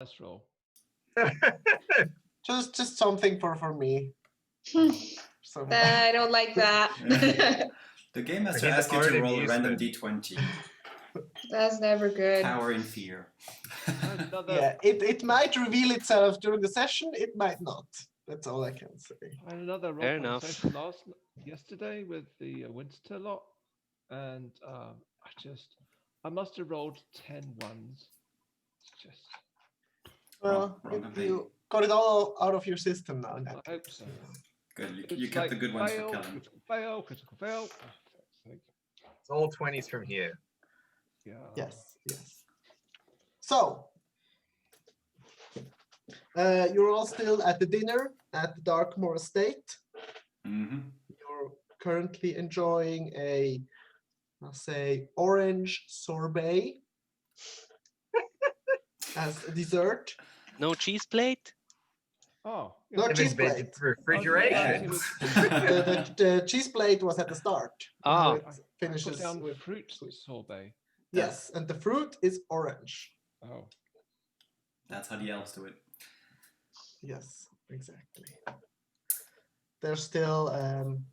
Let's roll. Just something for me. So I don't like that. The game master He's asks you to already roll a used random it. d20. That's never good. Cower in fear. Another, yeah, it might reveal itself during the session. It might not. That's all I can say. I had another Fair roll enough. session yesterday with the Winter lot, and I must have rolled 10 ones. It's just, Well, wrong campaign. you got it all out of your system now. In that I hope case. so. Good, you It's kept like the good ones fail, for Kellen. critical fail, critical fail. Oh, for fuck's sake. It's all 20s from here. Yeah. Yes. So, you're all still at the dinner at the Darkmoor Estate. Mm-hmm. You're currently enjoying I'll say, orange sorbet as a dessert. No cheese plate? Oh, No yeah. cheese plate. Refrigeration. The cheese plate was at the start. Ah. Now it I put finishes down with fruit sweet. sorbet. Yes, and the fruit is orange. Oh, That's how the elves do it. Yes, exactly. There's still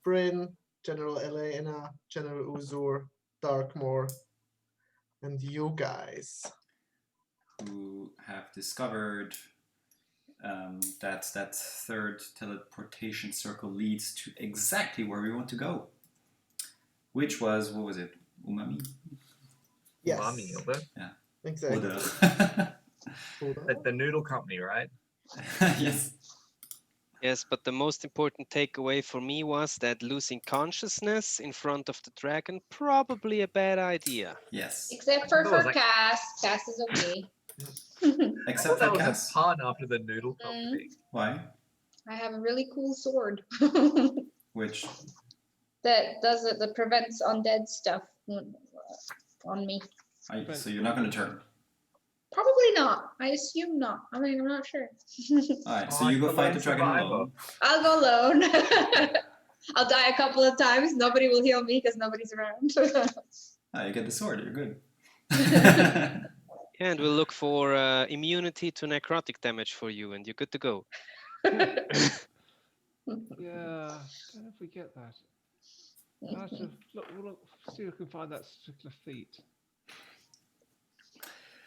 Bryn, General Elena, General Uzur, Darkmoor, and you guys. Who have discovered that third teleportation circle leads to exactly where we want to go. Which was, what was it? Umami? Yes, Umami, oder? exactly. Oder. At the noodle company, right? Yes. Yes, but the most important takeaway for me was that losing consciousness in front of the dragon, probably a bad idea. Yes. Except for I thought it was like- Cass. Cass is okay. I Except thought that for was Cass. a pun after the noodle company. Why? I have a really cool sword Which? that does it, that prevents undead stuff on me. So you're not going to turn. Probably not. I assume not. I mean, I'm not sure. Alright, so you go fight the dragon alone. I'll go alone. I'll die a couple of times. Nobody will heal me because nobody's around. You get the sword, you're good. And we'll look for immunity to necrotic damage for you, and you're good to go. yeah. I don't know if we get that. I'll have to look, see if we can find that particular feat.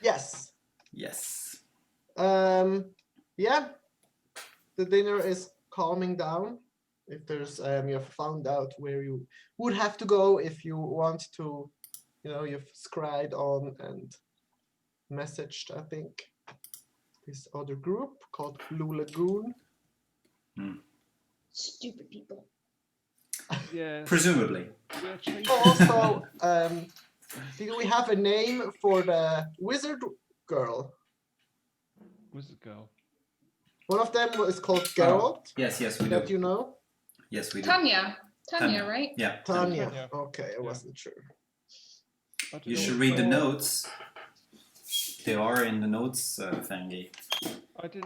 Yes. Yes. Yeah. The dinner is calming down. If there's you have found out where you would have to go if you want to, you've scried on and messaged, I think, this other group called Blue Lagoon. Stupid people. Yeah. Presumably. Also, do we have a name for the wizard girl? Wizard girl. One of them is called Geralt. Yes, we That do. you know? Yes, we do. Tanya, Tanya. right? Yeah. Tanya. Tanya. Okay, I wasn't sure. You should read the notes. They are in the notes thingy.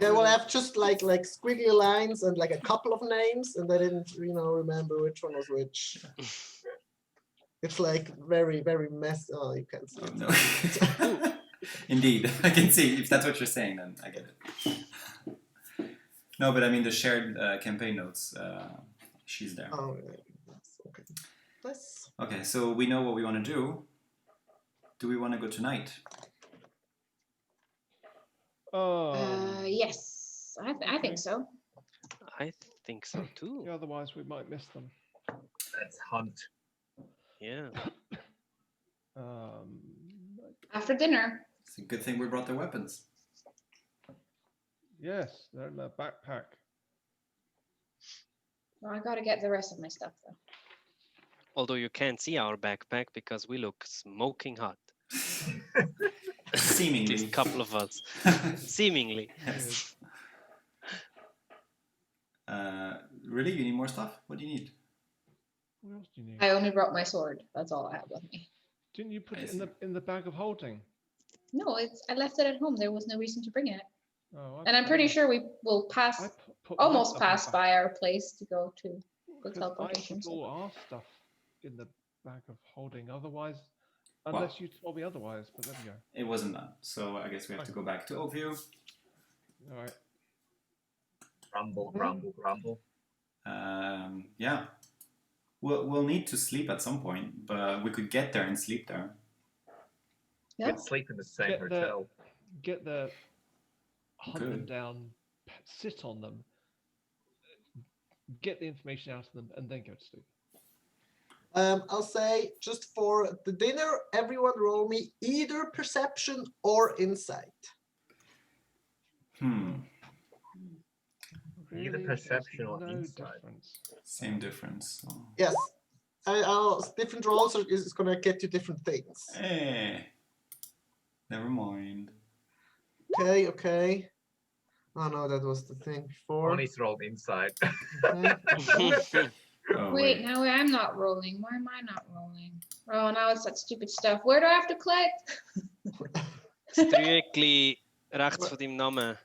They will have just like squiggly lines and like a couple of names, and I didn't, remember which one was which. It's like very, very messy. Oh, you can't see it. No. Indeed, I can see. If that's what you're saying, then I get it. No, but I mean the shared campaign notes. She's there. Oh, yeah. That's okay. Nice. Okay, so we know what we want to do. Do we want to go tonight? Yes, I think so. I think so too. Yeah, otherwise we might miss them. Let's hunt. Yeah. After dinner. It's a good thing we brought the weapons. Yes, they're in the backpack. Well, I gotta get the rest of my stuff though. Although you can't see our backpack because we look smoking hot. Seemingly. At least a couple of us. Seemingly. Yes. Really? You need more stuff? What do you need? What else do you need? I only brought my sword. That's all I have with me. Didn't you put I it see. in the bag of holding? No, I left it at home. There was no reason to bring it. Oh, And I'm pretty sure we will pass, put my almost stuff in pass the by our place to go to the Because I teleportation. put all our stuff in the bag of holding. Otherwise, unless you told me otherwise. But there we go. It wasn't done. So I guess we have to go back to Oakview. All right. Grumble, grumble, grumble. Yeah. We'll need to sleep at some point, but we could get there and sleep there. Yeah. We'd sleep in the same Get the- hotel. Get the hunt them Good. down, sit on them, get the information out of them, and then go to sleep. I'll say just for the dinner, everyone roll me either perception or insight. Either Really, perception there's or no insight. difference. Same difference. So. Yes. Different rolls is going to get you different things. Never mind. Okay. Oh no, that was the thing before. Bonnie's rolled insight. Mhm. Oh, Wait, now I'm not rolling. Why am I not rolling? Oh, now it's that stupid stuff. Where do I have to click? Strykli rechts von deinem Namen.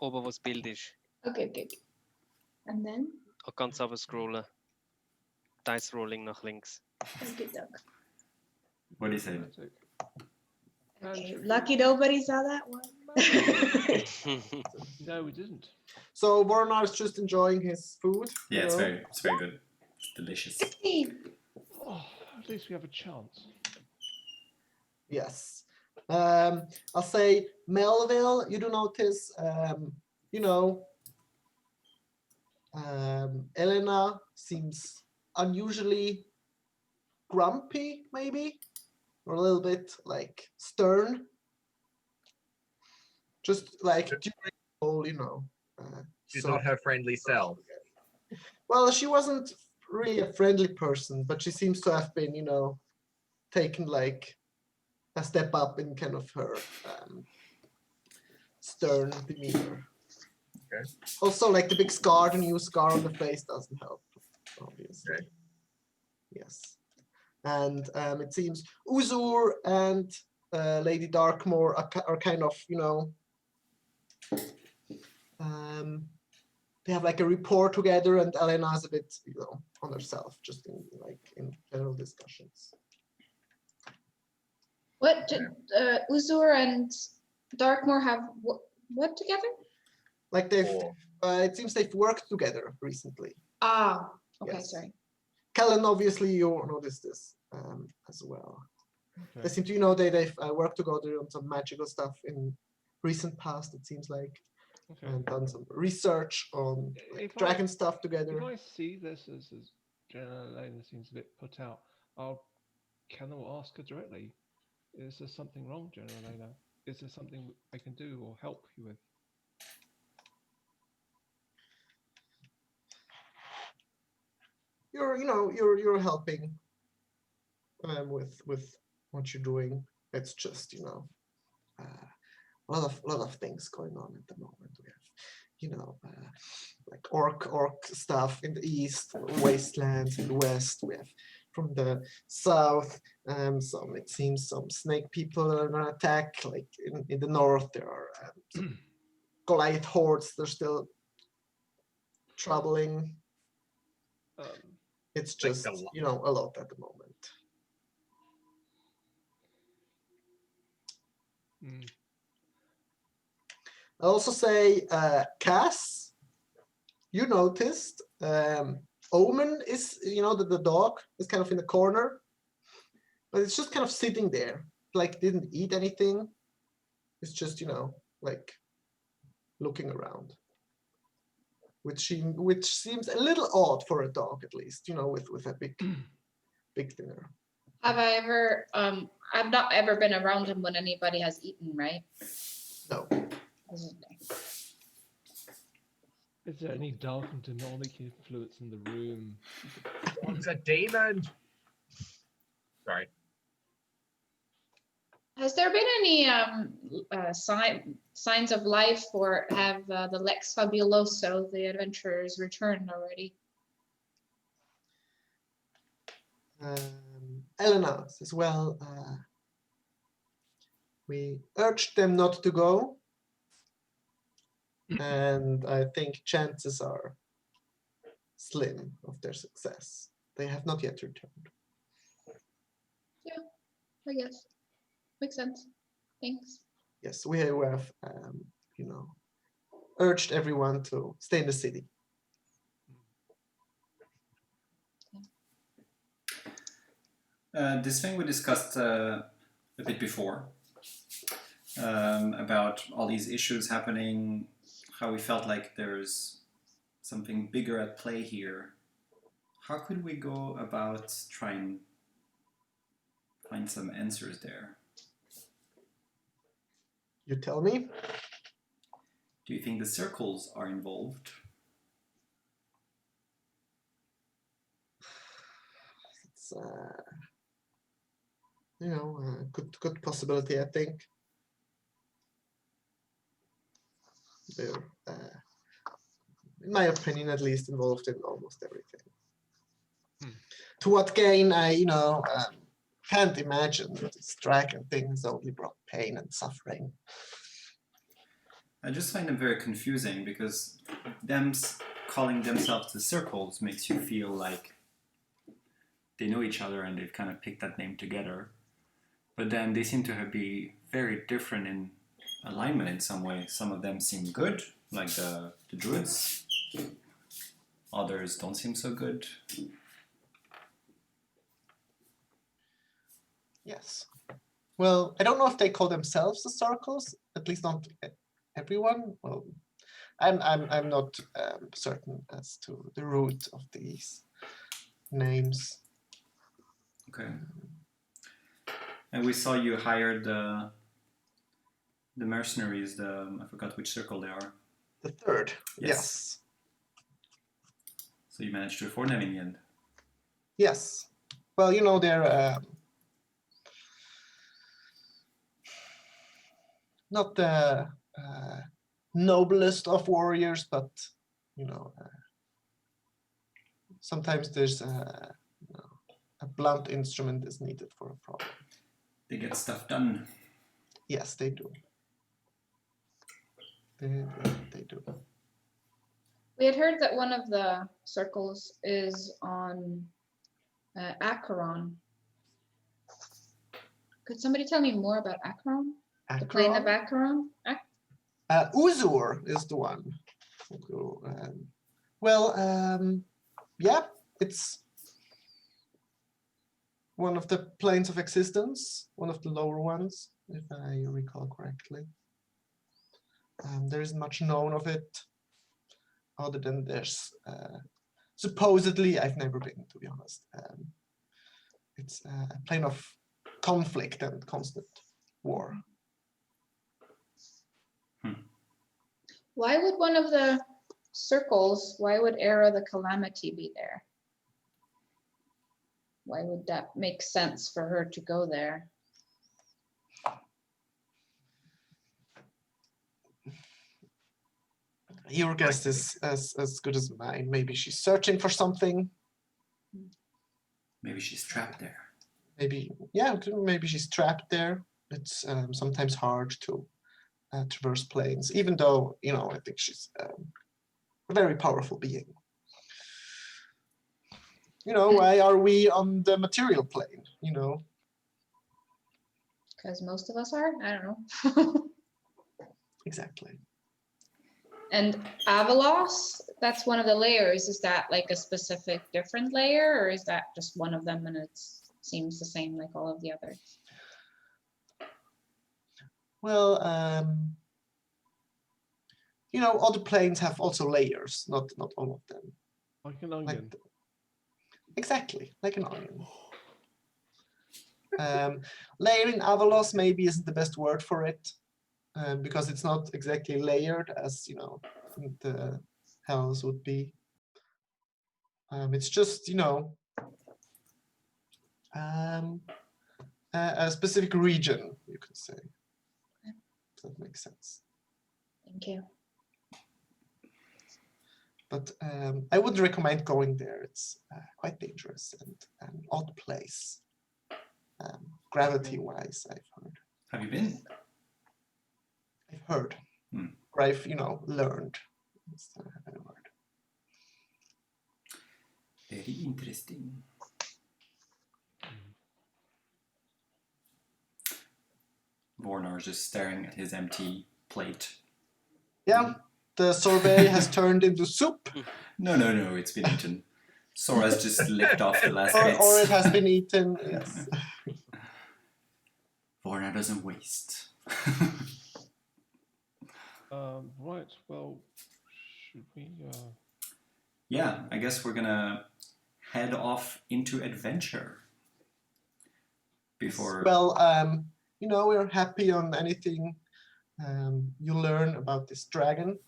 Oben, wo das Bild ist. Okay. And then? Und ganz runter scrollen. Dice rolling nach links. Okay, duck. What do you say? Magic. Okay, lucky nobody saw that one. No, we didn't. So Voronar is just enjoying his food. Yeah, you it's know. very good. It's delicious. 16. Oh, at least we have a chance. Yes. I'll say Melville, you do notice, Elena seems unusually grumpy, maybe, or a little bit like stern. Just like during the whole, She's so- not her friendly self. Well, she wasn't really a friendly person, but she seems to have been, taken like a step up in kind of her stern demeanor. Okay. Also, like the big scar, the new scar on the face doesn't help, obviously. Okay. Yes. And it seems Uzur and Lady Darkmoor are kind of, they have like a rapport together, and Elena is a bit, on herself, just in general discussions. What did Uzur and Darkmoor have what together? Like they've, Or it seems they've worked together recently. Ah, okay, Yes. sorry. Kellen, obviously, you noticed this as well. They Okay. seem to, they've worked together on some magical stuff in recent past, it seems like, Okay. and done some research on like, If I- dragon stuff together. If I see this as General Elena seems a bit put out, can I ask her directly? Is there something wrong, General Elena? Is there something I can do or help you with? You're helping with what you're doing. It's just a lot of things going on at the moment. We have like orc stuff in the east, wastelands in the west. We have from the south it seems some snake people are gonna attack. Like in the north there are some Goliath hordes. They're still troubling. It's Like just the a lot at the moment. Mm. I'll also say, Cass, you noticed Omen is, the dog is kind of in the corner, but it's just kind of sitting there, like didn't eat anything. It's just, like looking around, which seems a little odd for a dog, at least, with a big dinner. Have I ever I've not ever been around him when anybody has eaten, right? No. This is- Is there any dark and demonic influence in the room? it's a demon. Sorry. Has there been any signs of life, or have the Lex Fabuloso, the adventurers, returned already? Elena says, well, we urged them not to go, and I think chances are slim of their success. They have not yet returned. I guess. Makes sense. Thanks. Yes, we have, urged everyone to stay in the city. This thing we discussed a bit before about all these issues happening, how we felt like there's something bigger at play here. How could we go about trying to find some answers there? You tell me. Do you think the circles are involved? It's good possibility, I think. They're, in my opinion, at least, involved in almost everything. To what gain, I can't imagine that this dragon thing has only brought pain and suffering. I just find them very confusing because them calling themselves the circles makes you feel like they know each other and they've kind of picked that name together. But then they seem to be very different in alignment in some way. Some of them seem good, like the druids. Others don't seem so good. Yes. Well, I don't know if they call themselves the circles, at least not everyone. Well, I'm not certain as to the root of these names. Okay. And we saw you hired the mercenaries, I forgot which circle they are. The third, Yes. yes. So you managed to afford them in the end. Yes. Well, they're not the noblest of warriors, but sometimes there's a blunt instrument is needed for a problem. They get stuff done. Yes, they do. They do. We had heard that one of the circles is on Acheron. Could somebody tell me more about Acheron? The plane of Acheron? Uzur is the one. Yeah, it's one of the planes of existence, one of the lower ones, if I recall correctly. There isn't much known of it, other than there's supposedly, I've never been, to be honest. It's a plane of conflict and constant war. Why would one of the circles, why would Era the Calamity be there? Why would that make sense for her to go there? Your guess is as good as mine. Maybe she's searching for something. Maybe she's trapped there. Maybe she's trapped there. It's sometimes hard to traverse planes, even though, I think she's a very powerful being. Why are we on the material plane, Because most of us are? I don't know. Exactly. And Avalos, that's one of the layers. Is that like a specific different layer, or is that just one of them and it seems the same like all of the others? Well, other planes have also layers, not all of them. Like an onion. Exactly, like an onion. Layer in Avalos maybe isn't the best word for it, because it's not exactly layered as the hells would be. It's just a specific region, you could say. If that makes sense. Thank you. But I wouldn't recommend going there. It's quite dangerous and an odd place, gravity-wise, I've heard. Have you been? I've heard, or I've learned. That's the word. Very interesting. Vornar's just staring at his empty plate. Yeah, the sorbet has turned into soup, No, it's been eaten. Sora's just licked off the last bits. or it has been eaten. Yes. Vorna doesn't waste. Right. Well, should we? Yeah, I guess we're gonna head off into adventure. Before. Well, we're happy on anything you learn about this dragon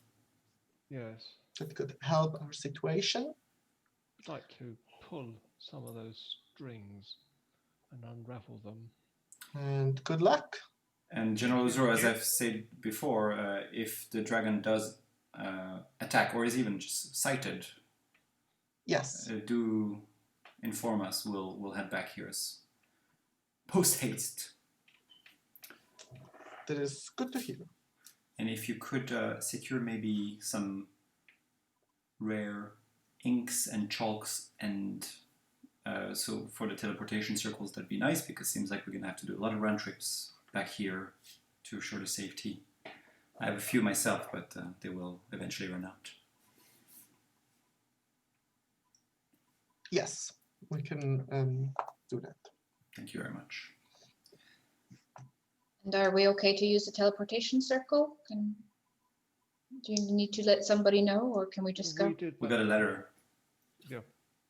Yes. that could help our situation. I'd like to pull some of those strings and unravel them. And good luck. And General Uzura, as I've said before, if the dragon does attack or is even just sighted, Yes. do inform us. We'll head back here as post haste. That is good to hear. And if you could secure maybe some rare inks and chalks, and so for the teleportation circles, that'd be nice, because it seems like we're gonna have to do a lot of round trips back here to assure the safety. I have a few myself, but they will eventually run out. Yes, we can do that. Thank you very much. And are we okay to use the teleportation circle? Do you need to let somebody know, or can we just go? We got a letter. Yeah.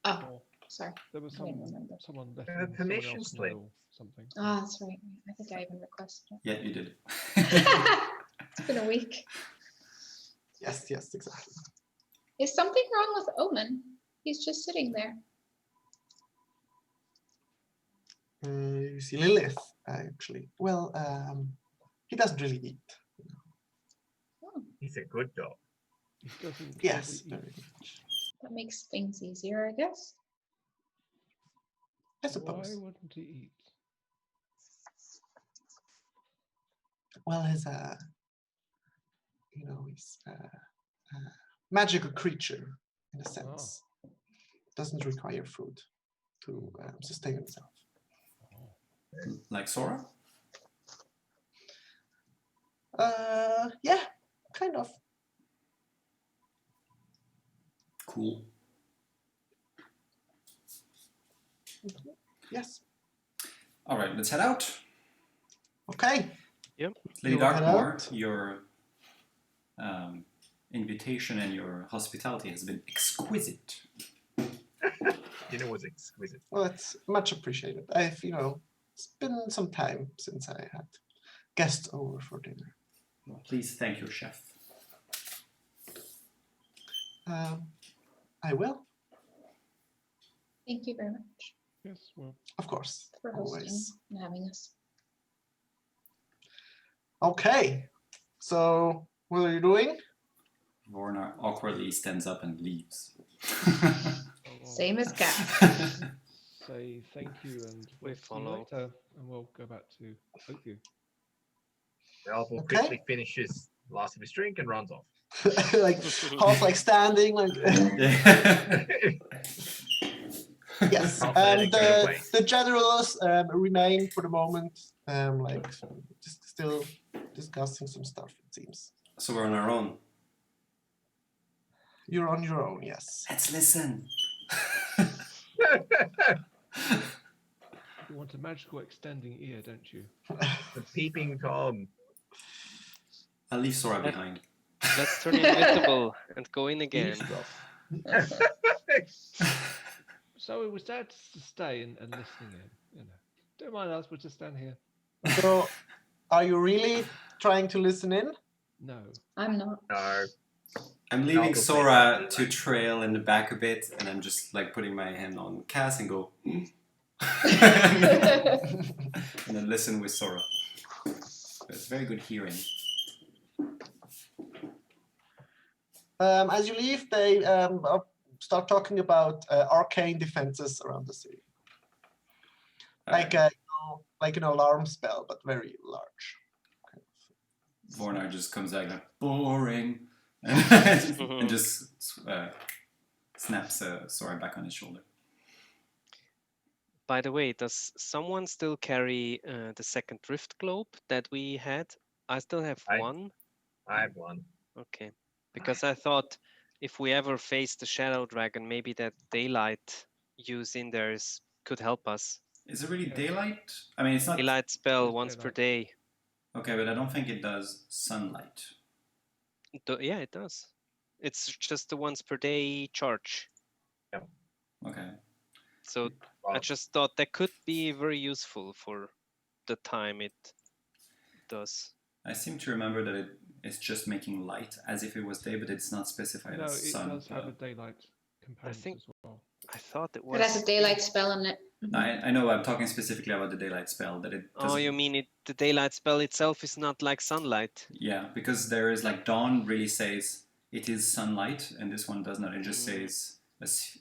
Oh, Or sorry. there was I didn't remember. someone left The someone permission else slip. know something. Ah, that's right. I think I even requested Yeah, you did. it. It's been a week. Yes, exactly. Is something wrong with Omen? He's just sitting there. You see Lilith, actually. Well, he doesn't really eat. Oh, He's a good dog. He doesn't Yes, really very eat. much. that makes things easier, I guess. I Why suppose. wouldn't he eat? Well, he's he's a magical creature in a sense. Doesn't require food to sustain himself. Like Sora? Yeah, kind of. Cool. Yes. All right, let's head out. Okay. Lady You will head Darkmoor, out? your invitation and your hospitality has been exquisite. Dinner was exquisite. Well, it's much appreciated. I've, it's been some time since I had guests over for dinner. Well, please thank your chef. I will, Thank you very much Yes, well, of course. for hosting Always. and having us. Okay. So, what are you doing? Vorna awkwardly stands up and leaves. I'll Same as Cat. say thank you and We we'll see you follow. later, and we'll go back to Oakview. Ralph Okay. quickly finishes the last of his drink and runs off. Like half like standing, like yes. Half And letting go away. the generals remain for the moment, like just still discussing some stuff. It seems So we're on our own. you're on your own. Yes. Let's listen. You want a magical extending ear, don't you? The peeping Tom. I'll leave Sora behind. Let's turn invisible and go in again. So it was there to stay and listening in. Don't mind us, we'll just stand here. So, are you really trying to listen in? No. I'm not. No. I'm leaving I'll go Sora play. to trail in the back a bit, and I'm just like putting my hand on Cass and go, and then listen with Sora. So it's very good hearing. As you leave, they start talking about arcane defenses around the city, like like an alarm spell, but very large. Vornar just comes out like, boring, and just snaps Sora back on his shoulder. By the way, does someone still carry the second drift globe that we had? I still have I- one. I have one. Okay, because I thought if we ever face the shadow dragon, maybe that daylight use in there could help us. Is it really Yes. daylight? I mean, it's not. Daylight spell It's once per daylight. day. Okay, but I don't think it does sunlight. Yeah, it does. It's just the once per day charge. Okay. So I Well, just thought that could be very useful for the time it does. I seem to remember that it's just making light as if it was day, but it's not specified No, as it sun. does have a daylight component think- as well. I thought it It was. has a daylight spell in it. No, I know. I'm talking specifically about the daylight spell. That it. Oh, doesn't- you mean the daylight spell itself is not like sunlight? Yeah, because there is like dawn really says it is sunlight, and this one does not. It just Mm. says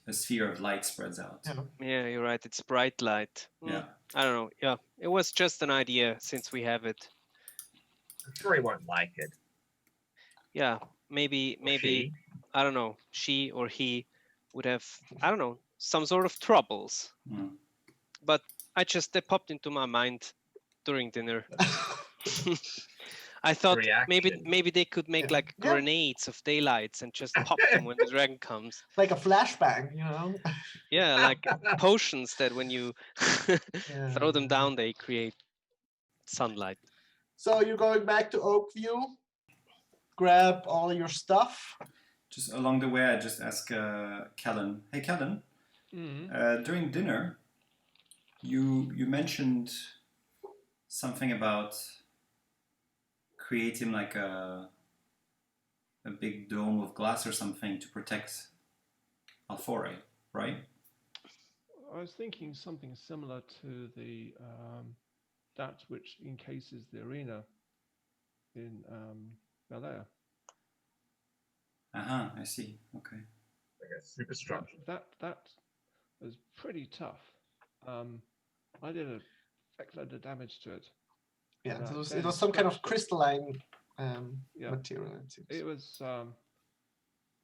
a sphere of light spreads out. Yeah. Yeah, you're right. It's bright light. Yeah. I don't know. Yeah, it was just an idea since we have it. I'm sure he won't like it. Yeah, maybe Or she. I don't know. She or he would have, I don't know, some sort of troubles. Mm. But they popped into my mind during dinner. I thought Reaction. maybe they could make like Yeah. grenades of daylights and just pop them when the dragon comes. Like a flashbang, you know? Yeah, like potions that when you throw them Yeah. down, they create sunlight. So you're going back to Oakview, grab all your stuff. Just along the way, I just ask Callan. Hey, Callan. During dinner, you mentioned something about creating like a big dome of glass or something to protect Alfore, right? I was thinking something similar to the that which encases the arena in Bel Air. I see. Okay. Like a superstructure. That was pretty tough. I did a heck load of damage to it. Yeah, And, it was then some kind of scratched it. crystalline Yeah. material. It seems. It was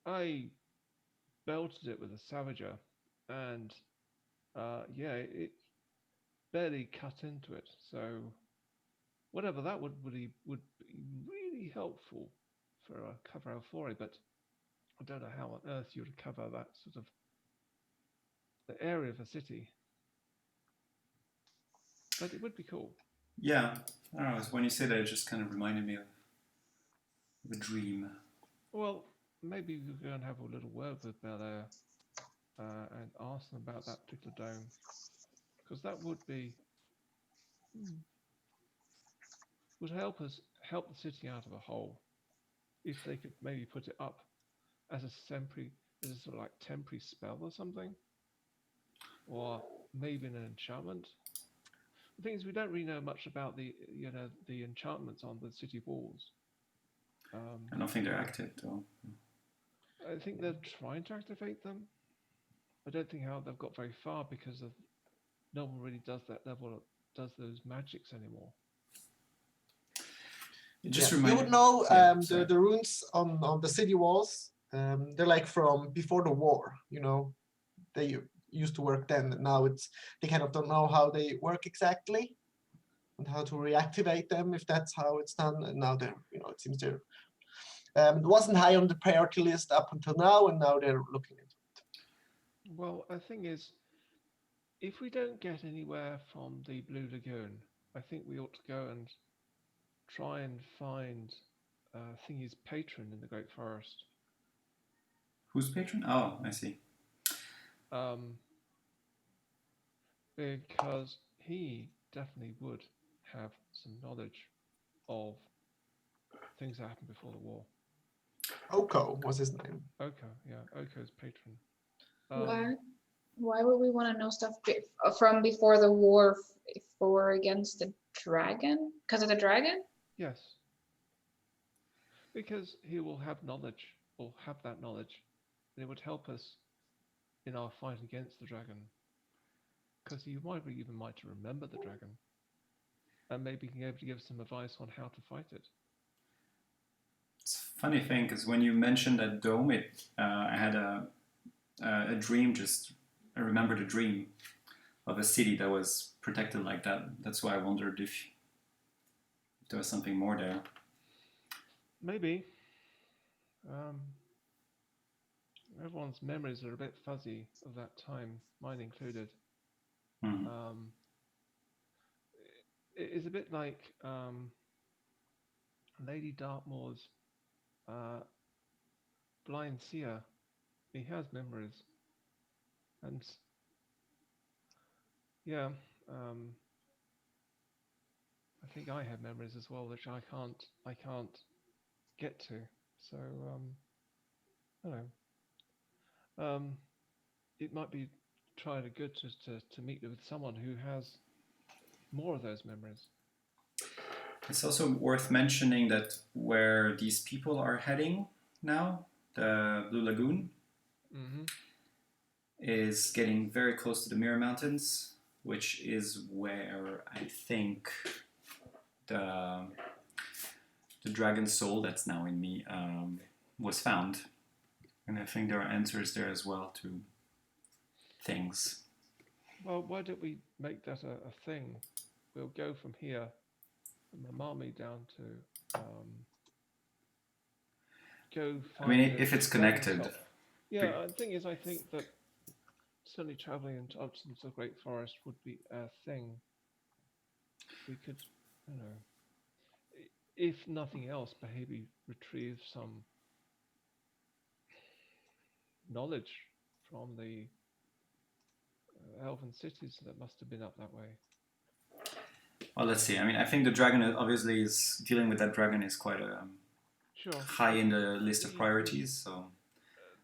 I belted it with a Savager, and it barely cut into it. So whatever that would be really helpful for cover Alfore, but I don't know how on earth you would cover that sort of the area of a city. But it would be cool. Yeah. I don't know. When you say that, it just kind of reminded me of a dream. Well, maybe we could go and have a little word with Bel Air and ask them about that particular dome, because that would be would help the city out of a hole if they could maybe put it up as a sort of like temporary spell or something, or maybe an enchantment. The thing is, we don't really know much about the enchantments on the city walls. I don't think they're active though. I think they're trying to activate them. I don't think how they've got very far because no one really does those magics anymore. It just You reminded would know yeah, sorry. the runes on the city walls. They're like from before the war. You know, they used to work then. And now they kind of don't know how they work exactly and how to reactivate them if that's how it's done. And now they're it seems they're it wasn't high on the priority list up until now, and now they're looking into it. Well, the thing is, if we don't get anywhere from the Blue Lagoon, I think we ought to go and try and find Thingy's patron in the Great Forest. Who's patron? Oh, I see. Because he definitely would have some knowledge of things that happened before the war. Oko was his name. Oko, yeah, Oko's patron. Why would we want to know stuff from before the war if we're against the dragon? Because of the dragon? Yes. Because he will have knowledge, or have that knowledge, and it would help us in our fight against the dragon. Because he might to remember the dragon, and maybe be able to give some advice on how to fight it. It's a funny thing because when you mentioned that dome, I had a dream. I remembered a dream of a city that was protected like that. That's why I wondered if there was something more there. Maybe. Everyone's memories are a bit fuzzy of that time, mine included. Mhm. It is a bit like Lady Dartmoor's blind seer. He has memories, and yeah, I think I have memories as well, which I can't get to. So I don't know. It might be trying to good to meet with someone who has more of those memories. It's also worth mentioning that where these people are heading now, the Blue Lagoon, Mm-hmm. is getting very close to the Mirror Mountains, which is where I think the dragon soul that's now in me was found. And I think there are answers there as well to things. Well, why don't we make that a thing? We'll go from here, from Mamami down to go I mean, find. if it's the dragon connected. soul. Yeah, the thing is, I think that certainly traveling into absence of Great Forest would be a thing. We could, you know, if nothing else, maybe retrieve some knowledge from the elven cities that must have been up that way. Well, let's see. I mean, I think the dragon obviously is dealing with that dragon is quite Sure. high in the list of priorities. So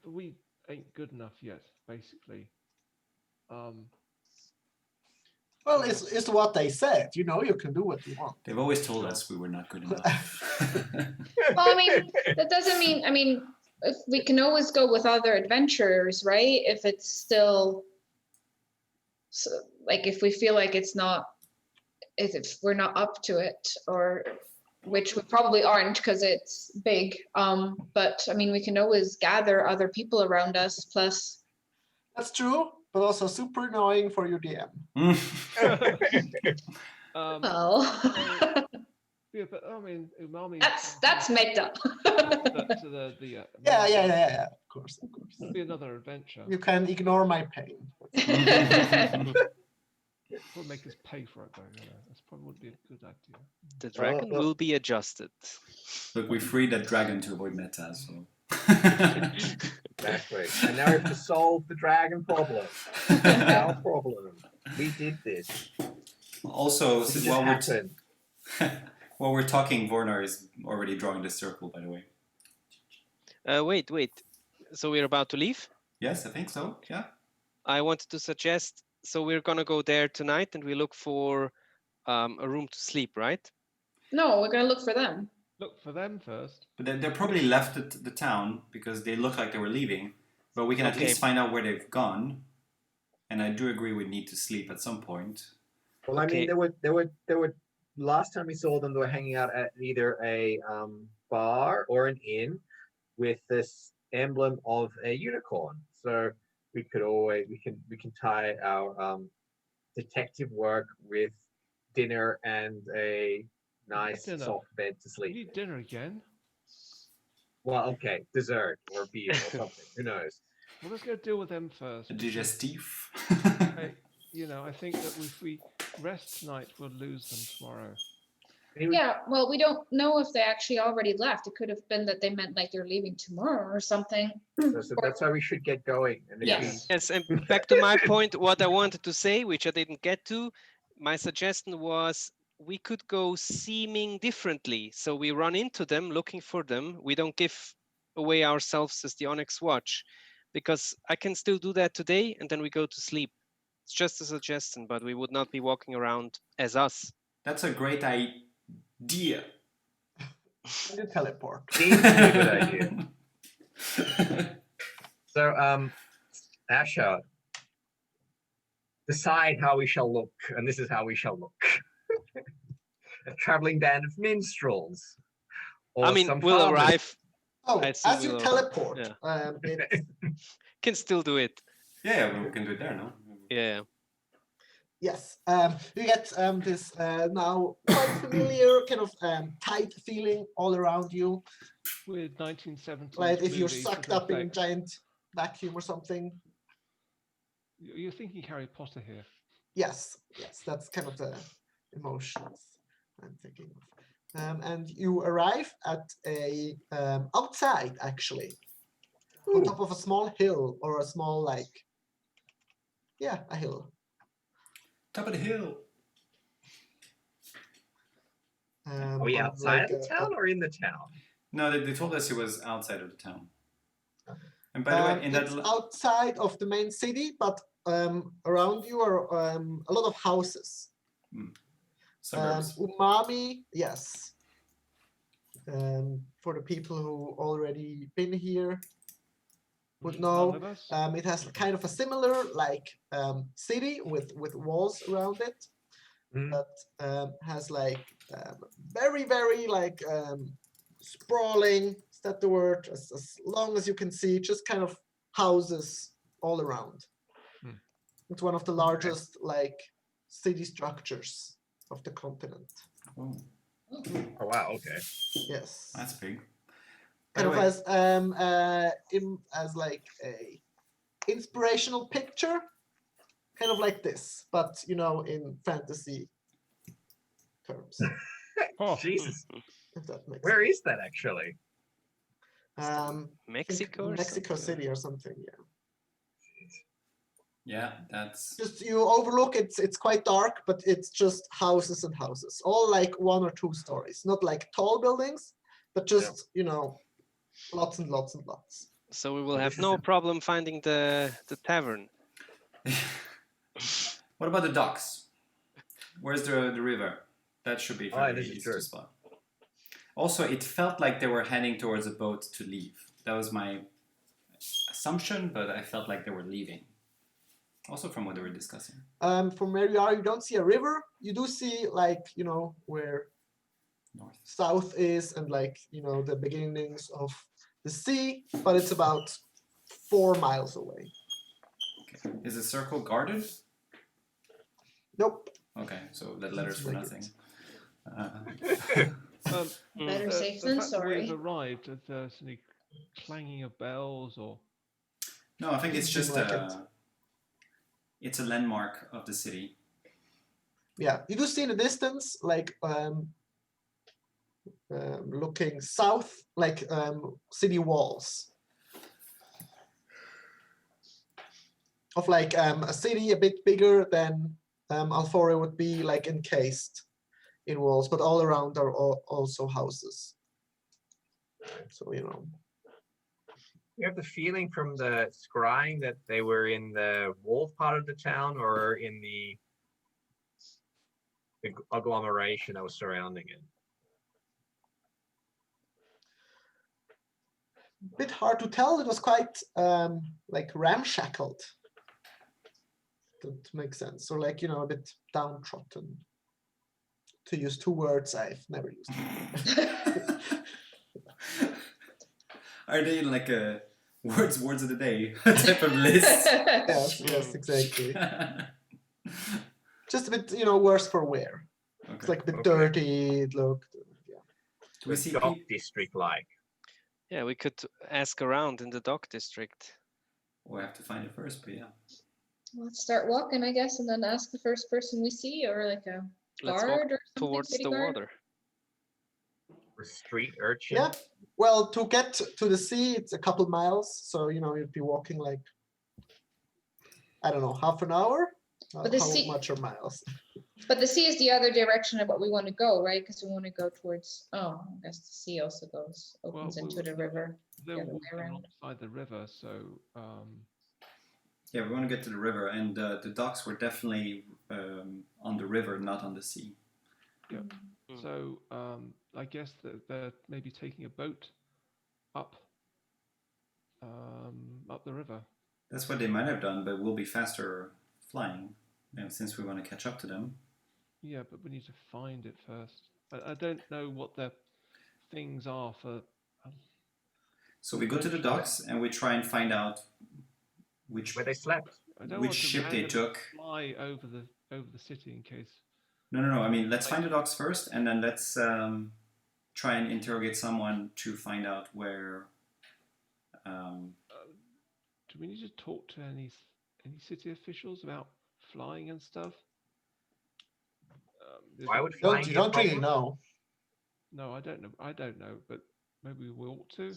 We ain't good enough yet, basically. Well, it's what they said. You know, you can do what you want. they've always told us we were not good enough. Well, I mean, that doesn't mean, I mean, if we can always go with other adventurers, right? If it's still, so, like, if we feel like it's not, if we're not up to it, or which we probably aren't because it's big. But I mean, we can always gather other people around us. Plus, That's true, but also super annoying for your DM. well, Yeah, but I mean, Umami. that's meta. Yeah. Of course. It'll be another adventure. You can ignore my pain. Will make us pay for it, though. You know, that's probably would be a good idea. The dragon will be adjusted. Look, we freed that dragon to avoid meta, so. Exactly. And now we have to solve the dragon problem. Our problem. We did this. Also, This while just we're, happened. while we're talking, Vornar is already drawing the circle, by the way. Wait. So we're about to leave? Yes, I think so, yeah. I wanted to suggest, so we're gonna go there tonight and we look for a room to sleep, right? No, we're gonna look for them. Look for them first. But they're probably left the town because they look like they were leaving. But we can at least find out where they've gone. And I do agree we need to sleep at some point. Well, I mean, there were. Last time we saw them, they were hanging out at either a bar or an inn with this emblem of a unicorn. So we could always we can tie our detective work with dinner and a nice Dinner. soft bed to We sleep. need dinner again. Well, okay, dessert or beer or something. Who knows? Well, let's go deal with them first. A digestif. You know, I think that if we rest tonight, we'll lose them tomorrow. Anyway, Yeah, well, we don't know if they actually already left. It could have been that they meant like they're leaving tomorrow or something. so that's how we should get going. And if Yes. Yes, and back to my point, what I wanted to say, which I didn't get to, my suggestion was we could go seeming differently. So we run into them, looking for them. We don't give away ourselves as the Onyx Watch, because I can still do that today, and then we go to sleep. It's just a suggestion, but we would not be walking around as us. That's a great idea. You teleport. seems to be a good idea. So, Asha, decide how we shall look, and this is how we shall look. A traveling band of minstrels. Or I mean, some we'll farmers. arrive. Oh, I as assume you we'll- teleport, yeah. it's Can still do it. Yeah, we can do it there, no? Yeah. Yes, you get this now quite familiar kind of tight feeling all around you, With 1970s like if you're movie sucked sort of up in a effects. giant vacuum or something. You're thinking Harry Potter here. Yes, that's kind of the emotions I'm thinking of. And you arrive at a outside actually, on top of a small hill or a small a hill. Top of the hill. Are we on outside like of the town or in the town? No, they told us it was outside of the town. And by the way, in that it's outside of the main city, but around you are a lot of houses. suburbs. Umami, yes. For the people who already been here would know, None of us? it has kind of a similar city with walls around it, Mm. that has very sprawling. Is that the word? As long as you can see, just kind of houses all around. Hmm. It's one of the largest city structures of the continent. Oh, Oh wow, okay. Yes. that's big. Kind By the of way, as a inspirational picture, kind of like this, but in fantasy terms. Oh. Jesus, If that makes where sense. is that actually? I think Mexico or Mexico something? City or something. Yeah. yeah, that's Just you overlook it's quite dark, but it's just houses and houses, all like 1 or 2 stories, not like tall buildings, but just lots and lots and lots. So we will Well, have this is no a- problem finding the tavern. What about the docks? Where's the river? That should be Oh, fairly this is easy true. to spot. Also, it felt like they were heading towards a boat to leave. That was my assumption, but I felt like they were leaving. Also from what they were discussing. From where you are, you don't see a river. You do see where North. south is, and the beginnings of the sea, but it's about 4 miles away. Okay. Is the circle guarded? Nope. Okay, so that letters for Make nothing. Better safe than fact that sorry. we've arrived, is there any clanging of bells or? No, I think it's Doesn't just seem like it's a landmark of the city. Yeah, you do see in the distance, looking south, city walls of a city a bit bigger than Alforia would be, encased in walls, but all around are also houses. So You have the feeling from the scrying that they were in the walled part of the town or in the agglomeration that was surrounding it. bit hard to tell. It was quite ramshackled. That makes sense. Or a bit downtrodden. To use 2 words I've never used. Are they in like a words of the day type of list? Yes, exactly. Just a bit, worse for wear. Okay. It's a bit Okay. dirty. It looked. Yeah. Do we see dock district like? Yeah, we could ask around in the dock district. We have to find it first, but yeah. Let's start walking, I guess, and then ask the first person we see, or like a Let's walk guard or something. towards City the guard. water. Or street urchin? Yeah. Well, to get to the sea, it's a couple miles. So you'd be walking I don't know, half an hour. But the How sea- much are miles? But the sea is the other direction of what we want to go, right? Because we want to go towards. Oh, I guess the sea also opens Well, into the river. They're The other way walking around. alongside the river, so Yeah, we want to get to the river, and the docks were definitely on the river, not on the sea. so I guess that they're maybe taking a boat up the river. That's what they might have done, but we'll be faster flying, since we want to catch up to them. Yeah, but we need to find it first. I don't know what the things are for. So we go to the docks and we try and find out which Where they slept. I don't Which want to ship they randomly took. fly over the over the city in case. No. I mean, let's find the dogs first, and then let's try and interrogate someone to find out where. Do we need to talk to any city officials about flying and stuff? Why would You flying don't, be you a don't really problem? know. No, I don't know. I don't know, but maybe we ought to,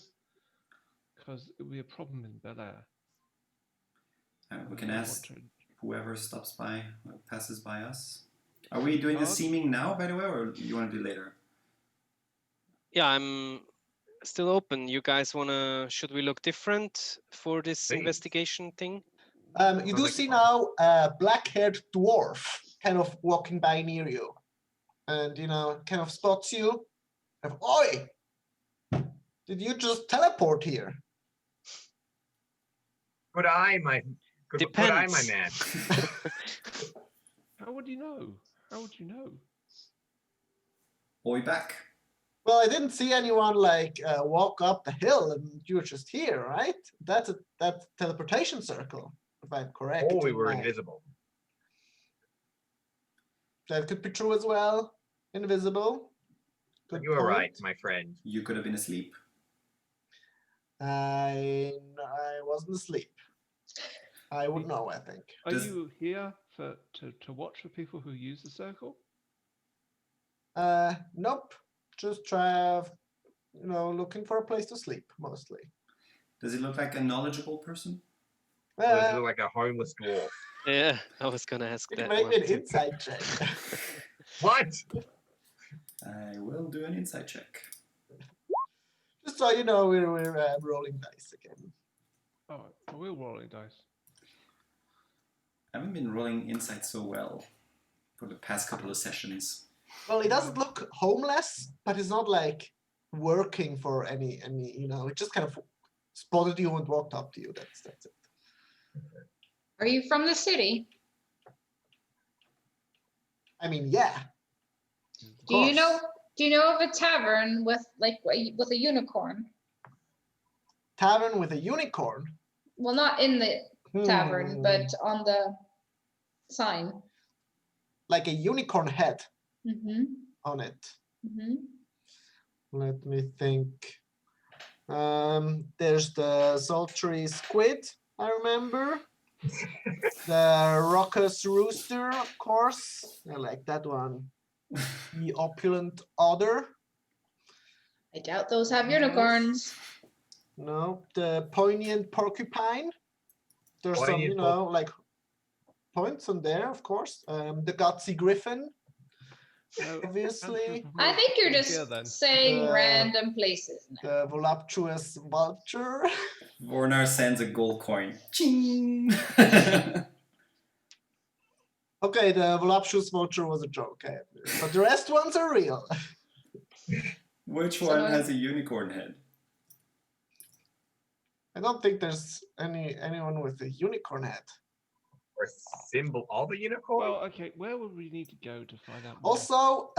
because it would be a problem in Bel Air. We can I want ask to- whoever stops by or passes by us. Are we doing the Cards? seeming now, by the way, or you want to do later? Yeah, I'm still open. You guys wanna? Should we look different for this Please. investigation thing? You Sounds do like see fun. now a black-haired dwarf kind of walking by near you, and kind of spots you. Kind of, oi! Did you just teleport here? Good eye, my Depends. man. How would you know? How would you know? Boy back. Well, I didn't see anyone walk up the hill, and you were just here, right? That's teleportation circle, if I'm correct. Or we in were my- invisible. That could be true as well. Invisible. Good You were right, point. my friend. You could have been asleep. I wasn't asleep. I would know, I think. Are Does- you here to watch for people who use the circle? Nope. Just try, looking for a place to sleep, mostly. Does it look like a knowledgeable person? Or does it Uh, look like a homeless dwarf? Yeah, I was gonna ask Can you that make me one an too. insight check? What? I will do an insight check. Just so you know, we're rolling dice again. Oh, we're rolling dice. I haven't been rolling insight so well for the past couple of sessions. Well, it doesn't look homeless, but it's not like working for any. It just kind of spotted you and walked up to you. That's it. Are you from the city? I mean, yeah. of Do you know? course. Do you know of a tavern with a unicorn? Tavern with a unicorn? Well, not in the tavern, Hmm. but on the sign. Like a unicorn head Mm-hmm. on it. Mm-hmm. Let me think. There's the sultry squid, I remember. The raucous rooster, of course. I like that one. The opulent otter. I doubt those have unicorns. No, the poignant porcupine. There's Poignant some, like points on there, of course. The gutsy griffin, No, obviously. I think you're Here, just then. saying random places now. The voluptuous vulture. Vornar sends a gold coin. Ching! Okay, the voluptuous vulture was a joke, I admit. But the rest ones are real. Which So one no- has a unicorn head? I don't think there's anyone with a unicorn head. Or symbol of a unicorn? Well, okay. Where would we need to go to find out more? Also,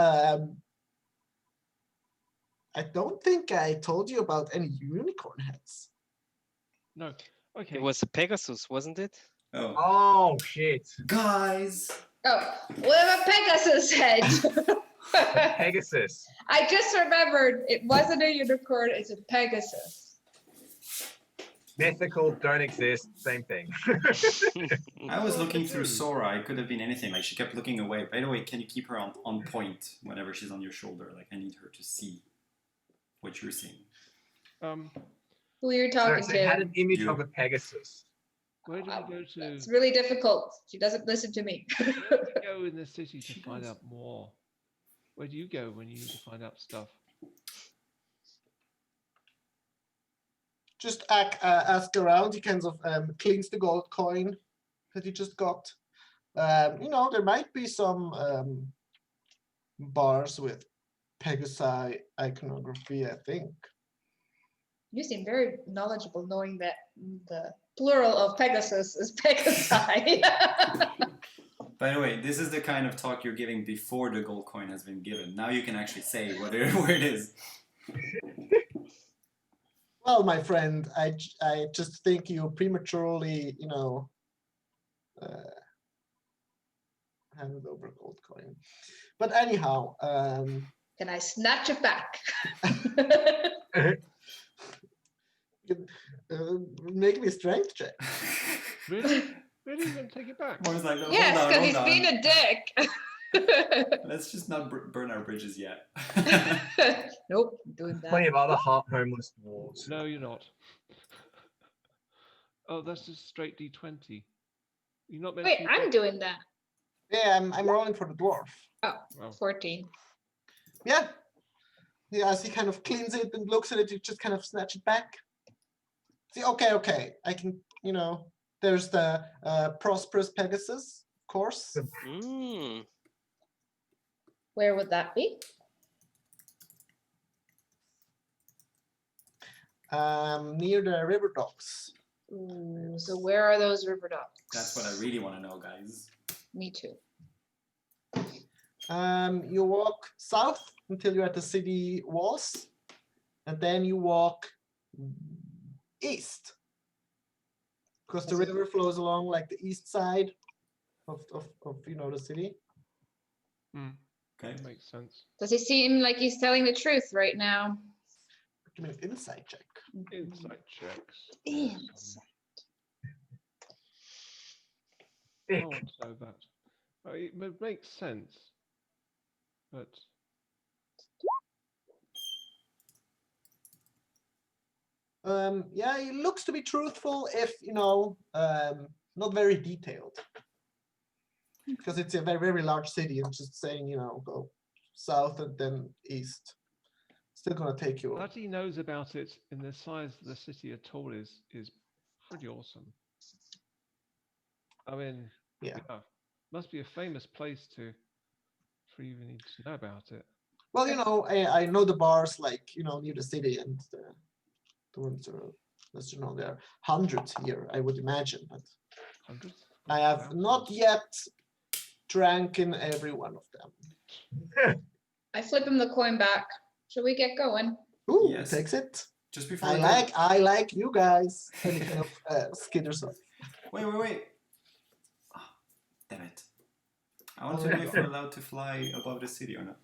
I don't think I told you about any unicorn heads. No. Okay. It was a Pegasus, wasn't it? Oh. Oh shit. Guys! Oh, we have a Pegasus head. Pegasus. I just remembered it wasn't a unicorn, it's a Pegasus. Mythical don't exist. Same thing. I was Well, looking they through do. Sora. It could have been anything. Like, she kept looking away. By the way, can you keep her on point whenever she's on your shoulder? Like, I need her to see what you're seeing. Who you're So talking it had to? an image You. of a Pegasus. Where do Wow, we go to? It's really difficult. She doesn't listen to me. Where do we go in the city to She find does. out more? Where do you go when you need to find out stuff? Just ask around. He kind of cleans the gold coin that he just got. There might be some bars with Pegasi iconography, I think. You seem very knowledgeable knowing that the plural of Pegasus is Pegasi. By the way, this is the kind of talk you're giving before the gold coin has been given. Now you can actually say where it is. Well, my friend, I just think you prematurely, handed over a gold coin. But anyhow, Can I snatch it back? make me a strength check. Really? Really? You're going to take it back? Morn's like, no, Yes, hold on, because hold he's being on. a dick. Let's just not burn our bridges yet. Nope, I'm doing Plenty that. of other homeless dwarves. No, you're not. Oh, that's just straight D20. You're not meant Wait, to. I'm doing that. Yeah, I'm rolling for the dwarf. Oh, Oh. 14. Yeah. Yeah, as he kind of cleans it and looks at it, you just kind of snatch it back. See, okay. I can, there's the prosperous Pegasus, of course. Mm. Where would that be? Near the river docks. Ooh, so where are those river docks? That's what I really want to know, guys. Me too. You walk south until you're at the city walls, and then you walk east. Because the river flows along like the east side of the city. Okay. That makes sense. Does he seem like he's telling the truth right now? Give me an insight check. Insight checks. Insight. I Thick. want to know that. It makes sense. But Yeah, it looks to be truthful if, not very detailed. Because it's a very, very large city and just saying, go south and then east. Still gonna take you. that he knows about it in the size of the city at all is pretty awesome. I mean, Yeah. Must be a famous place for you even need to know about it. Well, I know the bars near the city and the ones are, as there are hundreds here, I would imagine, but Hundreds? I have not yet drank in every one of them. I flip him the coin back. Should we get going? Ooh, Yes. takes it. Just before I we go. like you guys. And he kind of skitters off. Wait. Oh, damn it. I want to know if we're allowed to fly above the city or not.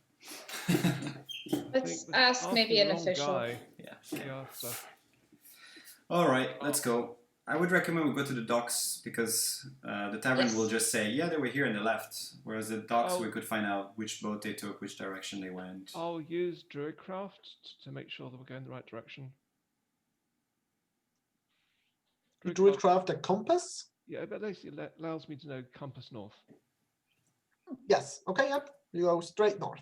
Let's Think ask asking maybe the an wrong official. guy, Yeah. he asked us. All right, let's go. I would recommend we go to the docks because the tavern will Yes. just say, yeah, they were here in the left. Whereas the docks, Oh. we could find out which boat they took, which direction they went. I'll use Druidcraft to make sure that we're going the right direction. Druidcraft a compass? Yeah, but basically allows me to know compass north. Yes. Okay, yep. You go straight north.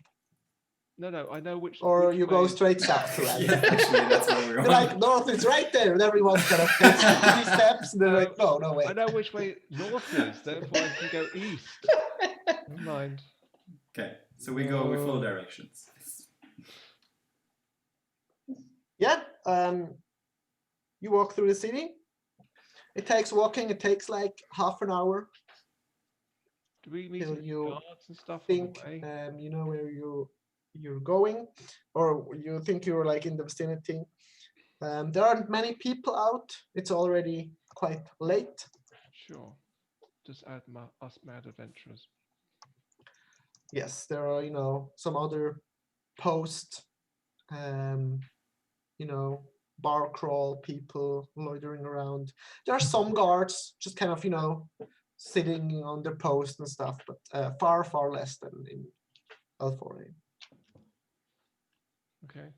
No, I know which. Or which you go way- straight south, right? Yeah, actually, that's where we're You're going. like, north is right there, and everyone kind of takes 3 steps, and they're like, no, wait. I know which way north is, therefore I can go east. Never mind. Okay, so we follow directions. Yeah, you walk through the city. It takes like half an hour. Do we meet Till any you guards and stuff on Think the way? you know where you're going, or you think you're like in the vicinity. There aren't many people out. It's already quite late. Sure. Just add us mad adventurers. Yes, there are some other post, bar crawl people loitering around. There are some guards just kind of sitting on their post and stuff, but far less than in L4A. Okay.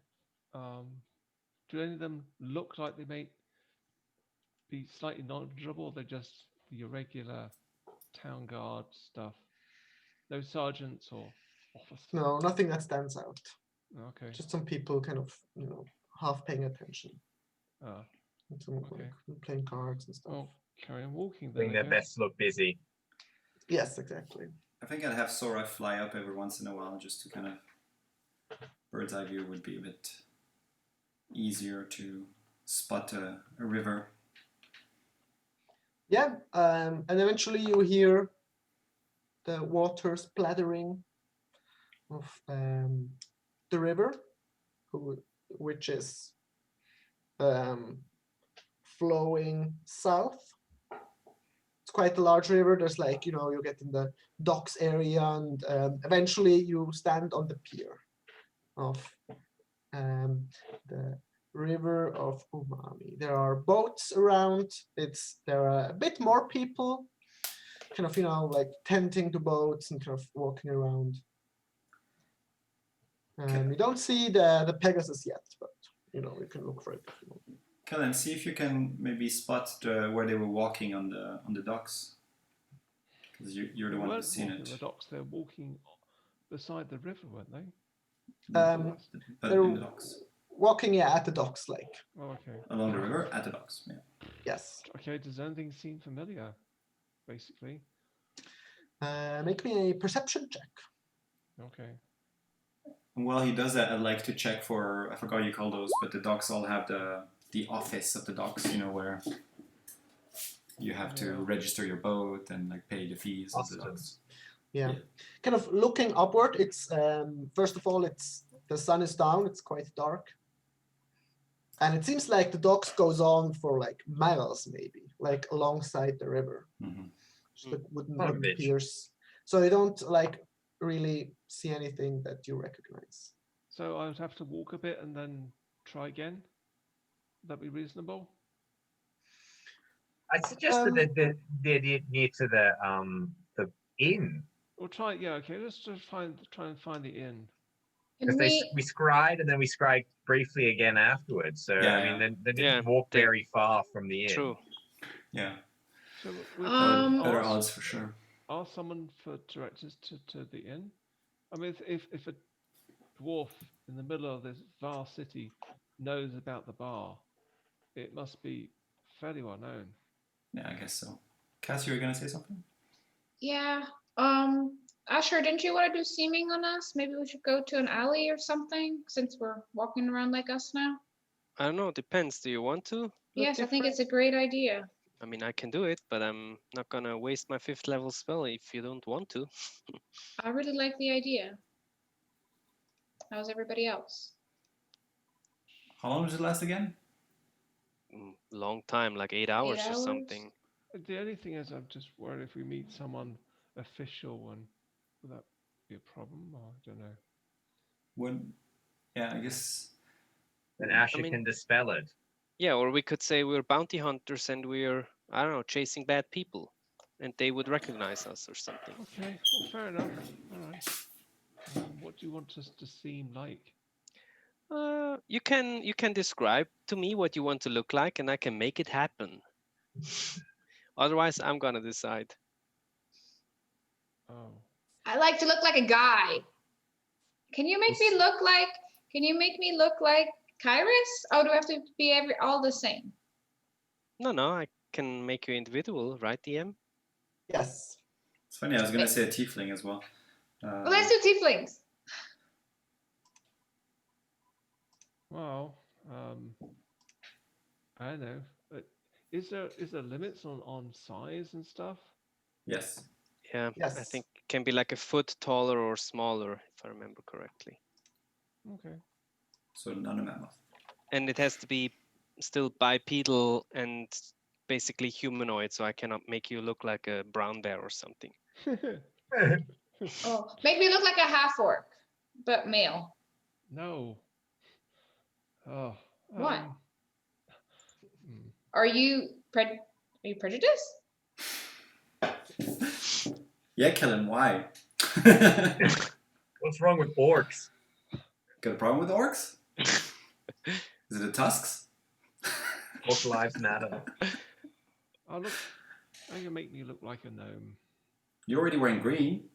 Do any of them look like they may be slightly knowledgeable, or they're just the irregular town guard stuff? No sergeants or officers? No, nothing that stands out. Okay. Just some people kind of half paying attention. Ah, And some Okay. like playing cards and stuff. well, carry on walking then. Doing I their guess. best to look busy. Yes, exactly. I think I'd have Sora fly up every once in a while just to kind of bird's eye view would be a bit easier to spot a river. Yeah, and eventually you hear the water splattering of the river, which is flowing south it's quite a large river. There's like, you get in the docks area, and eventually you stand on the pier of the river of Umami. There are boats around. There are a bit more people, kind of, like tending to boats and kind of walking around. You don't see the Pegasus yet, but you can look for it if you want. Kellen, see if you can maybe spot where they were walking on the docks, because you're the one who's seen it. The docks, they're walking beside the river, weren't they? They're In the docks. walking at the docks, like. Oh, okay. Along the river, at the docks. Yeah. Yes. Okay. Does anything seem familiar? Basically. Make me a perception check. Okay. While he does that, I'd like to check for, I forgot what you call those, but the docks all have the office of the docks, where you have to register your boat and like pay the fees of the docks. Yeah. Kind of looking upward, it's first of all, the sun is down, it's quite dark. And it seems like the docks goes on for like miles, maybe, like alongside the river. Mm-hmm. Just like wooden piers. So you don't like really see anything that you recognize. So I would have to walk a bit and then try again. Would that be reasonable? I suggested that they're near to the inn. We'll try. Yeah. Okay. Let's just try and find the inn. Can Because we, we scried and then we scried briefly again afterwards. So Yeah, I mean, they didn't Yeah, walk very far from the inn. True. Yeah. So Better odds for sure. Ask someone for directions to the inn. I mean, if a dwarf in the middle of this vast city knows about the bar, it must be fairly well known. Yeah, I guess so. Cass, you were gonna say something? yeah, Asher, didn't you want to do seeming on us? Maybe we should go to an alley or something, since we're walking around like us now. I don't know. Depends. Do you want to? look Yes, I think different? it's a great idea. I mean, I can do it, but I'm not gonna waste my 5th level spell if you don't want to. I really like the idea. How's everybody else? How long does it last again? Long time, like 8 hours or hours? something. The only thing is, I'm just worried if we meet someone official, and would that be a problem? Or I don't know. Yeah, I guess. Then Asher I mean- can dispel it. Yeah, or we could say we're bounty hunters and we're, I don't know, chasing bad people, and they would recognize us or something. Okay. Well, fair enough. All right. What do you want us to seem like? You can describe to me what you want to look like, and I can make it happen. Otherwise, I'm gonna decide. Oh. I like to look like a guy. Can you make me look like Kyrus? Or do I have to be all the same? No, I can make you individual, right, DM? Yes. It's funny, I was gonna say a tiefling as well. Well, let's do tieflings. Well, I don't know. Is there limits on size and stuff? Yes. Yeah, I Yes. think it can be like a foot taller or smaller, if I remember correctly. Okay. So none of mammoth. And it has to be still bipedal and basically humanoid, so I cannot make you look like a brown bear or something. Oh, make me look like a half orc, but male. No. Oh. What? hmm. Are you prejudiced? Yeah, Kellen, why? What's wrong with orcs? Got a problem with orcs? Is it the tusks? Orc lives matter. Oh, look. Now you make me look like a gnome. You're already wearing green.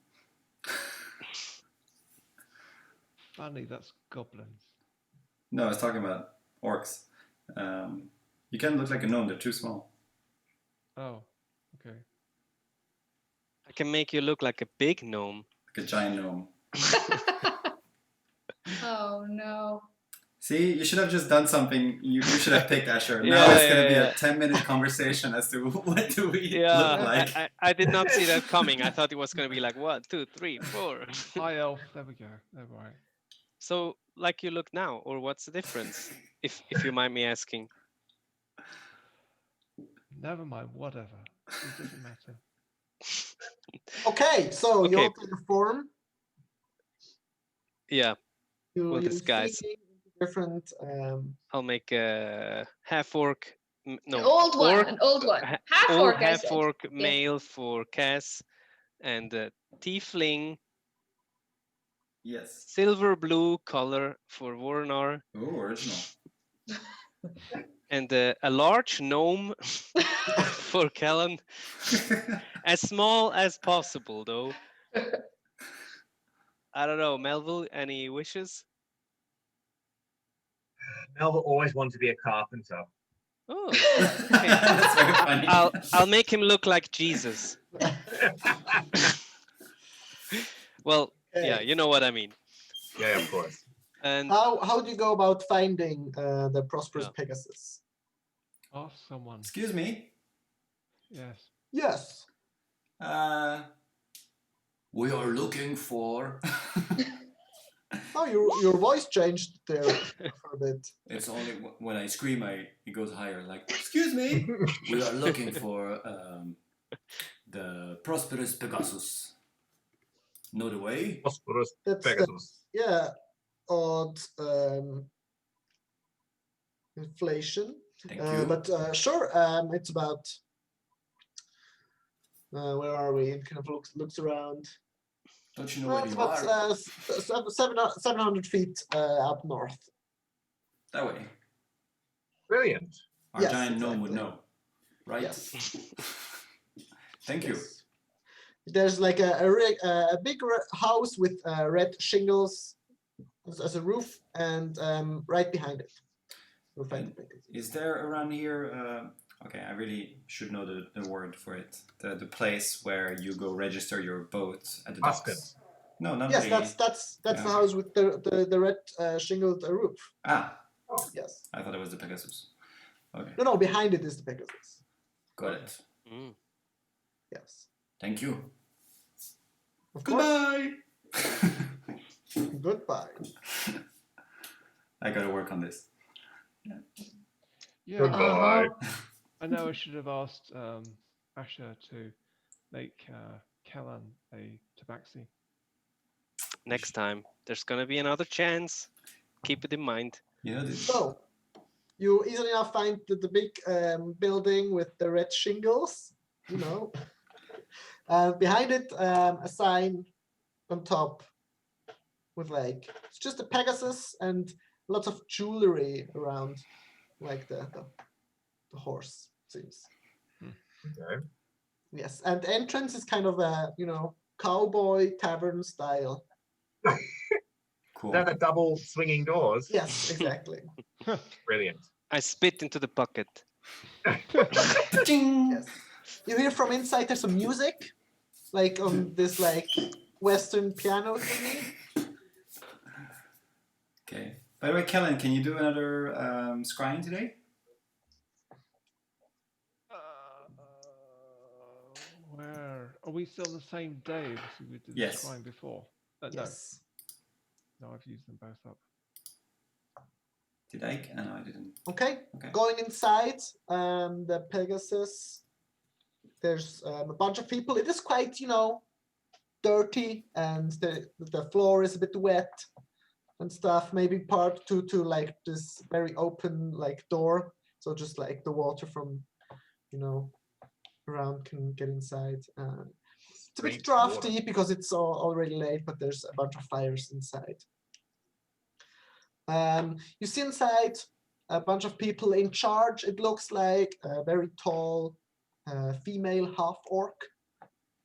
Funny, that's goblins. No, I was talking about orcs. You can look like a gnome, they're too small. Oh, okay. I can make you look like a big gnome. Like a giant gnome. Oh no. See, you should have just done something. You should have picked Asher. Now Yeah, it's going to be yeah. a 10-minute conversation as to what do we Yeah, look like. I did not see that coming. I thought it was going to be like 1, 2, 3, 4. High elf. There we go. There, right. So, like you look now, or what's the difference? If you mind me asking. Never mind. Whatever. It doesn't matter. Okay, so you Okay. all take a form. Yeah, You disguise. see different. I'll make a half orc. No, An old one, orc, an old one. ha- Half old orc, I half said. orc Yes. male for Cass, and a tiefling Yes. silver blue color for Warnar, Oh, original. and a large gnome for Callan. As small as possible, though. I don't know, Melville, any wishes? Melville always wanted to be a carpenter. Oh, That's very funny. I'll make him look like Jesus. Well, yeah, Okay. you know what I mean. Yeah, of course. And How do you go about finding the prosperous Yeah. Pegasus? Ask someone. Excuse me. Yes. Yes. We are looking for. Oh, your voice changed there for a bit. It's only when I scream, it goes higher. Like, excuse me. We are looking for the prosperous Pegasus. Know the way? Prosperous That's Pegasus. yeah, odd inflation. Thank you. But sure, it's about. Where are we? It kind of looks around. Don't you know Well, where it's you about are? 700 feet up north. That way. Brilliant. Our Yes, giant gnome would exactly. know. Right? Yes. Thank you. Yes. There's like a big house with red shingles as a roof, and right behind it, you'll find the Pegasus. Is there around here? Okay, I really should know the word for it. The place where you go register your boat at the docks. Musket. No, not Yes, really. that's Yeah. the house with the red shingled roof. Ah, Yes. I thought it was the Pegasus. Okay, No, behind it is the Pegasus. got it. Mm. Yes. Thank you. Of course. Goodbye. Goodbye. I gotta work on this. Yeah. Goodbye. I know I should have asked Asher to make Callan a tabaxi. Next time, there's gonna be another chance. Keep it in mind. You know this. So, you easily enough find the big building with the red shingles, you know. Behind it, a sign on top with like, it's just a Pegasus and lots of jewelry around, like the horse, seems. Okay. Yes, and the entrance is kind of a, cowboy tavern style. Cool. Is that the double swinging doors? Yes, exactly. Brilliant. I spit into the bucket. Yes. You hear from inside there's some music, like on this like Western piano thingy. Okay. By the way, Kellen, can you do another scrying today? Where are we still on the same day as we did Yes. the scrying before? Yes. No, I've used them both up. Did I? No, I didn't. Okay. Okay. Going inside the Pegasus, there's a bunch of people. It is quite, dirty, and the floor is a bit wet and stuff. Maybe part due to like this very open like door, so just like the water from, around can get inside. It's a bit Street drafty water. because it's already late, but there's a bunch of fires inside. You see inside a bunch of people in charge. It looks like a very tall female half orc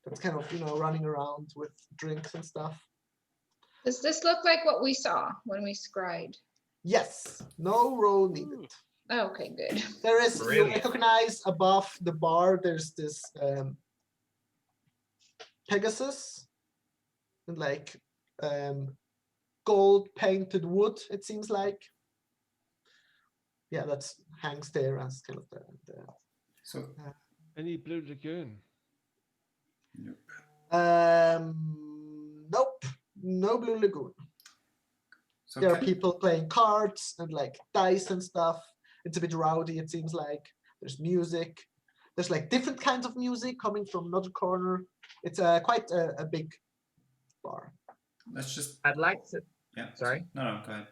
that's kind of running around with drinks and stuff. Does this look like what we saw when we scried? Yes, no roll needed. Oh, okay, good. There is, you Brilliant. recognize above the bar, there's this Pegasus and like gold painted wood, it seems like. Yeah, that's hangs there as kind of the So, Any Blue Lagoon? nope, no Blue Lagoon. so There are Ke- people playing cards and like dice and stuff. It's a bit rowdy, it seems like. There's music. there's like different kinds of music coming from another corner. It's quite a big bar. Let's just. I'd like to. Yeah. Sorry? No, go ahead.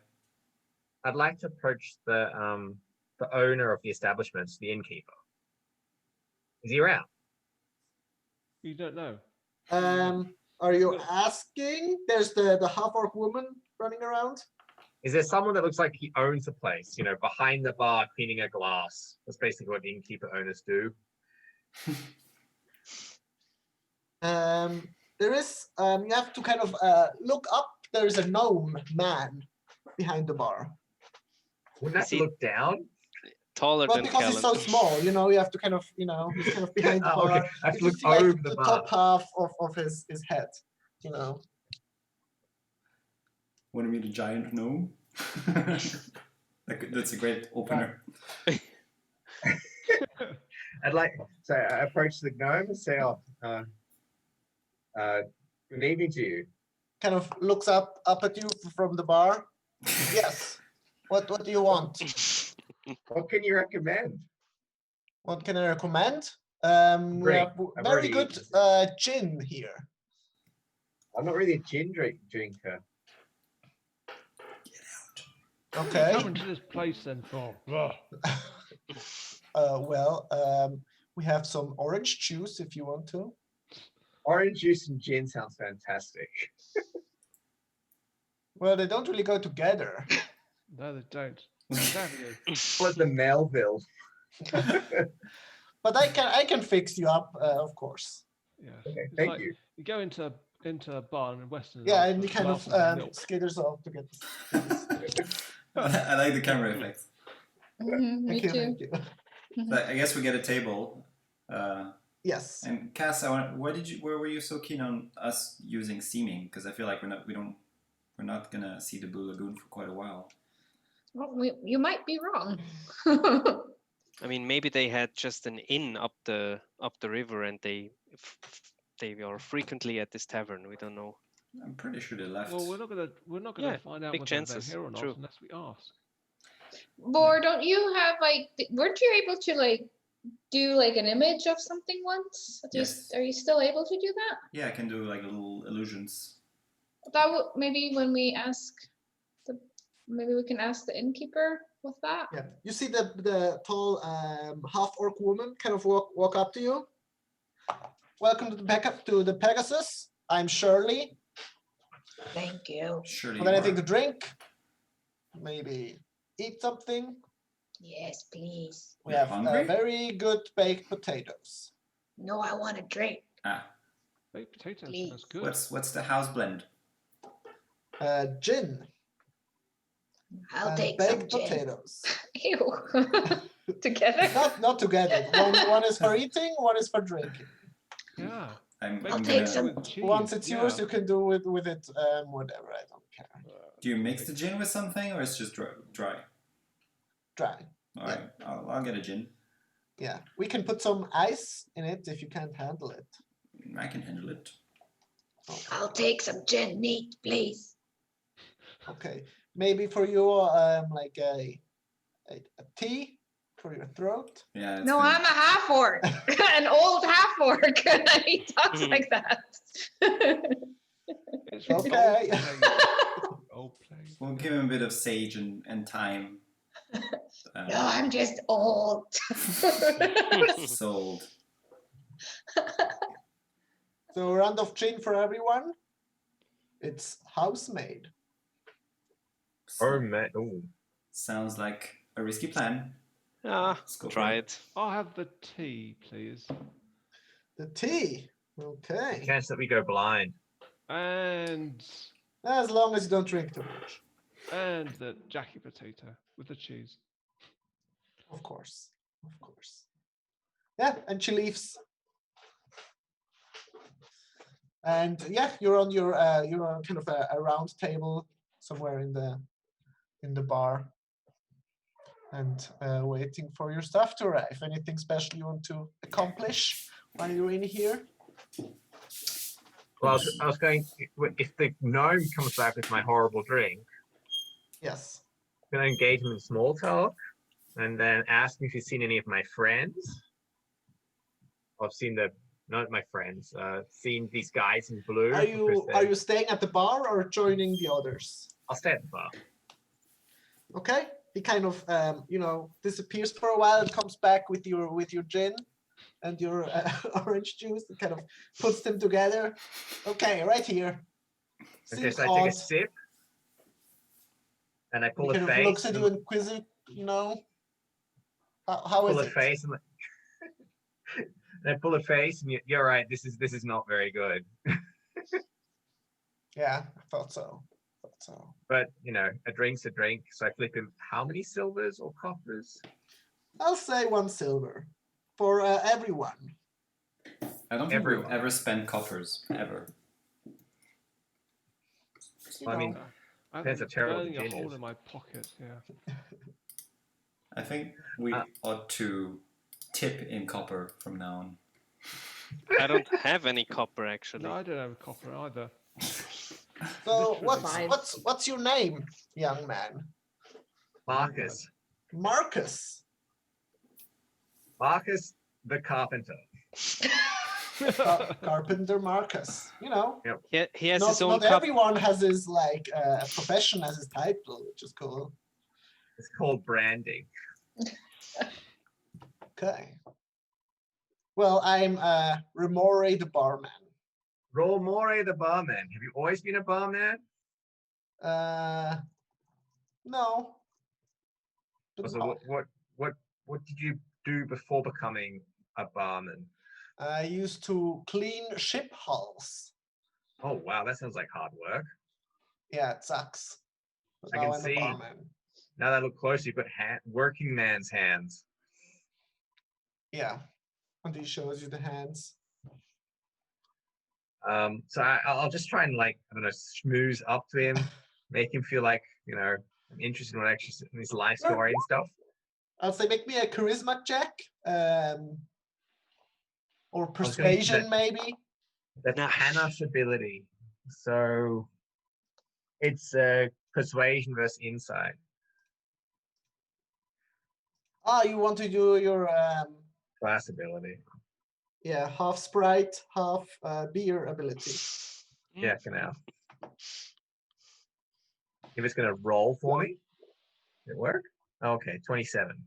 I'd like to approach the owner of the establishment, the innkeeper. Is he around? You don't know. Are you asking? There's the half-orc woman running around. Is there someone that looks like he owns the place? You know, behind the bar, cleaning a glass. That's basically what innkeeper owners do. There is. You have to kind of look up. There's a gnome man behind the bar. Wouldn't have Is to he- look down. Taller Well, than because he's so Callan. small, you know, you have to kind of, you know, he's kind of behind the Oh, bar. okay. I have to You look see, like, over the the bar. top half of his head, you know. Want to meet a giant gnome? That's a great opener. I'd like so I approach the gnome and say, "Oh, good evening to you. Kind of looks up at you from the bar. Yes. What do you want? What can you recommend?" What can I recommend? We Drink. have I've very already good eaten. gin here. I'm not really a gin drinker. Okay. Come into this place then for. Ugh. We have some orange juice if you want to. Orange juice and gin sounds fantastic. Well, they don't really go together. No, they don't. Exactly. What the Melville? But I can fix you up, of course. Yeah. Okay, It's thank like you. You go into a bar in Western. Yeah, Europe and he for kind of glasses milk. skitters off to get this. I like the camera effects. Me Thank you, too. thank you. So I guess we get a table. Yes. And Cass, where were you so keen on us using seeming? Because I feel like we're not gonna see the Blue Lagoon for quite a while. Well, you might be wrong. I mean, maybe they had just an inn up the river, and they are frequently at this tavern. We don't know. I'm pretty sure they left. Well, we're not gonna Yeah, find out big whether chances, they're here or not true. unless we ask. Bor, don't you have like? Weren't you able to like do like an image of something once? Yes. Are you still able to do that? Yeah, I can do like little illusions. That would maybe when we ask maybe we can ask the innkeeper with that. Yeah. You see the tall half-orc woman kind of walk up to you. Welcome to the Pegasus. I'm Shirley. Thank you. Surely. Would anything to drink? Maybe eat something. Yes, please. We You're have hungry? very good baked potatoes. No, I want a drink. Baked potatoes Please. sounds good. What's the house blend? Gin I'll and take some baked gin. potatoes. Ew. Together? Not together. One is for eating, one is for drinking. Yeah. I'm I'll gonna. take some. With cheese, Once it's yours, yeah. you can do with it whatever. I don't care. Do you mix the gin with something, or it's just dry? Dry. All right, I'll get a gin. Yeah, we can put some ice in it if you can't handle it. I can handle it. I'll take some gin neat, please. Okay, maybe for you, like a tea for your throat. Yeah. No, I'm a half orc, an old half orc. He talks Mhm. like that. It's Okay. Old place. We'll give him a bit of sage and thyme. No, I'm just old. Sold. So a round of gin for everyone. It's house-made. Oh man! Oh, Sounds like a risky plan. Let's go for Try it. it. I'll have the tea, please. The tea. Okay. chance that we go blind. And As long as you don't drink too much. the Jackie potato with the cheese. Of course. Of course. Yeah, and she leaves. And yeah, you're on kind of a round table somewhere in the bar. And waiting for your stuff to arrive. Anything special you want to accomplish while you're in here? Well, I was going. If the gnome comes back with my horrible drink, Yes. I'm going to engage him in small talk, and then ask him if he's seen any of my friends. I've seen not my friends, seen these guys in blue. Are because you staying at the bar or joining the others? I'll stay at the bar. Okay. He kind of disappears for a while and comes back with your gin and your orange juice and kind of puts them together. Okay, right here. Okay, Seems so I take a odd. sip and I He pull a kind of face. looks at and you inquisitive, how pull is a it? face and, and I pull a face and you're right. This is not very good. Yeah, I thought so. But a drink's a drink. So I flip him. How many silvers or coppers? I'll say 1 silver for everyone. I don't think Everyone. we've ever spent coppers ever. You I mean, know. I'm Depends how terrible the burning a gin hole is. in my pocket. Yeah. I think we ought to tip in copper from now on. I don't have any copper actually. No, I don't have a copper either. So Literally. what's your name, young man? Marcus. Marcus. Marcus the carpenter. Carpenter Marcus. He has Not, his own not cup. everyone has his profession as his title, which is cool. It's called branding. Okay. Well, I'm Remore the barman. Romore the barman. Have you always been a barman? No. But So no. what did you do before becoming a barman? I used to clean ship hulls. Oh wow, that sounds like hard work. Yeah, it sucks. But I now can I'm see. a barman. Now that I look closer, you've got working man's hands. Yeah. And he shows you the hands. So I'll just try and schmooze up to him, make him feel like I'm interested in in his life story and stuff. I'll say make me a charisma check. Or I was gonna use persuasion, maybe. That's panache ability. So it's persuasion versus insight. You want to do your Class ability. half sprite, half beer ability. Yeah, genau. If it's gonna roll for me, it work? Okay, 27.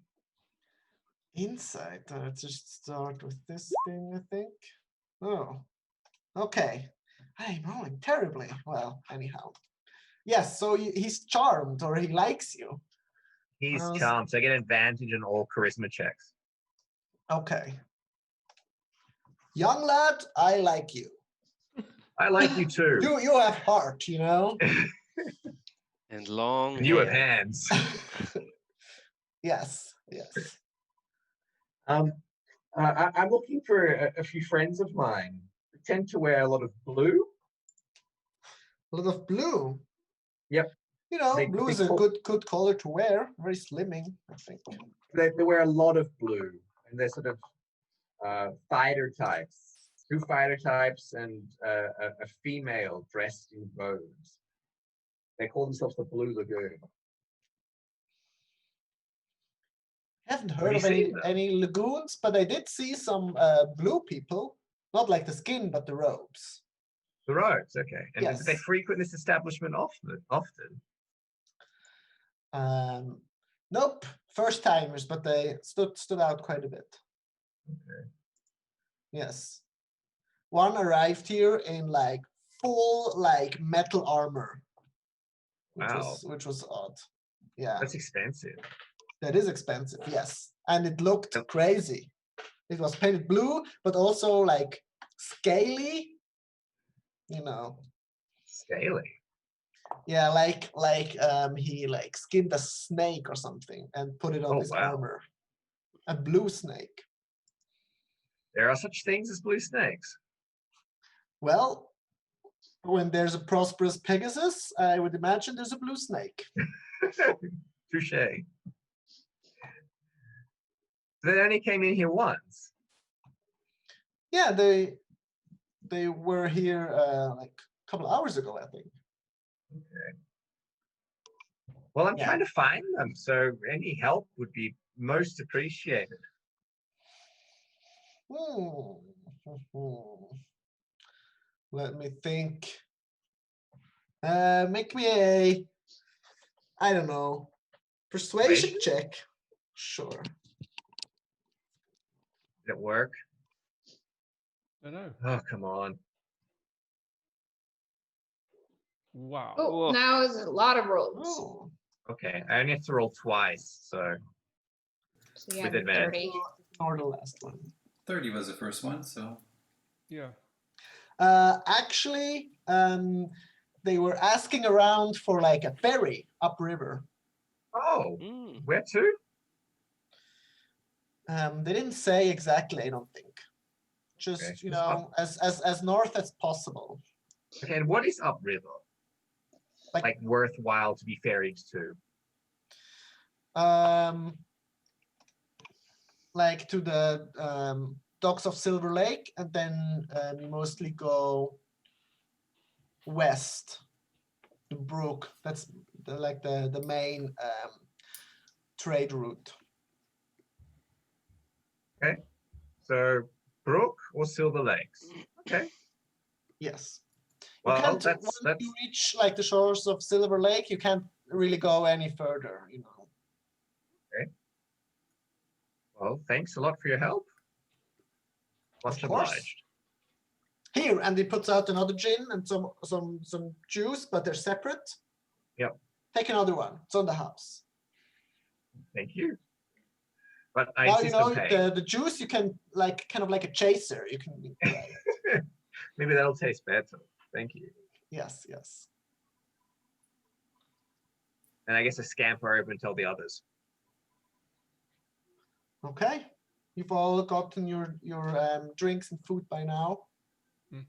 Insight. Let's just start with this thing, I think. Oh, okay. I'm rolling terribly. Well, anyhow. Yes, so he's charmed or he likes you. He's Well, charmed, so I get advantage on all charisma checks. Okay. Young lad, I like you. I like you too. You have heart, And long And you have hair. hands. Yes. I'm looking for a few friends of mine who tend to wear a lot of blue. A lot of blue. Yep. Blue is a good color to wear. Very slimming, I think. They wear a lot of blue, and they're sort of fighter types. 2 fighter types and a female dressed in robes. They call themselves the Blue Lagoon. Haven't Have heard you of seen them? any lagoons, but I did see some blue people. Not like the skin, but the robes. The robes, okay. And Yes. do they frequent this establishment often? Nope, first timers, but they stood out quite a bit. Okay. Yes. One arrived here in full metal armor. Which was odd. Yeah. That's expensive. That is expensive, yes. And it looked crazy. It was painted blue, but also scaly. Scaly. Yeah, he skinned a snake or something and put it on his armor. A blue snake. There are such things as blue snakes. Well, when there's a prosperous Pegasus, I would imagine there's a blue snake. Touche. They only came in here once. Yeah, they were here a couple hours ago, I think. Okay. Well, I'm trying to find them, so any help would be most appreciated. Let me think. Make me a, I don't know, persuasion Persuasion? check. Sure. Did it work? I know. Oh, come on. Wow. Oh, Whoa. now is a lot of rolls. Oh, Okay, I only have to roll twice, so So you with have advantage. 30. ignore the last one. 30 was the first one, so Yeah. Actually, they were asking around for like a ferry upriver. Oh, Mm. where to? They didn't say exactly, I don't think. Just, Okay. you know, as north as possible. Okay, and what is upriver? Like worthwhile to be ferried to? Like to the docks of Silver Lake, and then you mostly go west to Brook. That's the main trade route. So Brook or Silver Lakes? Okay. Yes. Well, You can't, that's once you reach like the shores of Silver Lake, you can't really go any further, you know. well. Thanks a lot for your help. Much Of course. obliged. Here, and he puts out another gin and some juice, but they're separate. Yep. Take another one. It's on the house. Thank you. But I Now you insist know on paying. the juice you can like kind of like a chaser. You can Maybe that'll taste better. Thank you. yes, yes. And I guess I scamper over and tell the others. Okay. You've all gotten your drinks and food by now. Hmm.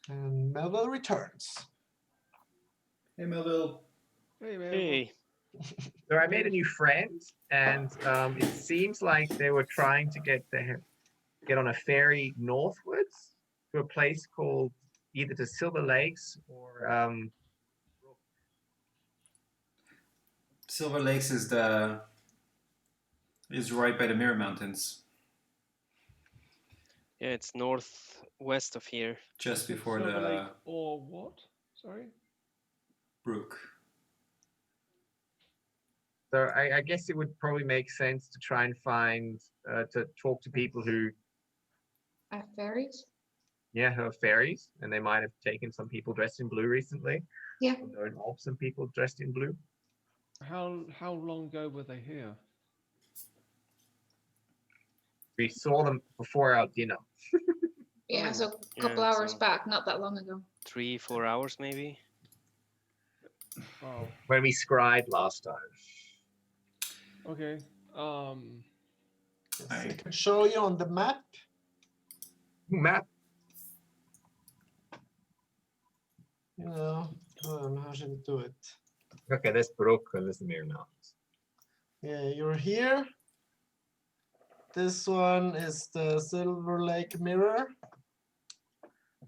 And Melville returns. hey Melville. Hey, man. Hey. So I made a new friend, and it seems like they were trying to get on a ferry northwards to a place called either to Silver Lakes or Silver Lakes is right by the Mirror Mountains, Yeah, it's northwest of here. just Is it before Silver the Lake or what? Sorry. brook. so I guess it would probably make sense to try and find to talk to people who Fairies? who are fairies, and they might have taken some people dressed in blue recently. Yeah. Or known of some people dressed in blue. How long ago were they here? We saw them before our dinner. Yeah, Oh, so a couple yeah, hours so- back, not that long ago. 3-4 hours maybe. Oh, When we scried last time. okay. Yes, I- I can show you on the map. Map. You know, how should I do it? Okay, there's Brook and there's the Mirror Mountains. Yeah, you're here. This one is the Silver Lake Mirror.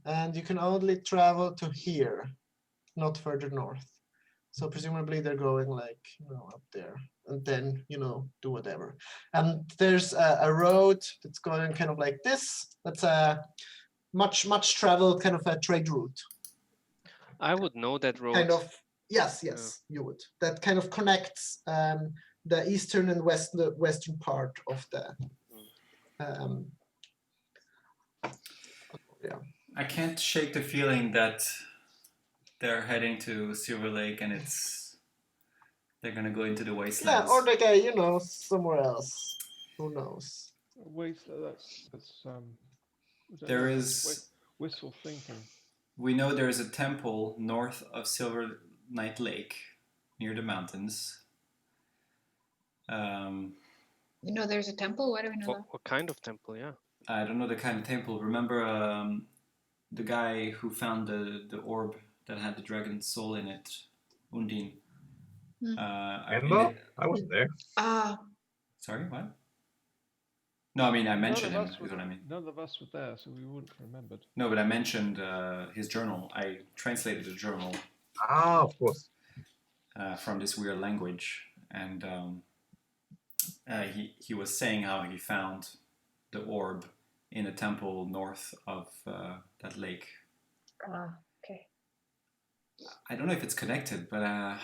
And you can only travel to here, not further north. So presumably they're going like, up there and then, do whatever. And there's a road that's going kind of like this. That's a much traveled kind of a trade route. I would know that road. Kind of, yes, you would. That kind of connects the eastern and western part of the I can't shake the feeling that they're heading to Silver Lake and they're gonna go into the wastelands. Yeah, or they go, somewhere else. Who knows? Wait, that's I don't There know, is- wishful thinking. We know there is a temple north of Silver Night Lake, near the mountains. You know there's a temple? Why do we know that? What kind of temple? Yeah. I don't know the kind of temple. Remember the guy who found the orb that had the dragon's soul in it, Undine? Hmm. Remember? I wasn't there. Ah, Sorry, what? No, I mean I mentioned him. None Is what I mean. None of us were there, so we wouldn't have remembered. No, but I mentioned his journal. I translated the journal Ah, of course. from this weird language, and he was saying how he found the orb in a temple north of that lake. Okay. I don't know if it's connected, but I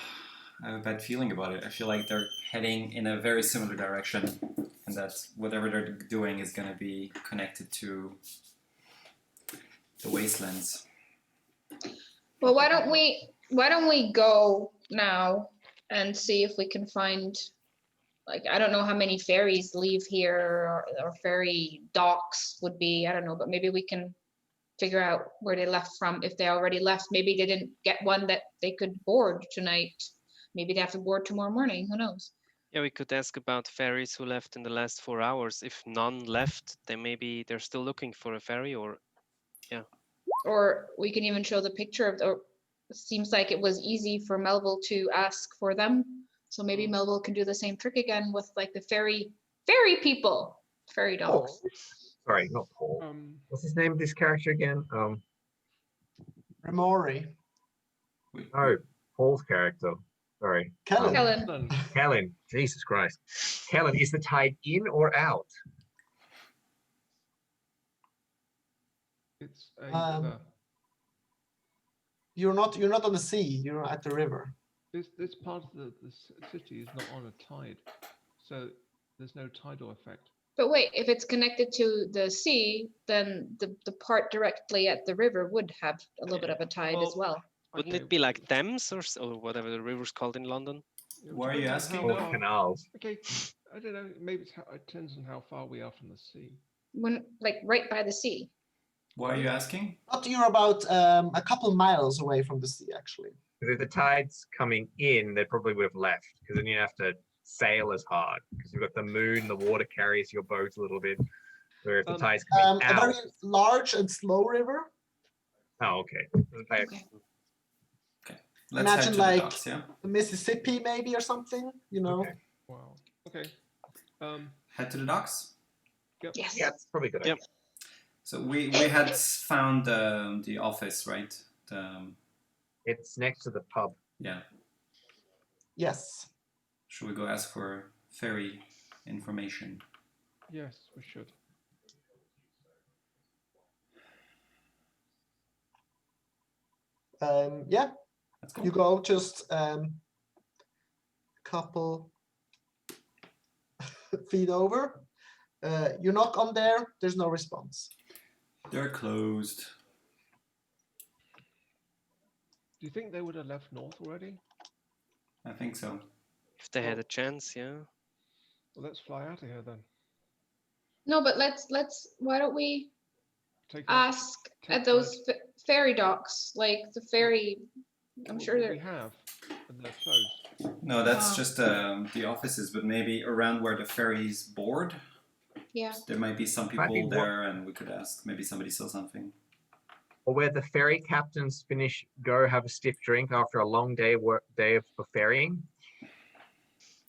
have a bad feeling about it. I feel like they're heading in a very similar direction, and that whatever they're doing is going to be connected to the wastelands. Well, why don't we go now and see if we can find, like, I don't know how many ferries leave here, or ferry docks would be, I don't know, but maybe we can figure out where they left from. If they already left, maybe they didn't get one that they could board tonight. Maybe they have to board tomorrow morning, who knows? Yeah, we could ask about ferries who left in the last 4 hours. If none left, then maybe they're still looking for a ferry, or Or we can even show the picture of, or it seems like it was easy for Melville to ask for them. So maybe Melville can do the same trick again with like the ferry people, ferry dogs. Paul. Sorry, not Paul. What's his name? This character again? Remori. No, Paul's character. Sorry. Kellen. Kellen. Kellen. Jesus Christ. Kellen, is the tide in or out? It's a Um, You're not on the sea. You're at the river. this part of the city is not on a tide, so there's no tidal effect. But wait, if it's connected to the sea, then the part directly at the river would have a little bit of a tide as well. wouldn't it be like Thames or whatever the river's called in London? Why are you asking? Or canals? Okay, I don't know. Maybe it depends on how far we are from the sea. When, like, right by the sea. Why are you asking? But you're about a couple miles away from the sea, actually. Because if the tide's coming in, they probably would have left. Because then you have to sail as hard. Because you've got the moon, the water carries your boat a little bit. Where if the tide's coming A out. very large and slow river. Oh, okay. Okay. Let's head Imagine to the like docks, yeah? the Mississippi, maybe, or something. You know. Okay. Wow. Okay. Head to the docks? Yes. Yeah, it's probably good. Yep. So we had found the office, right? It's next to the pub. Yeah. Yes. Should we go ask for ferry information? Yes, we should. Yeah. Let's go. You go just couple feet over. You knock on there. There's no response. They're closed. Do you think they would have left north already? I think so. If they had a chance, yeah. Well, let's fly out of here then. No, but let's. Why don't we Take out- ask take at those ferry docks, like the ferry? I'm sure we they're. have, and they're closed. No, that's Wow. just the offices, but maybe around where the ferry's board, Yeah. there might be some Might be people more- there, and we could ask. Maybe somebody saw something. Or where the ferry captains go have a stiff drink after a long day of ferrying.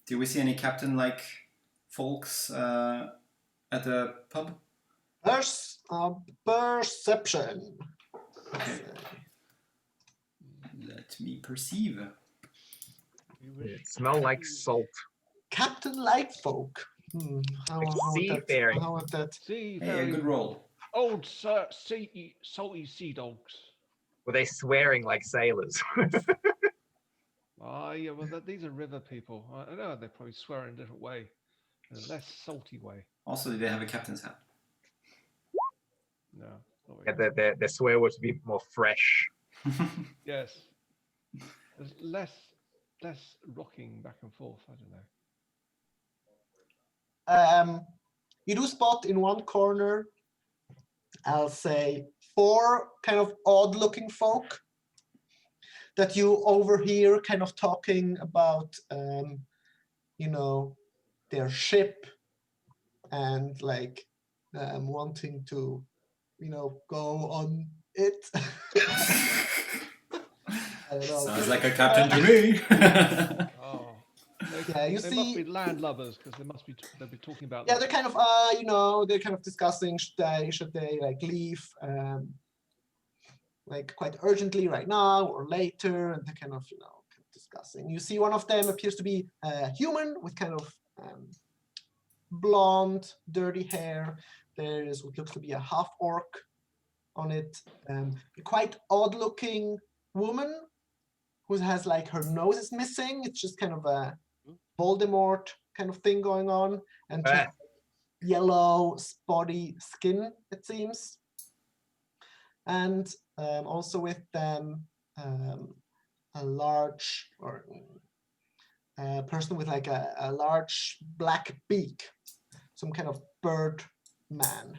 Do we see any captain-like folks at the pub? There's perception. Okay. Let me perceive. We wish- It smell like salt. Captain-like folk. How Like would seafaring. How would that? Sea, Hey, a very good roll. old salty sea dogs. Were they swearing like sailors? Ah, yeah. Well, these are river people. I know they probably swear in a different way, in a less salty way. Also, do they have a captain's hat? No. Not Yeah, really. their swear words would be more fresh. Yes. There's less rocking back and forth. I don't know. You do spot in one corner, I'll say, 4 kind of odd-looking folk that you overhear kind of talking about, you know, their ship and like wanting to, you know, go on it. I don't know. Sounds like a captain to me. Oh. Yeah, you They see. must be landlubbers because they'll be talking about. Yeah, they're kind of you know, they're kind of discussing should they like leave like quite urgently right now or later, and they're kind of, you know, discussing. You see one of them appears to be human with kind of blonde, dirty hair. There is what looks to be a half orc on it. A quite odd looking woman who has like her nose is missing. It's just kind of a Voldemort kind of thing going on. And she has yellow spotty skin, it seems. And also with them, a large or person with like a large black beak, some kind of bird man.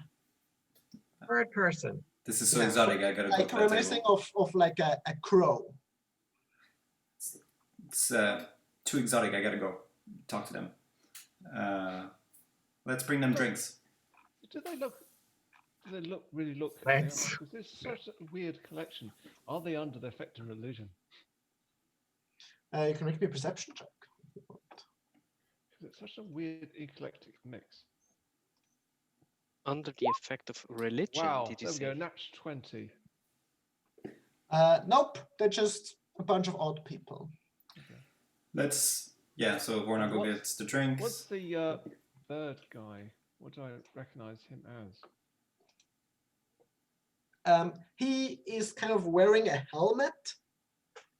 Bird person. This is so Yeah, exotic. I gotta go like to that reminiscing table. of like a crow. It's too exotic. I gotta go talk to them. Let's bring them drinks. Do they look? Do they really look? Thanks. Because there's such a weird collection. Are they under the effect of religion? You can make me a perception check. Because it's such a weird eclectic mix. Under the effect of religion, Wow, did you there we say? go. Nat 20. Nope, they're just a bunch of odd people. So Vorna go What's- gets the drinks. What's the bird guy? What do I recognize him as? He is kind of wearing a helmet,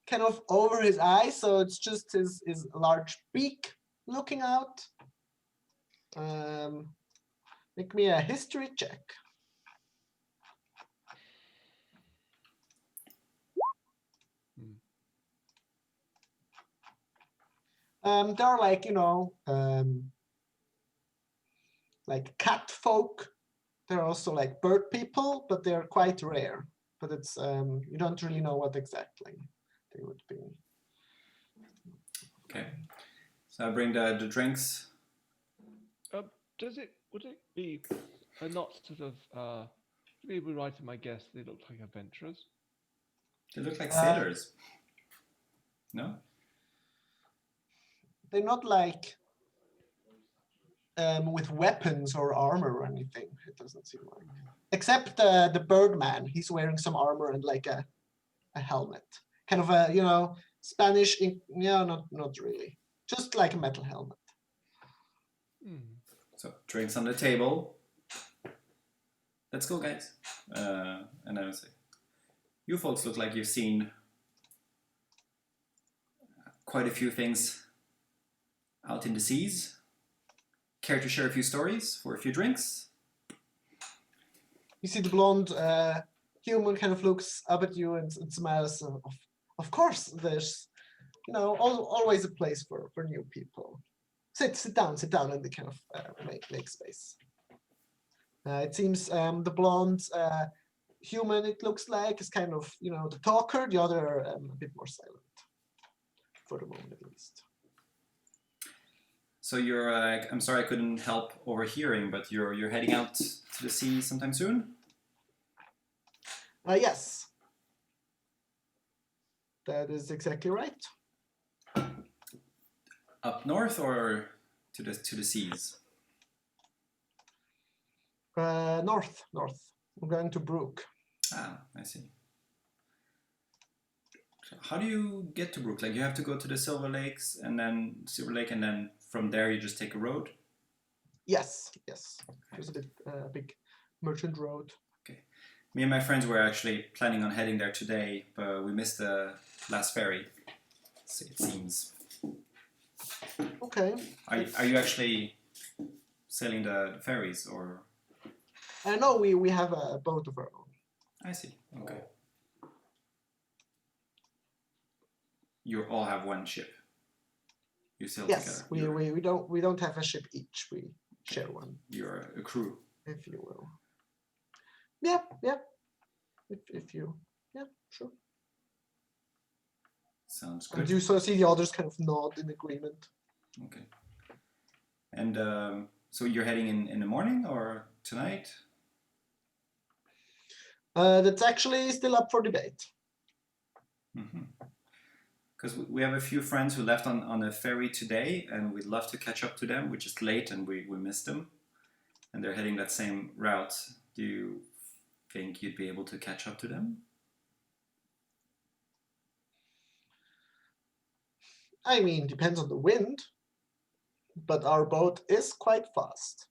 kind of over his eyes, so it's just his large beak looking out. Make me a history check. There are like, like cat folk. There are also like bird people, but they're quite rare. But it's you don't really know what exactly they would be. Okay. So I bring the drinks. Would it be not sort of to be right in my guess, they look like adventurers? They look like sailors. No? They're not like with weapons or armor or anything. It doesn't seem like. Except the Birdman, he's wearing some armor and like a helmet, kind of a Spanish. Not really, just like a metal helmet. So drinks on the table. Let's go, guys. And I would say, you folks look like you've seen quite a few things out in the seas. Care to share a few stories for a few drinks? You see the blonde human kind of looks up at you and smiles. Of course, there's always a place for new people. Sit down, and they kind of make space. It seems the blonde human, it looks like, is kind of the talker. The other a bit more silent for the moment, at least. So you're, I'm sorry I couldn't help overhearing, but you're heading out to the sea sometime soon? Yes. That is exactly right. Up north or to the seas? North. I'm going to Brook. Ah, I see. How do you get to Brook? Like you have to go to the Silver Lake, and then from there you just take a road? Yes. There's a big merchant road. Okay. Me and my friends were actually planning on heading there today, but we missed the last ferry, so it seems. Okay. Are you actually sailing the ferries, or? No, we have a boat of our own. I see. Okay. You all have one ship. You sail Yes, together. we don't have a ship each. We share one, You're a crew. if you will. Yeah. If you, sure. Sounds I good. do so see the others kind of nod in agreement. Okay. And so you're heading in the morning or tonight? That's actually still up for debate. Because we have a few friends who left on a ferry today, and we'd love to catch up to them. We're just late and we missed them. And they're heading that same route. Do you think you'd be able to catch up to them? I mean, depends on the wind. but our boat is quite fast.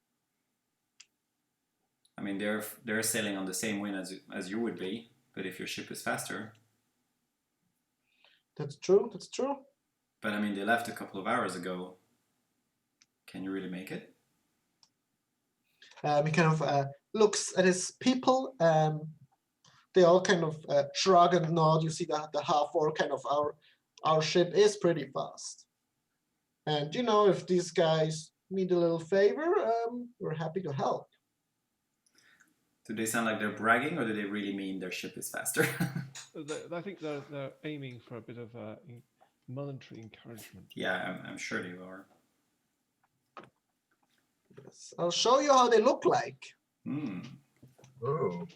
I mean, they're sailing on the same wind as you would be, but if your ship is faster. That's true. That's true. But I mean, they left a couple of hours ago. Can you really make it? He kind of looks at his people. They all kind of shrug and nod. You see that the half-orc kind of our ship is pretty fast. And if these guys need a little favor, we're happy to help. Do they sound like they're bragging, or do they really mean their ship is faster? I think they're aiming for a bit of monetary encouragement. Yeah, I'm sure they are. Yes. I'll show you how they look like. Hmm. Ooh.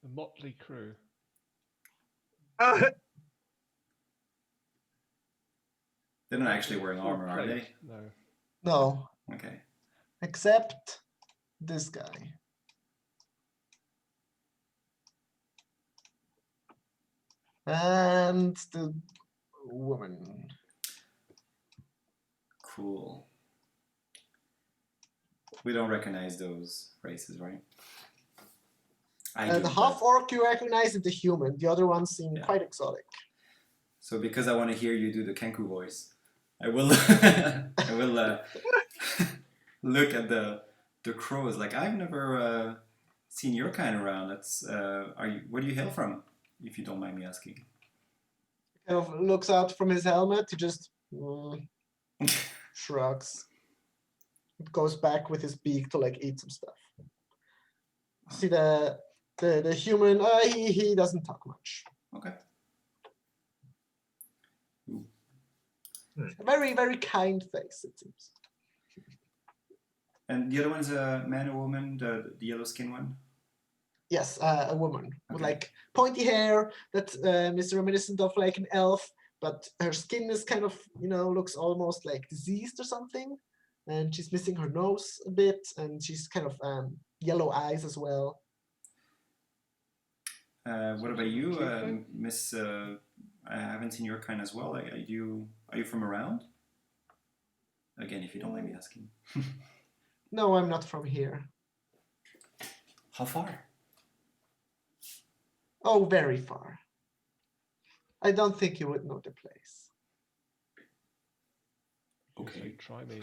The motley crew. They're not actually wearing Full armor, are plate, they? No. No, Okay. except this guy. And the woman. Cool. We don't recognize those races, right? I do, The but- half-orc you recognize, and the human. The other ones seem Yeah. quite exotic. So because I want to hear you do the Kenku voice, I will I will look at the crows. Like, I've never seen your kind around. That's where do you hail from, if you don't mind me asking? Kind of looks out from his helmet. He just shrugs. Goes back with his beak to like eat some stuff. See the human. He doesn't talk much. Okay. A very, very kind face, it seems. And the other one's a man or woman, the yellow skin one? Yes, a woman with Okay. like pointy hair that is reminiscent of like an elf, but her skin is kind of, looks almost like diseased or something. And she's missing her nose a bit, and she's kind of yellow eyes as well. What about you, Tiefling? Miss? I haven't seen your kind as well. Are you from around? Again, if you don't mind me asking. No, I'm not from here. How far? Oh, very far. I don't think you would know the place. Okay. Try me.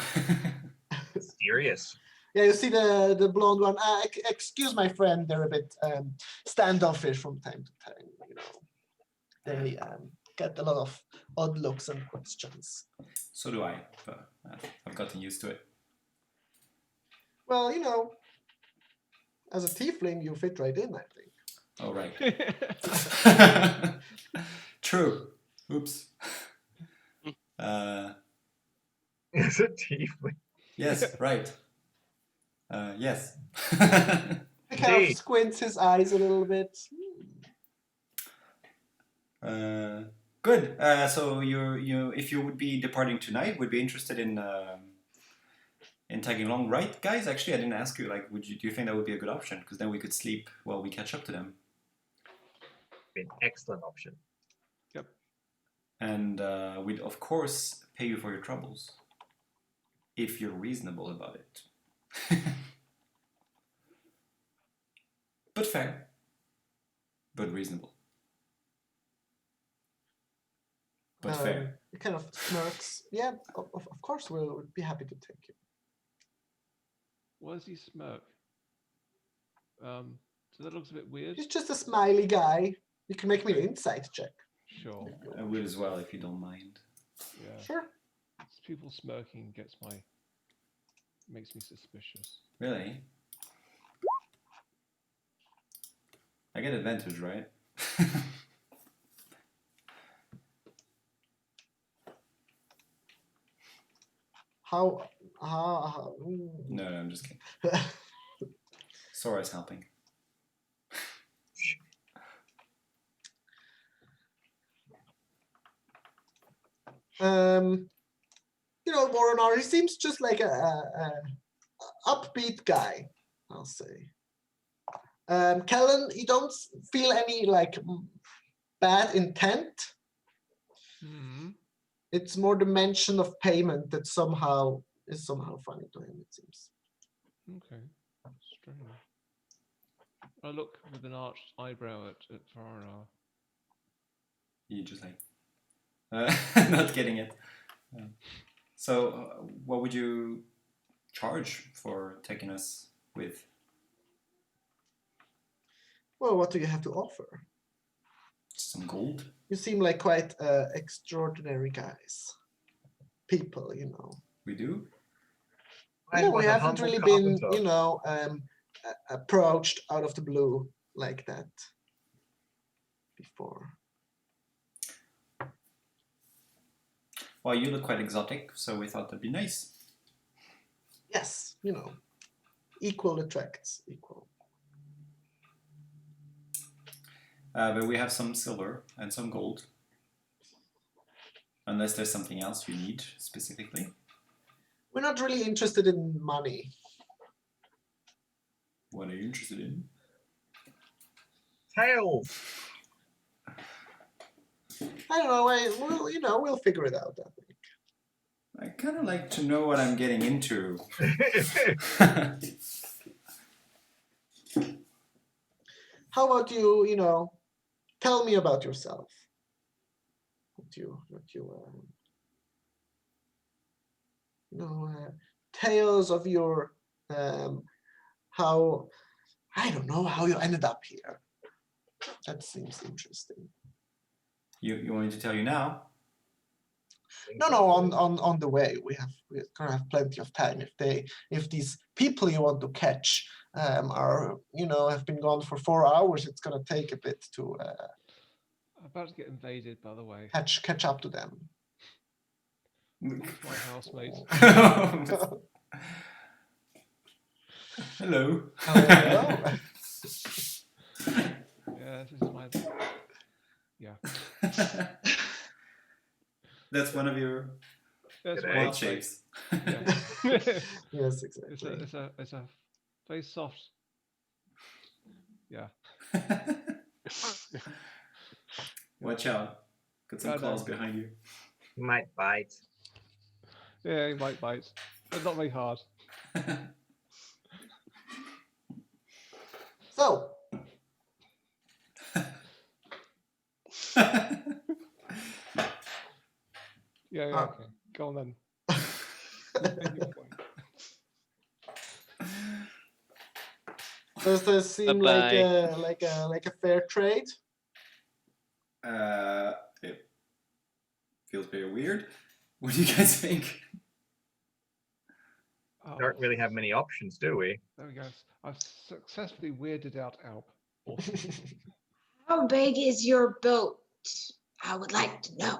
Mysterious. Yeah, you see the blonde one. Excuse my friend, they're a bit standoffish from time to time. They get a lot of odd looks and questions. So do I, but I've gotten used to it. Well, as a tiefling, you fit right in, I think. Oh, right. True. Oops. It's a tiefling. Yes, right. Yes. He kind of Indeed. squints his eyes a little bit. Good. So if you would be departing tonight, would be interested in tagging along, right, guys? Actually, I didn't ask you. Like, do you think that would be a good option? Because then we could sleep while we catch up to them. Be an excellent option. Yep. And we'd of course pay you for your troubles, if you're reasonable about it. But fair. But reasonable. But fair. He kind of smirks. Yeah, of course, we'll be happy to take you. Why does he smirk? So that looks a bit weird. He's just a smiley guy. You can make me an insight check. Sure. I would as well, if you don't mind. Yeah. Sure. People smirking makes me suspicious. Really? I get advantage, right? How No, I'm just kidding. Sora's helping. Moronar, he seems just like a upbeat guy, I'll say. Kellen, you don't feel any like bad intent. Hmm. It's more the mention of payment that somehow is somehow funny to him, it seems. Okay, strange. I look with an arched eyebrow at Farrar. You just like not getting it. So, what would you charge for taking us with? Well, what do you have to offer? Some gold? You seem like quite extraordinary guys. People, you know. We do? Yeah, was we a haven't humble really been, carpenter. you know, approached out of the blue like that before. Well, you look quite exotic, so we thought that'd be nice. Yes, you know, equal attracts equal. But we have some silver and some gold. Unless there's something else you need specifically. We're not really interested in money. What are you interested in? Tails. I don't know. We'll, you know, we'll figure it out. I think. I kind of like to know what I'm getting into. How about you? You know, tell me about yourself. Tales of your how I don't know how you ended up here. That seems interesting. You want me to tell you now? No, on the way. We're gonna have plenty of time. If these people you want to catch are, you know, have been gone for 4 hours, it's gonna take a bit to About to get invaded, by the way. catch up to them. My housemate. Hello. Hello. Yeah, this is my. Yeah. That's one of your That's Good my wild housemate. shapes. Yeah. Yes, exactly. It's a very soft. Yeah. Watch out. Got some I know. claws behind you. You might bite. Yeah, he might bite, but not very hard. So, Yeah, Ah. okay. Go on then. Make your point. does this seem like a fair trade? It feels very weird. What do you guys think? Oh, Don't really have many options, do we? there we go. I've successfully weirded out Alp. How big is your boat? I would like to know.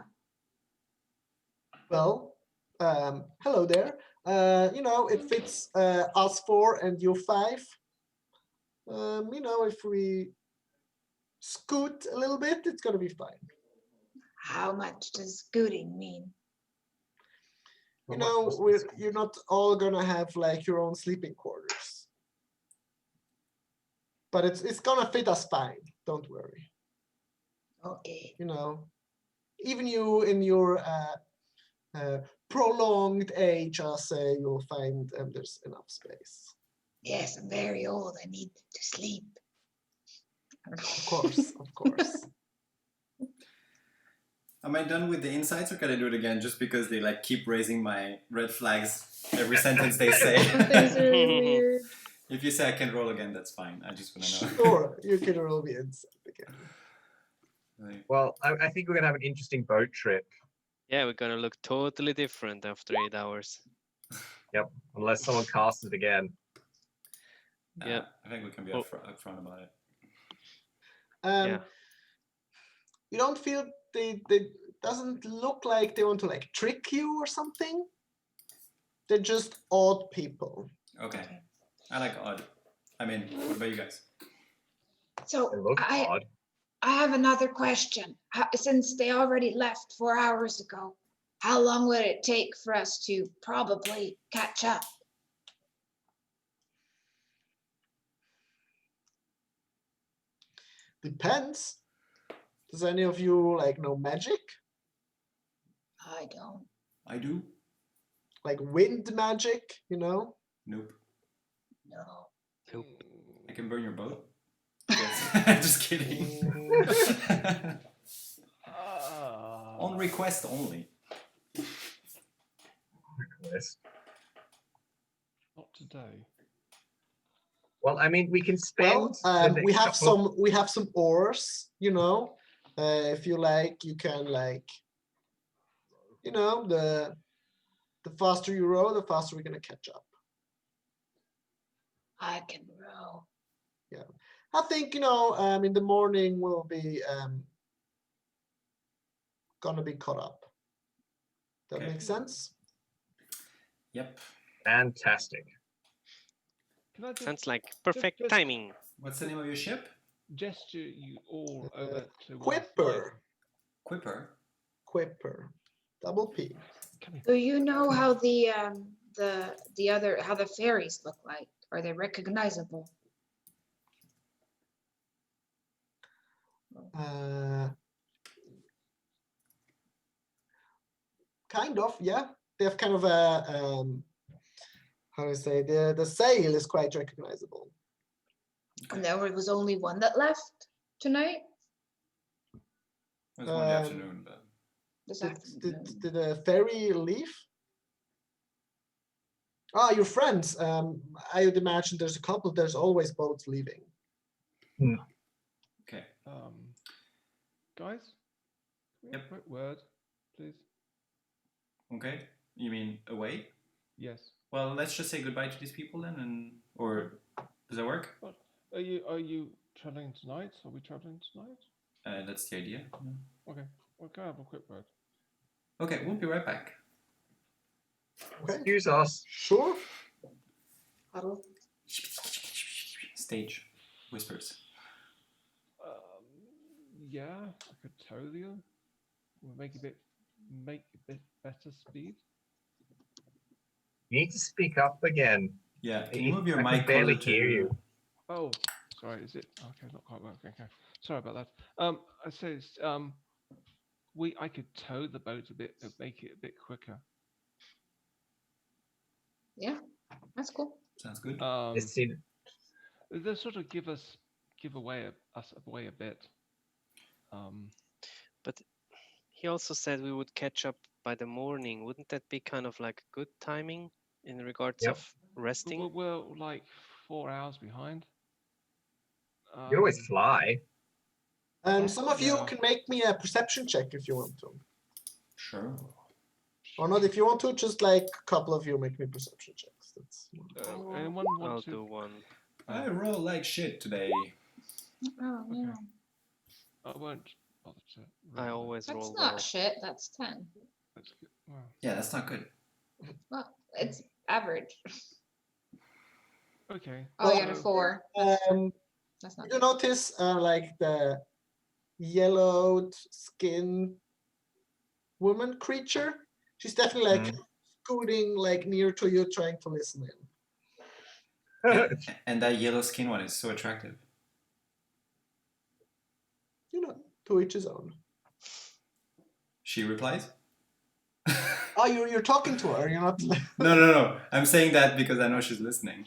Well, hello there. You know, it fits us 4 and you 5. You know, if we scoot a little bit, it's gonna be fine. How much does scooting mean? You Well, know, what's this? you're not all gonna have like your own sleeping quarters, but it's gonna fit us fine. Don't worry. Okay. You know, even you in your prolonged age, I'll say you'll find there's enough space. Yes, I'm very old. I need to sleep. Of course, of course. Am I done with the insights or can I do it again just because they like keep raising my red flags every sentence they say? Things are weird. If you say I can roll again, that's fine. I just want to know. Sure, you can roll me insight again. Like, Well, I think we're gonna have an interesting boat trip, Yeah, we're gonna look totally different after 8 hours. unless someone casts it again. Yeah. I think we can be Oh. upfront about it. Yeah. You don't feel they doesn't look like they want to like trick you or something. They're just odd people. Okay. I like odd. I mean, what about you guys? It So looks odd. I have another question. Since they already left 4 hours ago, how long would it take for us to probably catch up? Depends. Does any of you like know magic? I don't. I do. like wind magic, you know? Nope. No. Nope. I can burn your boat. Yes. Just kidding. On request only. Yes. Not today. Well, I mean, we can spend. Well, the we next have couple of- some we have some ores, you know. If you like, you can like, you know, the faster you row, the faster we're gonna catch up. I can row. I think, you know, in the morning we'll be gonna be caught up. That Okay. makes sense. Yep. Fantastic. Can I just Sounds like perfect just timing. What's the name of your ship? gesture you all over to Quipper, Quipper. Quipper, double P. Come here. Do you know how the other how the fairies look like? Are they recognizable? Kind of, yeah. They have kind of a how do I say, the sail is quite recognizable. And there was only one that left tonight. It was more in the Um, afternoon, but This Did afternoon. the ferry leave? Ah, your friends. I would imagine there's a couple. There's always boats leaving. okay. Guys, can we have a quick word, please? Okay. You mean away? Yes. Well, let's just say goodbye to these people then, and or does that work? What? Are you traveling tonight? Are we traveling tonight? That's the idea. Yeah. Okay. Well, can I have a quick word? Okay, we'll be right back. Okay, Excuse us. sure. Huddle. Stage whispers. Yeah, I could tow you. We'll make a bit better speed. You need to speak up again. Yeah, can you move your I can mic barely closer hear to- you. Oh, sorry. Is it okay? Not quite working. Okay. Sorry about that. I said I could tow the boat a bit, make it a bit quicker. Yeah, that's cool. Sounds good. Let's see. They sort of give us us away a bit. But he also said we would catch up by the morning. Wouldn't that be kind of like good timing in regards Yep. of resting? We're like 4 hours behind. You can always fly. Yeah. Some of you Yeah. can make me a perception check if you want to. Sure. Or not if you want to, just like a couple of you make me perception checks. That's Anyone I'll want to? do one. I roll like shit today. Oh, Okay. no. I won't bother to. I roll always That's roll not well. shit. That's 10. That's good. Wow. Yeah, that's not good. Well, it's average. Okay. Oh, I got a so- 4. That's not you good. notice like the yellowed skin woman creature. She's definitely like scooting like near to you, trying to listen in. And that yellow skin one is so attractive. You know, to each his own. She replies. Oh, you're talking to her. You're not. No. I'm saying that because I know she's listening.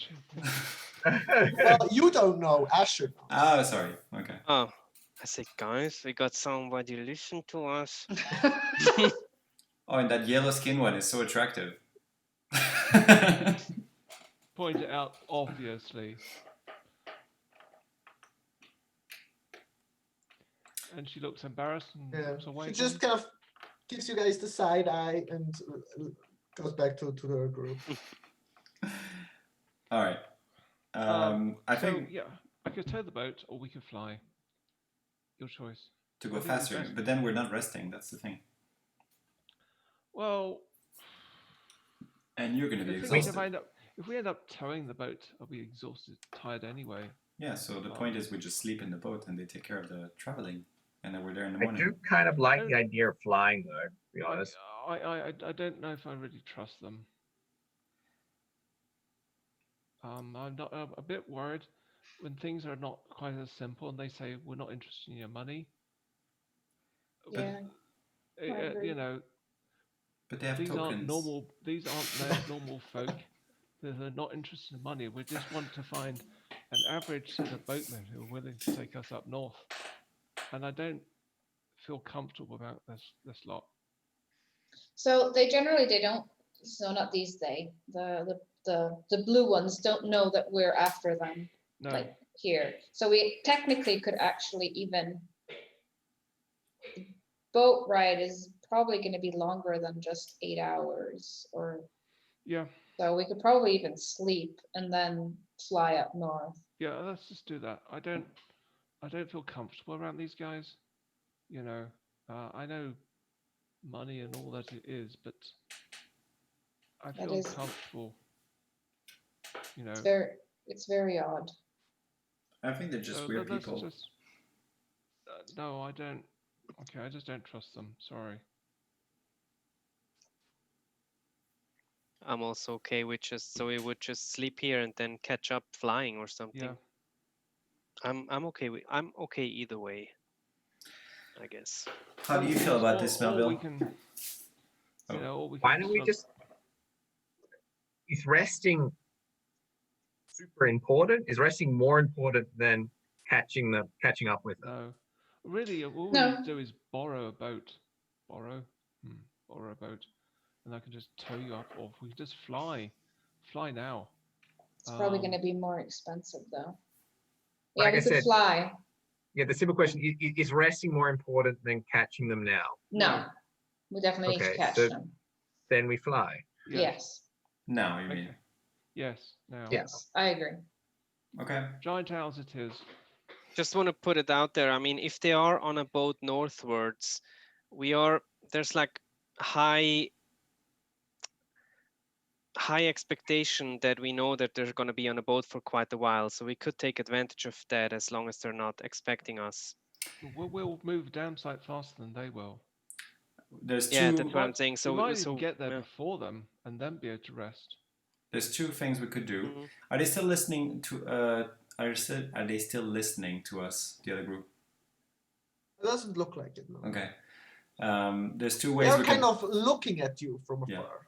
Well, you don't know. Asher knows. Oh, sorry. Okay. Oh, I say, guys, we got somebody listen to us. Oh, and that yellow skin one is so attractive. Point it out obviously. And she looks embarrassed and Yeah. looks away. She just again. kind of gives you guys the side eye and goes back to her group. All right. I so think yeah, I could tow the boat or we could fly. Your choice. to go I think it's faster, best- but then we're not resting. That's the thing. Well, And you're going to the be thing is, exhausted. if we end up towing the boat, I'll be exhausted, tired anyway. Yeah, so the point is we just sleep in the boat and they take care of the traveling. And then we're there in the I morning. do kind of like the idea of flying, though, to be honest. I don't know if I really trust them. I'm not a bit worried when things are not quite as simple and they say we're not interested in your money. Yeah. I agree. You know, But they have These tokens. aren't normal. These aren't their normal folk. They're not interested in money. We just want to find an average set of boatmen who are willing to take us up north. And I don't feel comfortable about this lot. So they don't. So not these. The blue ones don't know that we're after them. No. Like here. So we technically could actually even. Boat ride is probably going to be longer than just 8 hours, or Yeah. so we could probably even sleep and then fly up north. Yeah. Let's just do that. I don't feel comfortable around these guys. You know, I know money and all that it is, but I That feel is- comfortable. You know. It's very odd. I think they're just So weird let's people. just- no, I don't. Okay, I just don't trust them. Sorry. I'm also okay with so we would just sleep here and then catch up flying or something. Yeah. I'm okay either way, I guess. How do you feel about this, Or we Melville? can. Oh. You know, or we Why can don't we sort of- just? Is resting super important? Is resting more important than catching up with them? No. Really, all we No. need to do is borrow a boat. Borrow a boat, and I can just tow you up, or we can just fly. Fly now. It's probably Um, going to be more expensive though. Yeah, Like we I could said- fly. Yeah, the simple question is resting more important than catching them now? No, we definitely need to Okay, catch so- them. Then we fly. Yes. Now, you mean? Okay. Yes. Now. Yes, I agree. Okay. Giant owls it is. Just want to put it out there. I mean, if they are on a boat northwards, there's like high expectation that we know that they're going to be on a boat for quite a while, so we could take advantage of that as long as they're not expecting us. We'll move damn sight faster than they will. There's Yeah, two. that's what I'm saying. we So might so even get there yeah. before them and then be able to rest. There's two things we could do. Mhm. Are they still listening to? Are they still listening to us? The other group. It doesn't look like it. No. Okay. There's two ways They're we kind can. of looking at you from Yeah. afar.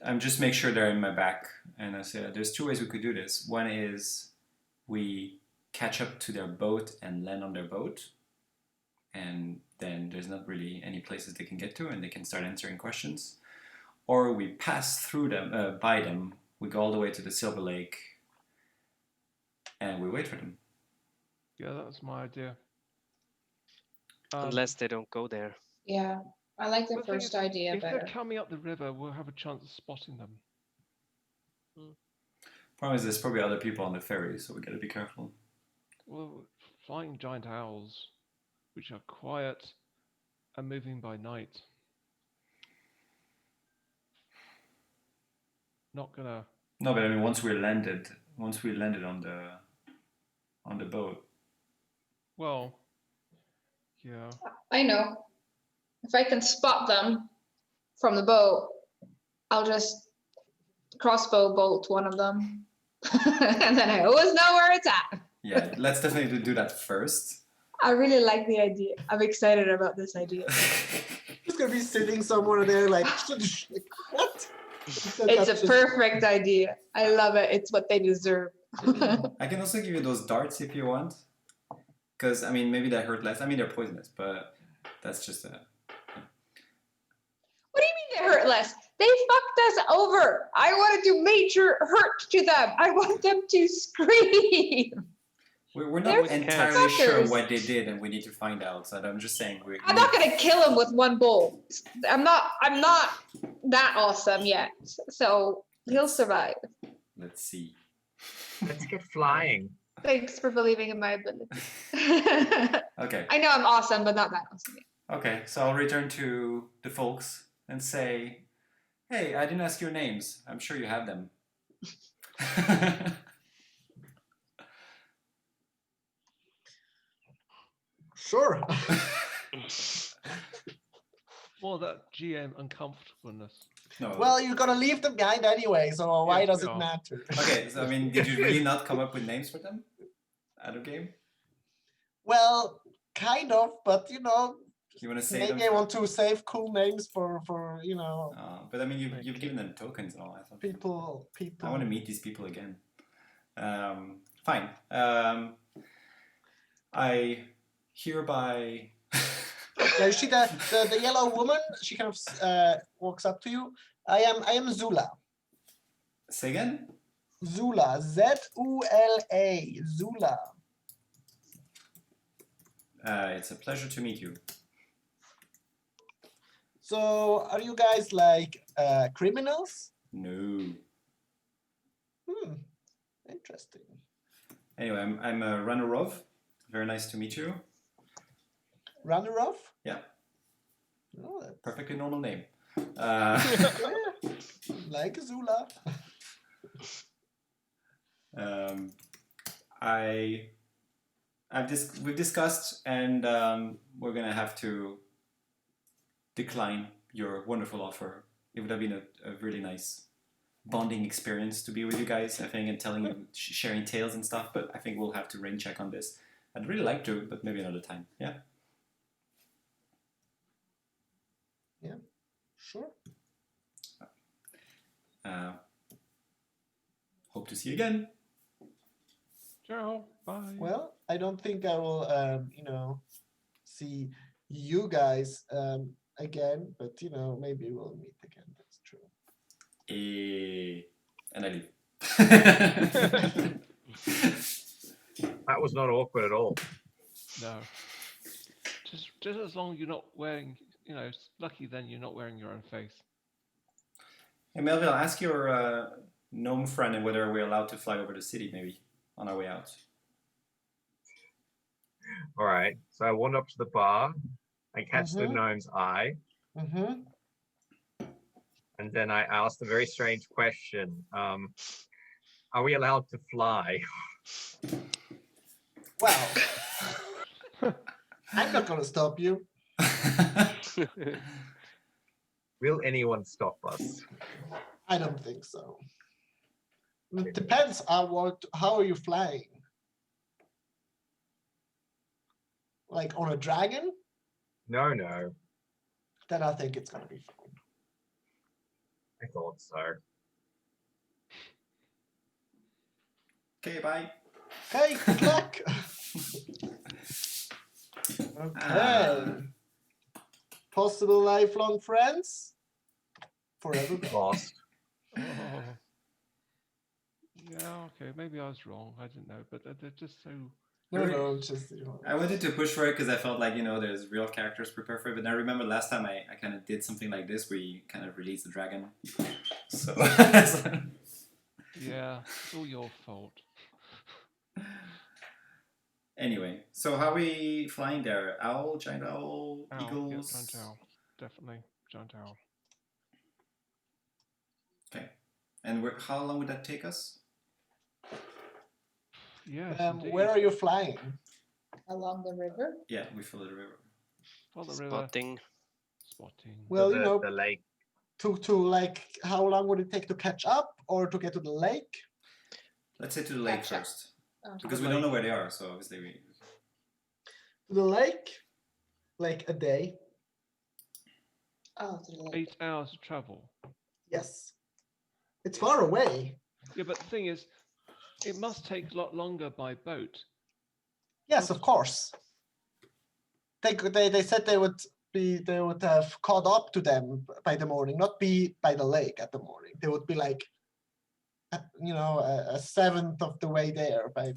I'm just make sure they're in my back, and I said there's two ways we could do this. One is we catch up to their boat and land on their boat, and then there's not really any places they can get to, and they can start answering questions. Or we pass through them, by them. We go all the way to the Silver Lake, and we wait for them. Yeah, that's my idea. Unless they don't go there. Yeah, I like the the thing first is, idea if better. they're coming up the river, we'll have a chance of spotting them. Problem is, there's probably other people on the ferry, so we gotta be careful. Well, flying giant owls, which are quiet and moving by night. Not gonna. No, but I mean, once we landed on the boat. Well, yeah. I know. If I can spot them from the boat, I'll just crossbow bolt one of them. And then I always know where it's at. Yeah, let's definitely do that first. I really like the idea. I'm excited about this idea. He's gonna be sitting somewhere there like, like what? It's a perfect idea. I love it. It's what they deserve. I can also give you those darts if you want. Because, I mean, maybe they hurt less. I mean, they're poisonous, but that's just a... What do you mean they hurt less? They fucked us over. I want to do major hurt to them. I want them to scream. We're They're not entirely sure fuckers. what they did, and we need to find out. So I'm just saying... I'm not gonna kill him with one bolt. I'm not that awesome yet. So he'll survive. Let's see. Let's get flying. Thanks for believing in my ability. Okay. I know I'm awesome, but not that awesome yet. Okay, so I'll return to the folks and say, hey, I didn't ask your names. I'm sure you have them. Sure. More that GM uncomfortableness. No. Well, you're gonna leave them behind anyway, so why Yes, does we it are. matter? Okay, so I mean, did you really not come up with names for them out of game? Well, kind of, but You want to say Maybe them? I want to save cool names for you know But I mean, you've Okay. given them tokens and all. I thought people. I want to meet these people again. Fine. I hereby. Yeah, you see the yellow woman. She kind of walks up to you. I am Zula. Say again. Zula. Zula. Zula. It's a pleasure to meet you. So, are you guys like criminals? No. Interesting. Anyway, I'm a runner-of. Very nice to meet you. Runner-off? Yeah. Oh, that's Perfectly normal name. yeah, like Zula. We've discussed, and we're gonna have to decline your wonderful offer. It would have been a really nice bonding experience to be with you guys, I think, and telling you, sharing tales and stuff. But I think we'll have to rain check on this. I'd really like to, but maybe another time. Yeah. Yeah, sure. Hope to see you again. Ciao. Bye. Well, I don't think I will, see you guys again, but maybe we'll meet again. That's true. And I leave. That was not awkward at all. No. Just as long as you're not wearing, it's lucky then you're not wearing your own face. Hey Melville, ask your gnome friend whether we're allowed to fly over the city, maybe on our way out. All right. So I wander up to the bar. I catch the Mhm. gnome's eye, Mm-hmm. and then I ask the very strange question: are we allowed to fly? Well, I'm not gonna stop you. Will anyone stop us? I don't think so. It depends on how are you flying? Like on a dragon? No, no. Then I think it's gonna be fine. I thought so. Okay, bye. Okay, good luck. Okay. Possible lifelong friends? Forever gone. Lost. Oh. Yeah, okay, maybe I was wrong. I didn't know, but they're just so. No, just I wanted to push for it because I felt like, there's real characters prepared for it. But I remember last time I kind of did something like this where you kind of released the dragon. So. Yeah, it's all your fault. Anyway, so how are we flying there? Owl, giant owl, Owl, eagles? yeah, giant owl. Definitely, giant owl. Okay. And how long would that take us? Yes, where are you flying? Along the river. Yeah, we follow the river. Follow the river. Spotting. Spotting. Well, the lake. to like how long would it take to catch up or to get to the lake? Let's say to the lake Gotcha. first. Oh. Because we don't know where they are, so obviously we... To the lake, like a day. Oh, to the lake. 8 hours of travel. Yes. It's far away. Yeah, but the thing is, it must take a lot longer by boat. Yes, of course. They said they would have caught up to them by the morning, not be by the lake at the morning. They would be like, a seventh of the way there by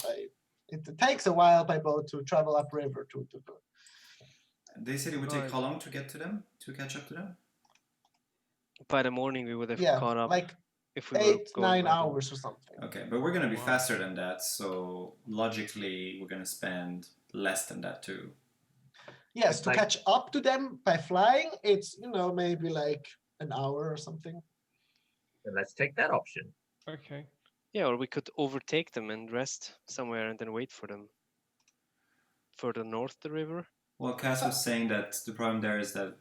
it takes a while by boat to travel upriver to They said it would take Right. how long to get to them, to catch up to them? By the morning, we would have yeah, caught up like if we were 8-9 going by boat. hours or something. Okay, but we're going to be Wow. faster than that, so logically we're going to spend less than that too. Yes, to Like- catch up to them by flying, it's maybe like an hour or something. Then let's take that option. Okay. Yeah, or we could overtake them and rest somewhere and then wait for them. Further north the river. Well, Cass was saying that the problem there is that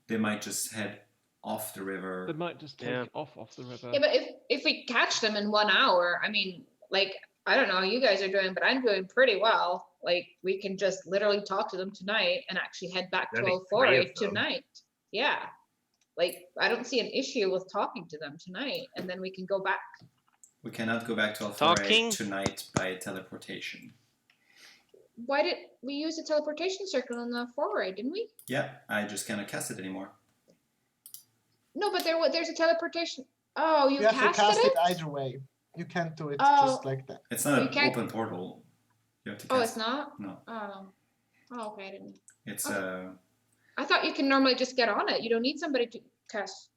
they might just head off the river. They might just take Yeah. off the river. Yeah, but if we catch them in 1 hour, I mean, like, I don't know how you guys are doing, but I'm doing pretty well. Like we can just literally talk to them tonight and actually head back to Only 3 of Alfore them. tonight. Yeah. Like I don't see an issue with talking to them tonight, and then we can go back. We cannot go back to Alpha Talking? tonight by teleportation. Why did we use the teleportation circle in the foray, didn't we? Yeah, I just cannot cast it anymore. No, but there's a teleportation. Oh, you You have to casted cast it it? either way. You can't do it Oh. just like that. It's not You an can't- open portal. You have to Oh, cast it's not? No. Oh. Oh, okay, I didn't. It's Okay. I thought you can normally just get on it. You don't need somebody to cast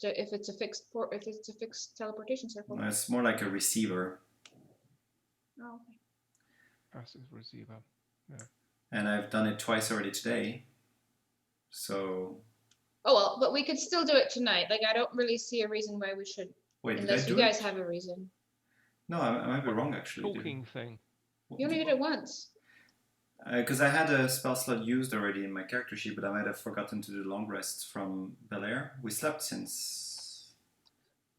it if it's a fixed teleportation circle. it's more like a receiver. Oh, okay. Passive receiver. And I've done it twice already today. So Oh well, but we could still do it tonight. Like I don't really see a reason why we should, wait, did I unless do you guys it? have a reason. No, I might be wrong actually. Talking thing. You only did it once. Because I had a spell slot used already in my character sheet, but I might have forgotten to do the long rest from Bel Air. We slept since.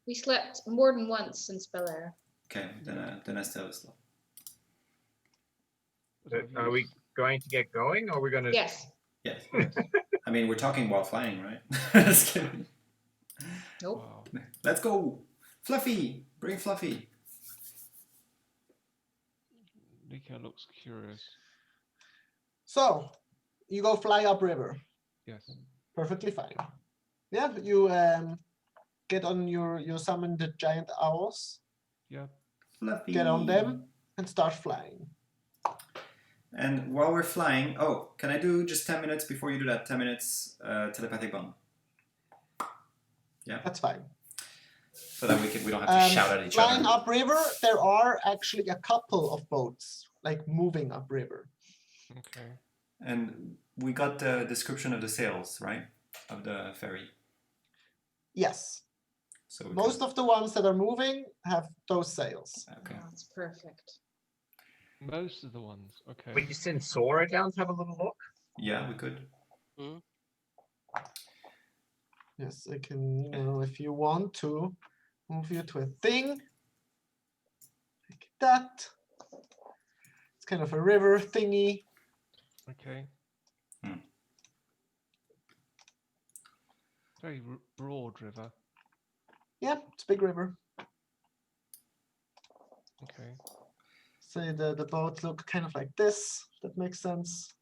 We slept more than once since Bel Air. Okay, then I still have a slot. But I've Are we used- going to get going, or are we going to? Yes. Yes. I mean, we're talking while flying, right? Just kidding. Nope. Wow. Let's go, Fluffy. Bring Fluffy. Nika looks curious. So you go fly upriver. Yes. Perfectly fine. Yeah, you get on your summoned giant owls, Yeah. Fluffy. get on them, and start flying. And while we're flying, oh, can I do just 10 minutes before you do that? 10 minutes telepathic bond. Yeah, That's fine. so that we don't have to shout at each Flying other. upriver, there are actually a couple of boats like moving upriver. Okay. And we got the description of the sails, right? Of the ferry. Yes, So we most of the ones that are moving have those sails. Okay. Oh, that's perfect. Most of the ones. Okay. Would you send Sora down to have a little look? Yeah, we could. Yes, I can, if you want to, move you to a thing. Like that. It's kind of a river thingy. Okay. Hmm. Very broad river. Yeah, it's a big river. Okay. So the boats look kind of like this. That makes sense.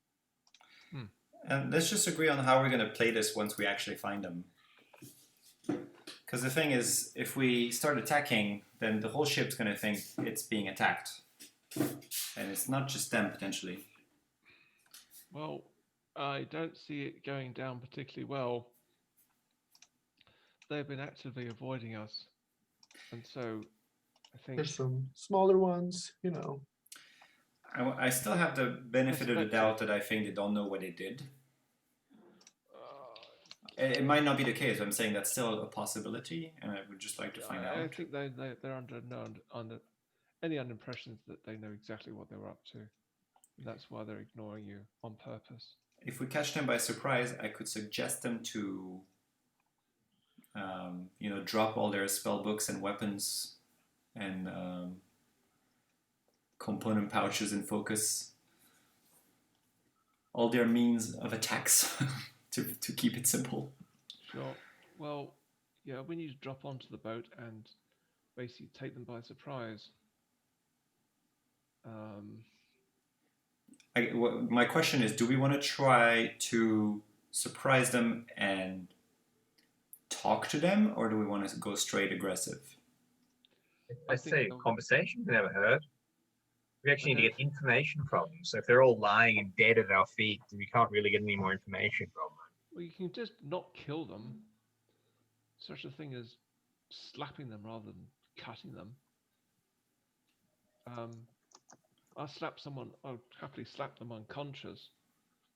And let's just agree on how we're going to play this once we actually find them. Because the thing is, if we start attacking, then the whole ship's going to think it's being attacked. And it's not just them, potentially. Well, I don't see it going down particularly well. They've been actively avoiding us. And so I think There's some smaller ones, I still have the benefit of the Respect. doubt that I think they don't know what they did. uh, It might not be the case. I'm saying that's still a possibility, and I would just like to find I out. think they're under any impressions that they know exactly what they're up to. That's why they're ignoring you on purpose. If we catch them by surprise, I could suggest them to, drop all their spell books and weapons and component pouches and focus all their means of attacks to keep it simple. Sure. Well, yeah, we need to drop onto the boat and basically take them by surprise. My question is, do we want to try to surprise them and talk to them, or do we want to go straight aggressive? I think say the- conversation never hurt. We actually need to Okay. get information from them. So if they're all lying and dead at our feet, we can't really get any more information from them. Well, you can just not kill them. Such a thing as slapping them rather than cutting them. I'll happily slap them unconscious,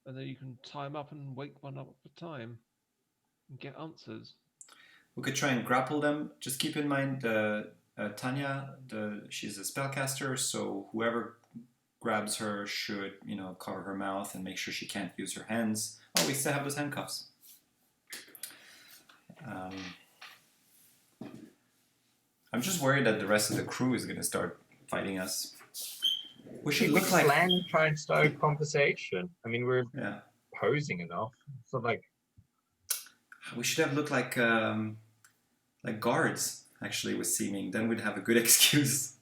and then you can tie them up and wake one up at a time and get answers. We could try and grapple them. Just keep in mind, Tanya, she's a spellcaster, so whoever grabs her should, cover her mouth and make sure she can't use her hands. Oh, we still have those handcuffs. I'm just worried that the rest of the crew is going to start fighting us. We should We look could like land and try and start conversation. I mean, we're yeah. posing enough. It's not like We should have looked like guards actually with seeming. Then we'd have a good excuse.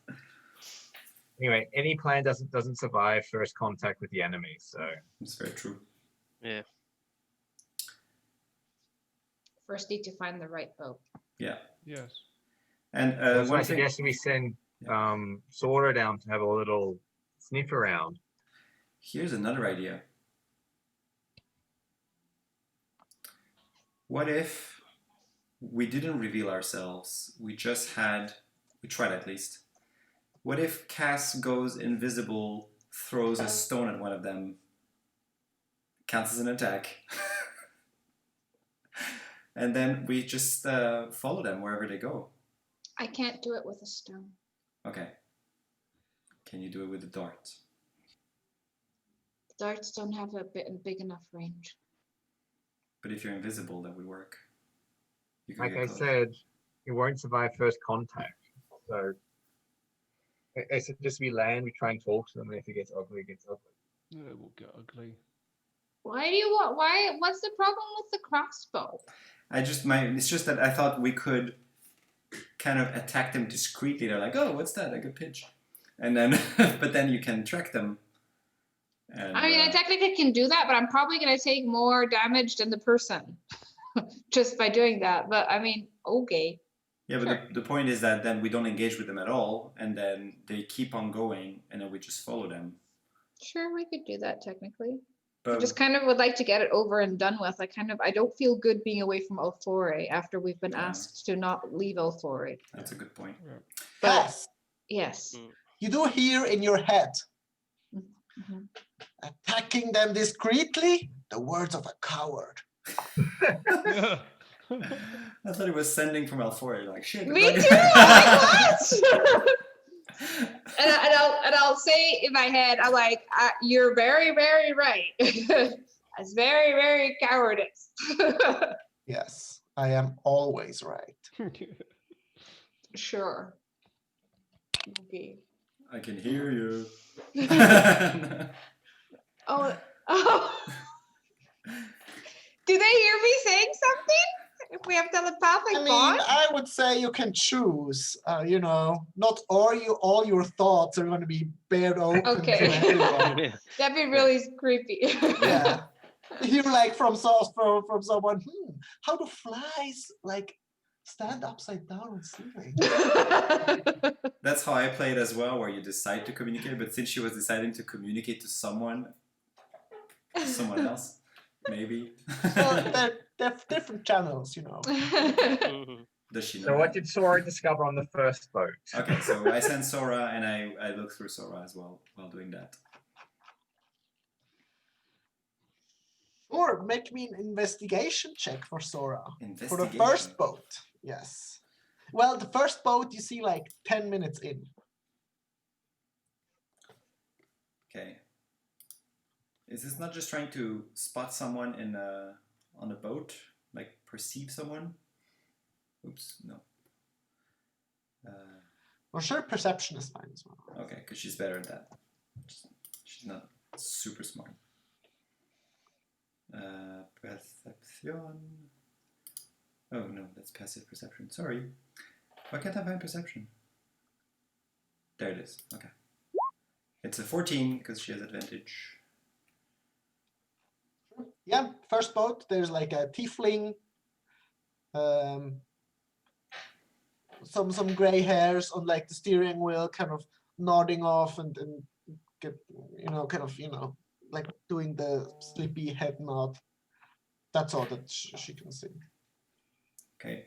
anyway. Any plan doesn't survive first contact with the enemy. So It's very true. Yeah. First need to find the right boat. Yeah. Yes. And that's why I one thing. suggested we send Sora down to have a little sniff around. Here's another idea. What if we didn't reveal ourselves? We tried at least. What if Cass goes invisible, throws a stone at one of them, counts as an attack, and then we just follow them wherever they go? I can't do it with a stone. Okay. Can you do it with the dart? Darts don't have a big enough range. But if you're invisible, that would work. You could Like get I close. said, it won't survive first contact. So I suggest we land, we try and talk to them, and if it gets ugly, it gets ugly. It will get ugly. Why do you want? Why? What's the problem with the crossbow? It's just that I thought we could kind of attack them discreetly. They're like, oh, what's that? A good pitch. And then, but then you can track them. And, I mean, I technically can do that, but I'm probably going to take more damage than the person just by doing that. But I mean, okay. yeah, but Sure. the point is that then we don't engage with them at all, and then they keep on going, and then we just follow them. Sure, we could do that technically. I But just kind of would like to get it over and done with. I don't feel good being away from Alfore after we've been Yeah. asked to not leave Alfore. that's a good point. But Cass, yes. you do hear in your head, Mhm. attacking them discreetly, the words of a coward. I thought it was sending from Alfore. Like shit. Me too. Like what? and I'll say in my head, I'm like, you're very, very right. That's very, very cowardice. Yes, I am always right. Sure. Okay. I can hear you. Oh. Do they hear me saying something? If we have telepathic I mean, bond? I would say you can choose. Not all your thoughts are going to be bared open Okay. to everyone. Yeah. That'd be really creepy. Yeah. You hear like from someone, how do flies like stand upside down on ceiling? That's how I played as well, where you decide to communicate, but since she was deciding to communicate to someone else, maybe. Well, they're different channels, Mhm. Does she know? So what that? did Sora discover on the first boat? Okay, so I sent Sora and I look through Sora as well while doing that. Or make me an investigation check for Sora. For Investigation. the first boat, yes. Well, the first boat you see like 10 minutes in. Okay. Is this not just trying to spot someone on a boat, like perceive someone? Oops, no. Well, sure, perception is fine as well. Okay, because she's better at that. She's not super smart. Perception. Oh no, that's passive perception. Sorry. Why can't I find perception? There it is. Okay. It's a 14 because she has advantage. Yeah, first boat, there's like a tiefling, some gray hairs on like the steering wheel, kind of nodding off and get, like doing the sleepy head nod. That's all that she can see. Okay.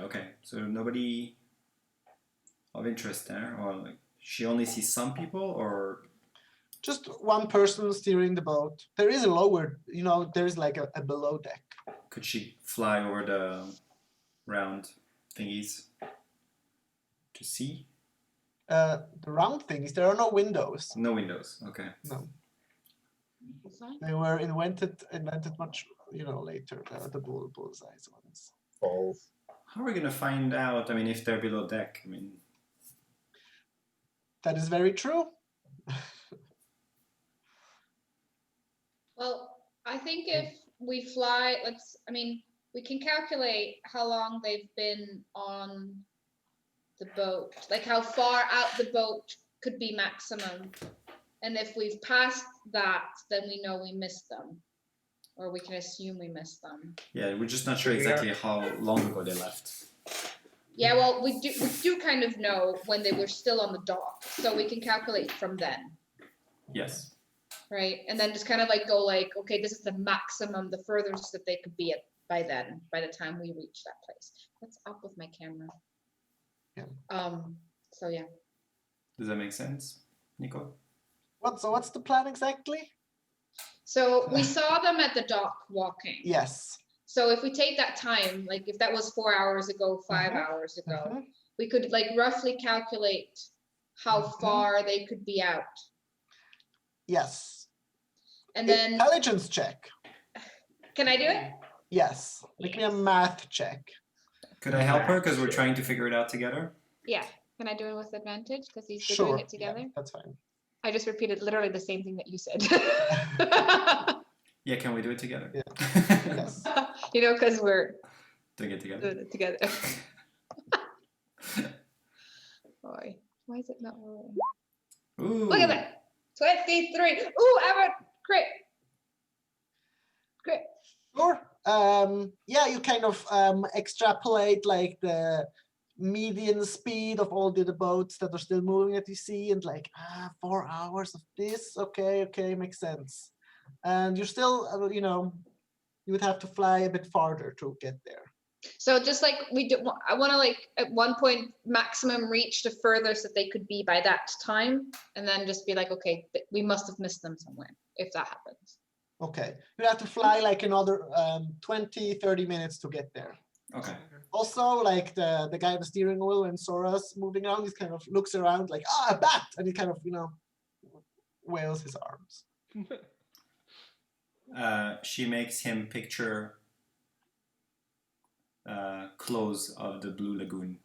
Okay, so nobody of interest there, or like she only sees some people, or Just one person steering the boat. There is a lower, there is like a below deck. could she fly over the round thingies to see? The round things, there are no windows. No windows. Okay. No. They were invented much, later, the bullseye ones. Balls. How are we gonna find out? I mean, if they're below deck, I mean, That is very true. Well, I think if we fly, we can calculate how long they've been on the boat, like how far out the boat could be maximum. And if we've passed that, then we know we missed them, or we can assume we missed them. Yeah, we're just not sure exactly how long ago they left. Yeah, well, we do kind of know when they were still on the dock, so we can calculate from then. Yes. Right, and then just kind of like go like, okay, this is the maximum, the furthest that they could be at by then, by the time we reach that place. What's up with my camera? Yeah. So yeah. Does that make sense, Nico? What's the plan exactly? So we saw them at the dock walking. Yes. So if we take that time, like if that was 4 hours ago, 5 hours ago, we could like roughly calculate how far they could be out. Yes. And then Intelligence check. can I do it? Yes. Make me a math check. Could I help her because we're trying to figure it out together? Yeah. Can I do it with advantage because he's Sure. doing it together? Yeah, that's fine. I just repeated literally the same thing that you said. Yeah, can we do it together? Yeah. Yes. You know, because we're Doing it together. doing it together. Boy, why is it not rolling? Ooh. Look at that. 23. Ooh, I have a crit. Crit. Sure. Yeah, you kind of extrapolate like the median speed of all the boats that are still moving at the sea, and like 4 hours of this. Okay, makes sense. And you're still, you would have to fly a bit farther to get there. So just like I want to like at one point maximum reach the furthest that they could be by that time, and then just be like, okay, we must have missed them somewhere if that happens. Okay, you have to fly like another 20-30 minutes to get there. Okay. Also, like the guy at the steering wheel, when Sora's moving around, he kind of looks around like, a bat, and he kind of, wails his arms. She makes him picture clothes of the Blue Lagoon.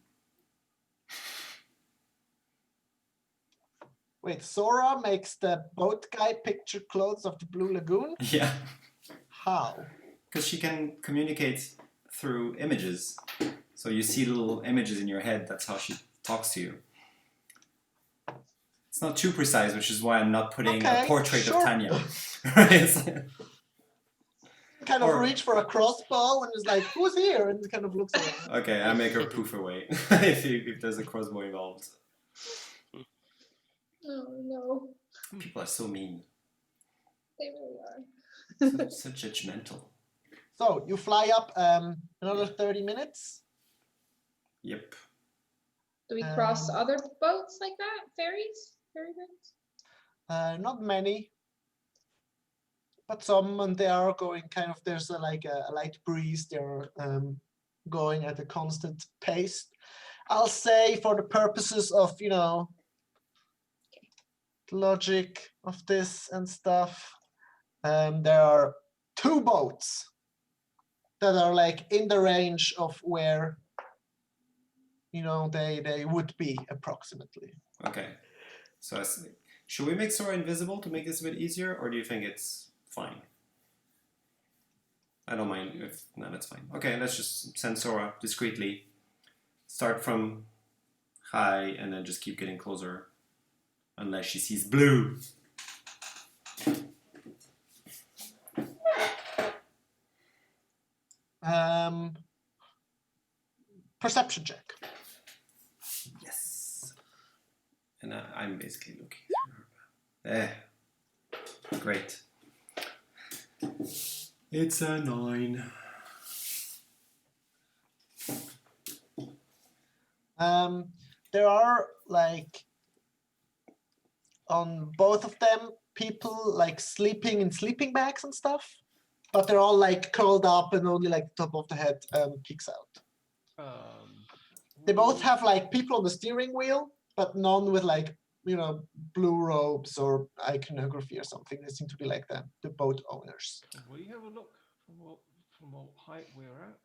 Wait, Sora makes the boat guy picture clothes of the Blue Lagoon? Yeah. How? Because she can communicate through images. So you see little images in your head, that's how she talks to you. It's not too precise, which is why I'm not putting a portrait of Tanya. Right? Kind of reach for a crossbow and is like, who's here? And kind of looks around. Okay, I make her poof away if there's a crossbow involved. Oh no. People are so mean. They really are. So judgmental. So you fly up another 30 minutes. Yep. Do we cross other boats like that? Ferries? Ferry boats? Not many, but some, and they are going kind of, there's a light breeze. They're going at a constant pace. I'll say for the purposes of, logic of this and stuff, there are 2 boats that are like in the range of where they would be approximately. Okay. So should we make Sora invisible to make this a bit easier, or do you think it's fine? I don't mind if no, that's fine. Okay, let's just send Sora discreetly. Start from high and then just keep getting closer. Unless she sees blue. Perception check. Yes. And I'm basically looking through her. Great. It's a 9. There are like on both of them people like sleeping in sleeping bags and stuff, but they're all like curled up and only like the top of the head peeks out. They both have like people on the steering wheel, but none with like blue robes or iconography or something. They seem to be like the boat owners. Will you have a look from what height we're at?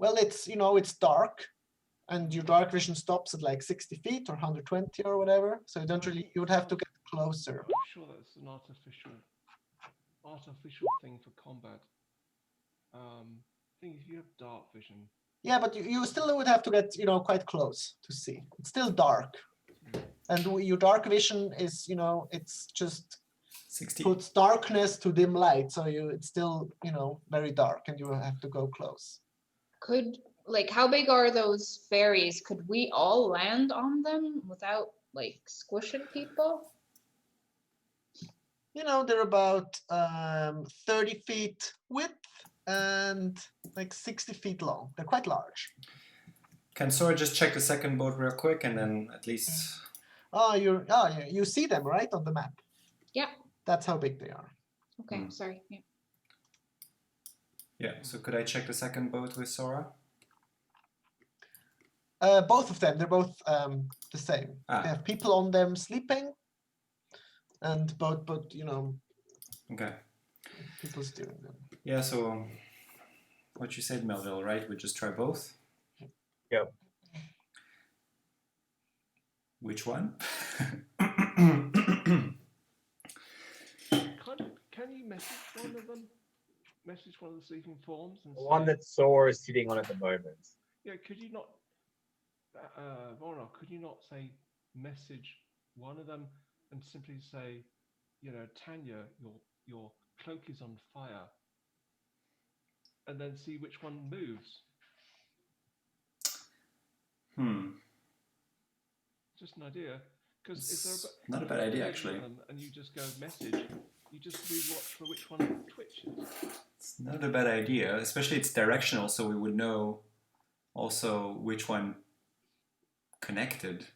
well, it's dark, and your dark vision stops at like 60 feet or 120 or whatever. So you don't really, you would have to get closer. I'm sure that's an artificial thing for combat. I think if you have dark vision. Yeah, but you still would have to get, quite close to see. It's still dark. And your dark vision is, it's just 60. puts darkness to dim light. So it's still, very dark and you have to go close. How big are those fairies? Could we all land on them without like squishing people? They're about 30 feet width and like 60 feet long. They're quite large. Can Sora just check the second boat real quick and then at least... You see them, right, on the map? Yeah. That's how big they are. Okay, sorry. Yeah. Yeah, so could I check the second boat with Sora? Both of them, they're both the same. They have people on them sleeping, and but Okay. people steering them. Yeah, so what you said, Melville, right? We just try both? Yep. Which one? Can you message one of them? Message one of the sleeping forms? And The one that Sora is sitting on at the moment. Yeah, could you not, Vornok, could you not say message one of them and simply say, Tanya, your cloak is on fire, and then see which one moves? Just an idea, because It's not a bad idea, actually. And you just go message, you just rewatch for which one twitches. It's not a bad idea, especially it's directional, so we would know also which one connected.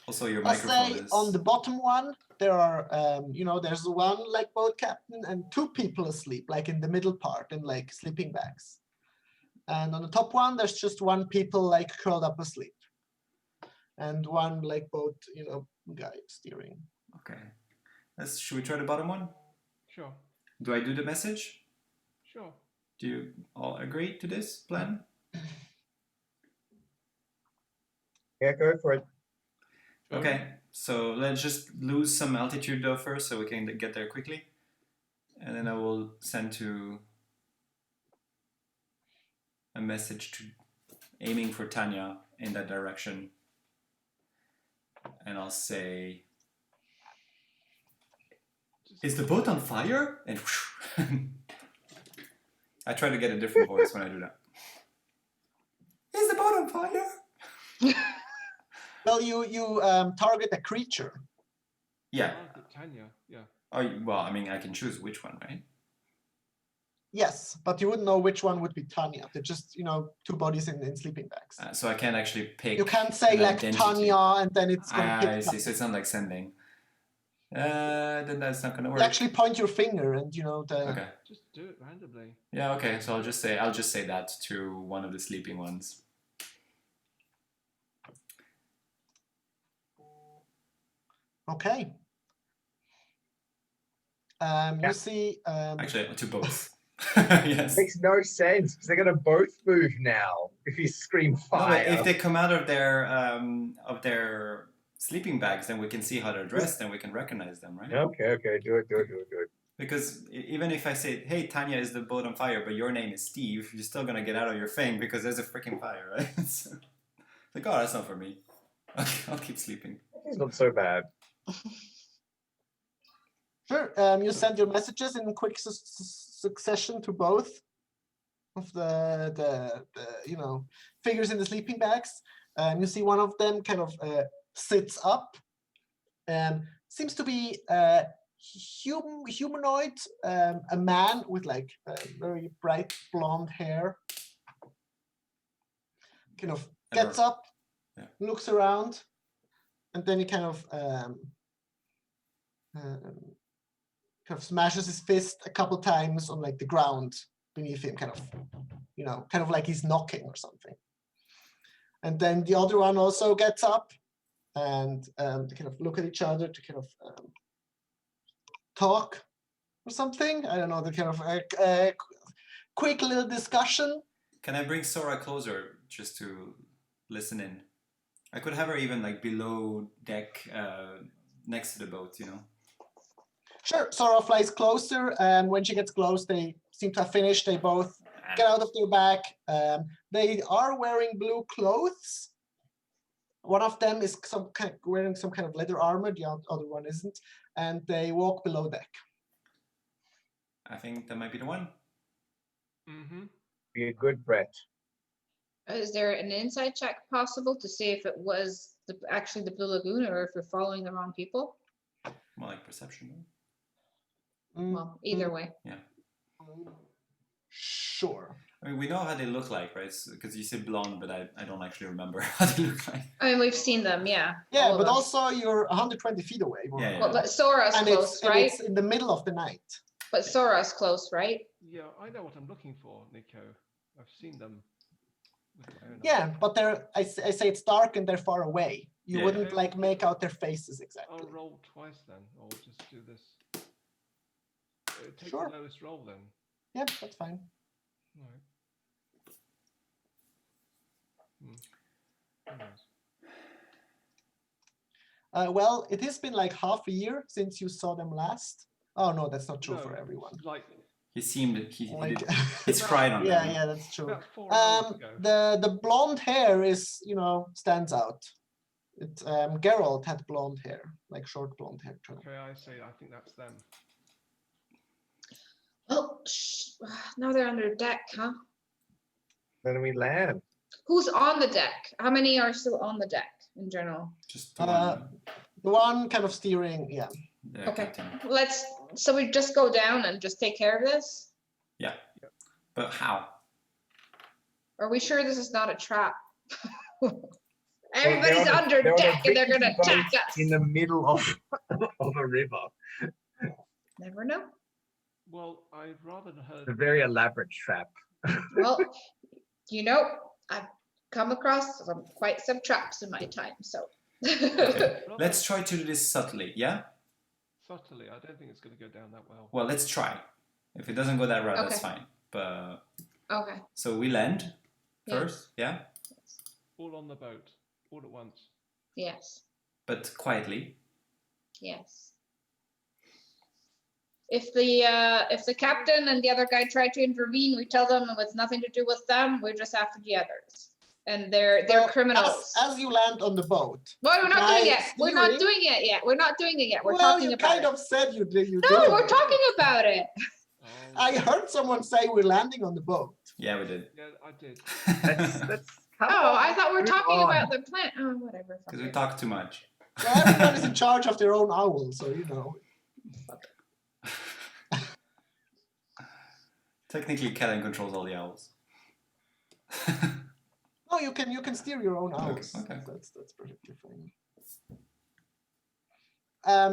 Also, your I'll microphone say is... on the bottom one, there are, there's one like boat captain and two people asleep, like in the middle part, in like sleeping bags. And on the top one, there's just one people like curled up asleep. And one like boat, guy steering. Okay. Should we try the bottom one? Sure. Do I do the message? Sure. Do you all agree to this plan? Yeah, go for it. Okay, so let's just lose some altitude though first so we can get there quickly. And then I will send a message to aiming for Tanya in that direction. And I'll say, is the boat on fire? And I try to get a different voice when I do that. Is the boat on fire? Well, you target a creature. Yeah. Tanya, yeah. Oh, well, I mean, I can choose which one, right? Yes, but you wouldn't know which one would be Tanya. They're just, two bodies in sleeping bags. So I can't actually pick. You can't say like identity. Tanya and then it's going to pick I see, Tanya. so it's not like sending. Then that's not going to work. You actually point your finger and, Okay. Just do it randomly. Yeah, okay, so I'll just say that to one of the sleeping ones. Okay. You see... Actually, to both. Yes. Makes no sense because they're going to both move now if you scream fire. No, if they come out of their sleeping bags, then we can see how they're dressed and we can recognize them, right? Okay, do it. Because even if I say, hey, Tanya is the boat on fire, but your name is Steve, you're still going to get out of your thing because there's a freaking fire, right? So, like, oh, that's not for me. Okay, I'll keep sleeping. It's not so bad. Sure. You send your messages in quick succession to both of the figures in the sleeping bags. You see one of them kind of sits up and seems to be humanoid, a man with like very bright blonde hair. Kind of gets up, looks around, and then he kind of smashes his fist a couple times on like the ground beneath him, kind of like he's knocking or something. And then the other one also gets up and they kind of look at each other to kind of talk or something. I don't know, the kind of quick little discussion. Can I bring Sora closer just to listen in? I could have her even like below deck, next to the boat, you know. Sure, Sora flies closer, and when she gets close, they seem to have finished. They both get out of their back. They are wearing blue clothes. One of them is wearing some kind of leather armor, the other one isn't, and they walk below deck. I think that might be the one. Mm-hmm. Be a good Brett. Is there an insight check possible to see if it was actually the Blue Lagoon or if we're following the wrong people? More like perception. No? Well, either way. Yeah. Sure. I mean, we know how they look like, right? Because you said blonde, but I don't actually remember how they look like. I mean, we've seen them, yeah. Yeah, all of but us. also you're 120 feet away. more Yeah, or yeah. Well, less. but Sora's And close, right? it's in the middle of the night. But Sora's close, right? Yeah, I know what I'm looking for, Nico. I've seen them. With my own Yeah, eyes. but I say it's dark and they're far away. You Yeah. wouldn't like make out their faces exactly. I'll roll twice then, or just do this. Take Sure. the lowest roll then. Yeah, that's fine. All right. Who knows? Well, it has been like half a year since you saw them last. Oh no, that's not true No, for everyone. Like He seemed Like, it's cried on yeah, them. yeah, that's true. about 4 hours ago. The blonde hair is, stands out. It Geralt had blonde hair, like short blonde hair too. Okay, I say I think that's them. Oh, now they're under deck, huh? Then we land. Who's on the deck? How many are still on the deck in general? Just the Uh, one. The one kind of steering, yeah. The Okay. captain. So we just go down and just take care of this? Yeah. But how? Are we sure this is not a trap? Everybody's They're on under they're on a deck and they're fishing gonna boat attack us. in the middle of a river. Never know. Well, I'd rather heard. It's a very elaborate trap. Well, I've come across quite some traps in my time, so. Okay. rather Let's try to do this subtly, yeah? subtly. I don't think it's going to go down that well. Well, let's try. If it doesn't go that route, that's Okay. fine. But Okay. so we land Yeah. first, yeah? All on the boat, all at once. Yes. But quietly. Yes. If the captain and the other guy try to intervene, we tell them it's nothing to do with them. We're just after the others, and they're Well, criminals. As you land on the boat. No, we're not doing it. guys We're not steering- doing it yet. We're not doing it yet. We're well, talking you about kind it. of said you did. No, we're talking about it. Oh, I heard someone say we're landing on the boat. Yeah, we did. yeah, I did. That's Oh, I thought we were Move talking on. about the plant. Oh, whatever. fuck Because we it. talk too much. Well, everybody's in charge of their own owl, so Technically, Kellen controls all the owls. No, you can steer your own owls. okay. That's perfectly fine.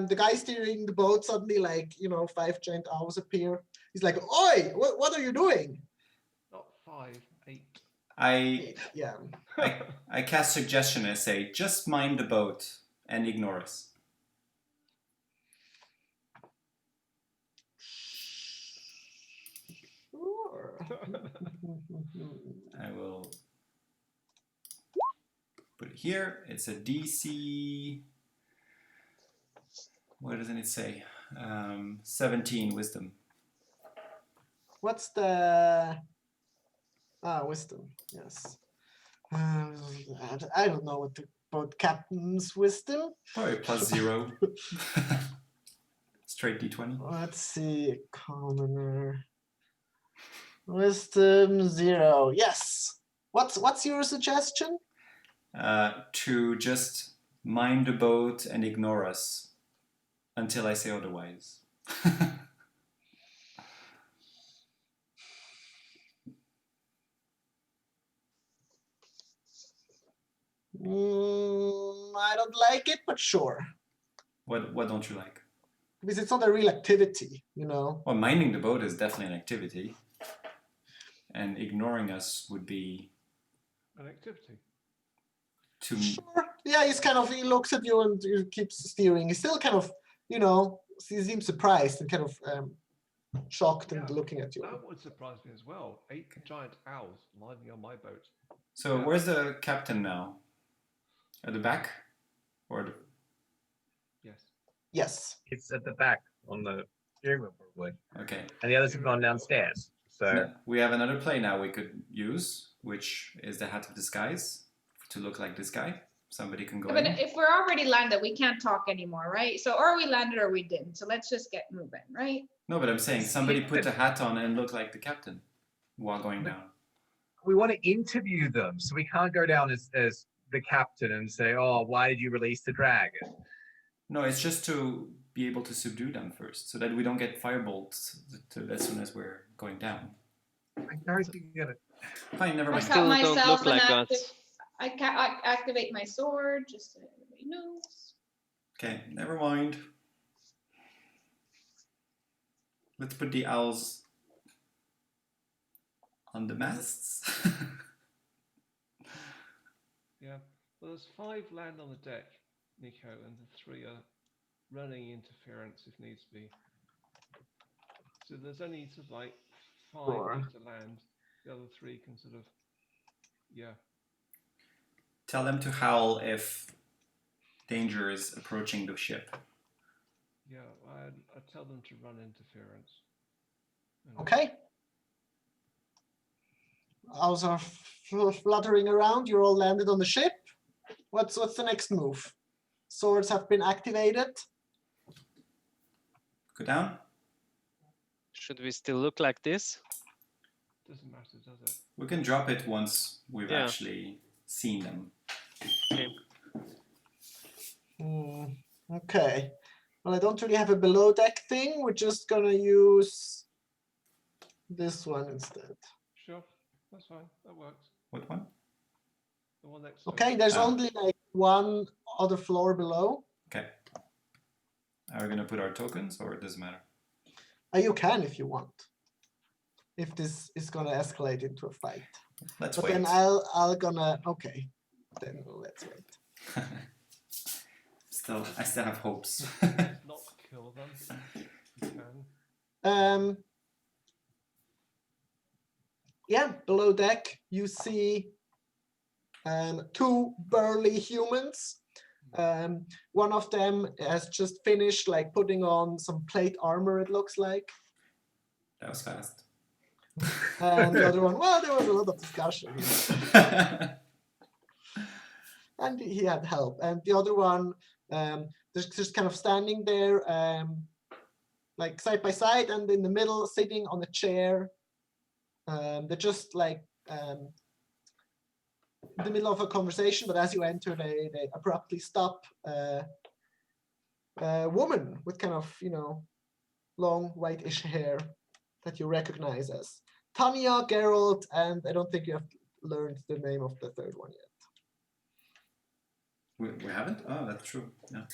The guy steering the boat suddenly, 5 giant owls appear. He's like, "Oi, what are you doing?" Not 5, 8. Yeah. I cast suggestion and say, just mind the boat and ignore us. Sure. I will put it here. It's a DC. What doesn't it say? 17 wisdom. What's the wisdom? Yes. I don't know what about captain's wisdom. Probably +0. Straight D20. Let's see, commoner. Wisdom 0. Yes. What's your suggestion? To just mind the boat and ignore us until I say otherwise. I don't like it, but sure. What don't you like? Because it's not a real activity, Well, minding the boat is definitely an activity. And ignoring us would be An activity. to Sure. Yeah, he looks at you and he keeps steering. He's still kind of, he seems surprised and kind of shocked and Yeah, looking at you. That would surprise me as well. 8 giant owls landing on my boat. So Yeah. where's the captain now? At the back? Or the... Yes. Yes. It's at the back on the steering wheel, probably. Okay. And the others have gone downstairs. So No, we have another play now we could use, which is the hat of disguise to look like this guy. Somebody can go But in. if we're already landed, we can't talk anymore, right? So, or we landed or we didn't. So let's just get moving, right? No, but I'm saying somebody put a hat on and look like the captain while going down. we want to interview them, so we can't go down as the captain and say, "Oh, why did you release the dragon?" No, it's just to be able to subdue them first, so that we don't get firebolts as soon as we're going down. I don't think you're gonna. Fine, never I mind. Still cut don't myself look and like us. I activate my sword just so everybody knows. Okay, never mind. Let's put the owls on the masts. Yeah. Well, there's 5 land on the deck, Nico, and the 3 are running interference if needs be. So there's only sort of like 5 Four. need to land. The other 3 can sort of, yeah. Tell them to howl if danger is approaching the ship. Yeah, I'd tell them to run interference. And Okay. Owls are fluttering around. You're all landed on the ship. What's the next move? Swords have been activated. Go down. Should we still look like this? doesn't matter, does it? We can drop it once we've Yeah. actually seen them. Okay. Okay. Well, I don't really have a below deck thing. We're just gonna use this one instead. Sure, that's fine. That works. What one? The one next to Okay, it. there's Ah. only like one other floor below. Okay. Are we gonna put our tokens, or it doesn't matter? You can if you want. If this is gonna escalate into a fight. Let's But wait. then I'll gonna okay. Then let's wait. I still have hopes. Let's not kill them. You can. Yeah, below deck you see 2 burly humans. One of them has just finished like putting on some plate armor, it looks like. That was fast. And the other one, well, there was a lot of discussion. And he had help. And the other one, they're just kind of standing there, like side by side, and in the middle, sitting on a chair. They're just like in the middle of a conversation, but as you enter, they abruptly stop. A woman with kind of, long whitish hair that you recognize as Tanya, Geralt, and I don't think you have learned the name of the third one yet. We haven't? Oh, that's true. Yeah.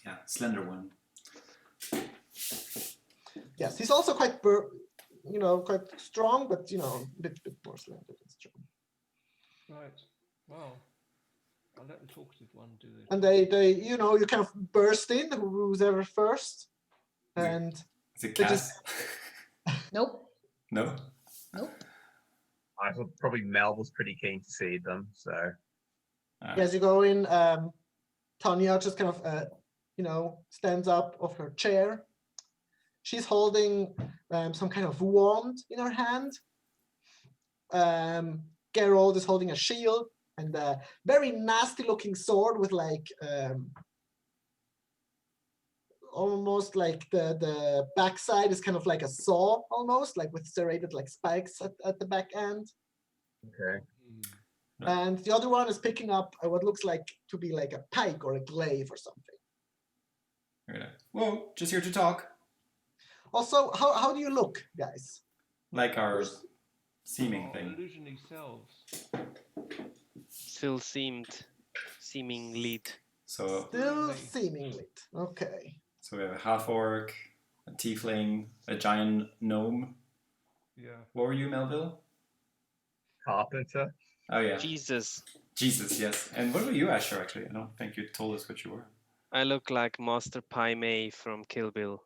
Yeah, slender one. Yes, he's also quite, quite strong, but a bit more slender than strong. Right. Well, I'll let the talkative one do this. And they you kind of burst in, who's ever first, and Is it They Cass? just- Nope. No? Nope. I thought probably Mel was pretty keen to see them, so as you go in, Tanya just kind of stands up of her chair. She's holding some kind of wand in her hand. Geralt is holding a shield and a very nasty looking sword with like almost like the backside is kind of like a saw almost, like with serrated like spikes at the back end. okay. Right. And the other one is picking up what looks like to be like a pike or a glaive or something. Right. Whoa, just here to talk. Also, how do you look, guys? Like our seeming Our thing. illusionary selves. Still seeming lead. So Still Really? seemingly. Okay. we have a half orc, a tiefling, a giant gnome. Yeah. What were you, Melville? Carpenter. Oh yeah. Jesus, Jesus, yes. And what were you, Asher, actually? I don't think you told us what you were. I look like Master Pai Mei from Kill Bill.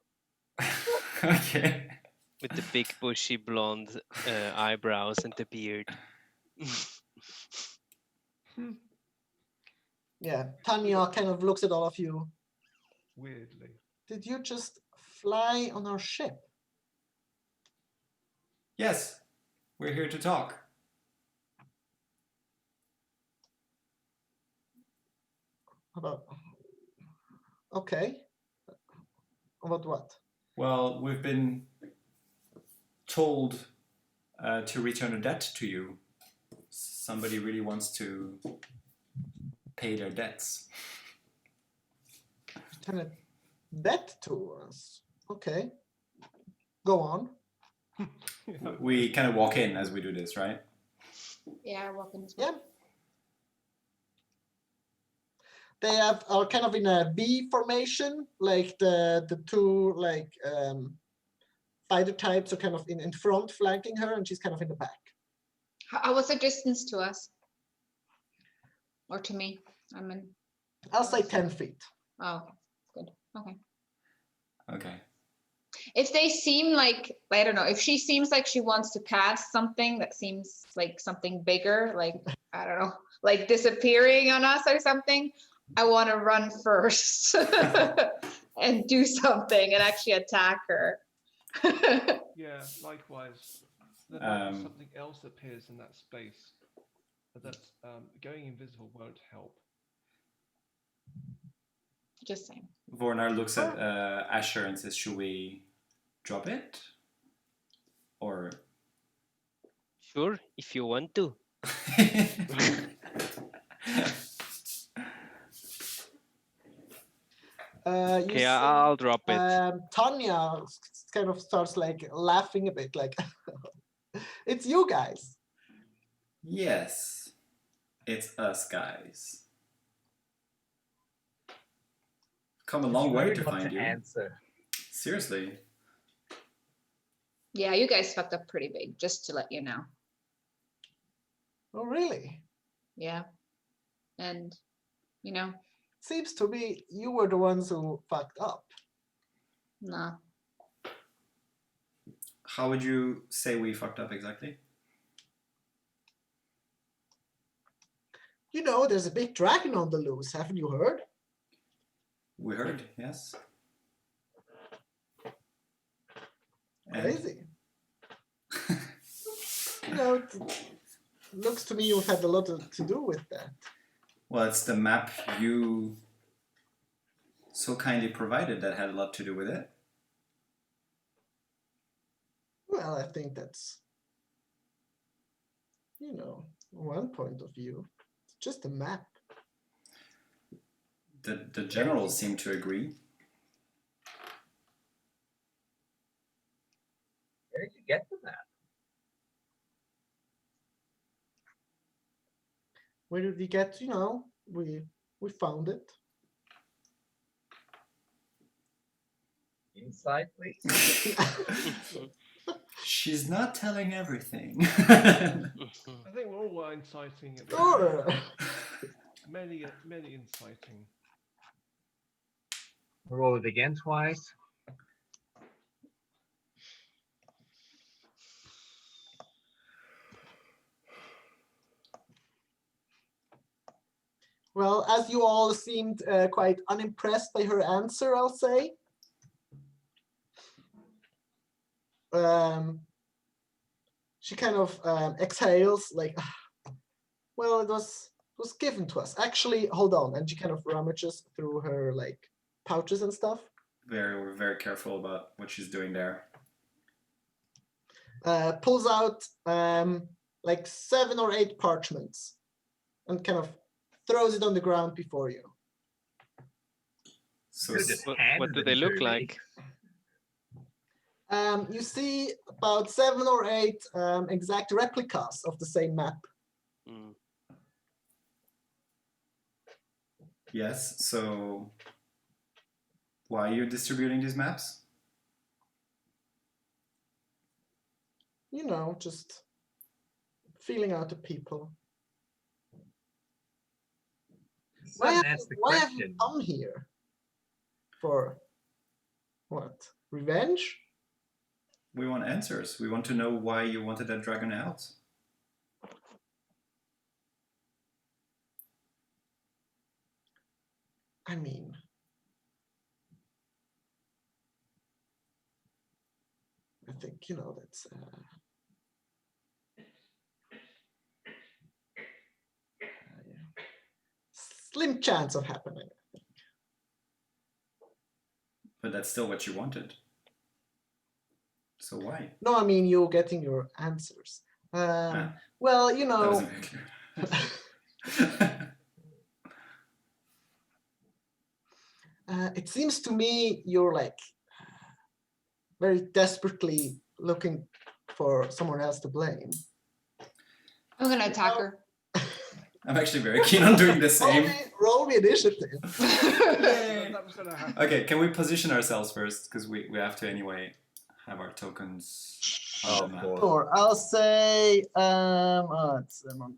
Okay. With the big bushy blonde eyebrows and the beard. Yeah, Tanya kind of looks at all of you. Weirdly. Did you just fly on our ship? Yes, we're here to talk. About okay. About what? Well, we've been told to return a debt to you. Somebody really wants to pay their debts. Return a debt to us. Okay. Go on. We kind of walk in as we do this, right? Yeah, welcome as well. Yeah. They are kind of in a V formation, like the two like fighter types are kind of in front flanking her, and she's kind of in the back. How was the distance to us? Or to me? I'm in. I'll say 10 feet. Oh, good. Okay. Okay. If they seem like, I don't know, if she seems like she wants to cast something that seems like something bigger, like, I don't know, like disappearing on us or something, I want to run first and do something and actually attack her. Yeah, likewise. There might be something else appears in that space, but that going invisible won't help. Just saying. Vornar looks at Asher and says, should we drop it? Or... Sure, if you want to. Okay, I'll drop it. Tanya kind of starts like laughing a bit, like, it's you guys. Yes, it's us guys. Come a long way to find you. Answer. Seriously. Yeah, you guys fucked up pretty big, just to let you know. Oh, really? Yeah. And, you know, Seems to me you were the ones who fucked up. nah. How would you say we fucked up exactly? You know, there's a big dragon on the loose. Haven't you heard? We heard, yes. And Crazy. You know, it looks to me you've had a lot to do with that. well, it's the map you so kindly provided that had a lot to do with it. Well, I think that's, you know, one point of view. It's just a map. The generals seem to agree. Where did you get the map? Where did we get, you know, we found it. Inside, please. She's not telling everything. I think we're all inciting at Sure. many inciting. Roll it again twice. Well, as you all seemed quite unimpressed by her answer, I'll say. She kind of exhales like, well, it was given to us. Actually, hold on. And she kind of rummages through her like pouches and stuff. We're very careful about what she's doing there. Pulls out like 7 or 8 parchments and kind of throws it on the ground before you. So Could've just What handed do them they to look me. like? You see about 7 or 8 exact replicas of the same map. Mm. yes, so why are you distributing these maps? You know, just feeling out the people. Why Sudden have answer the you question. come here? For what? Revenge? We want answers. We want to know why you wanted that dragon out. I mean, I think, you know, that's yeah. Slim chance of happening. But that's still what you wanted. So why? No, I mean, you're getting your answers. Well, you That know, wasn't very clear. it seems to me you're like very desperately looking for someone else to blame. I'm gonna attack her. I'm actually very keen on doing the same. Roll me initiative. That was gonna happen. Okay, can we position ourselves first? Because we have to anyway have our tokens on the Of map. course. Sure, I'll say, I'm on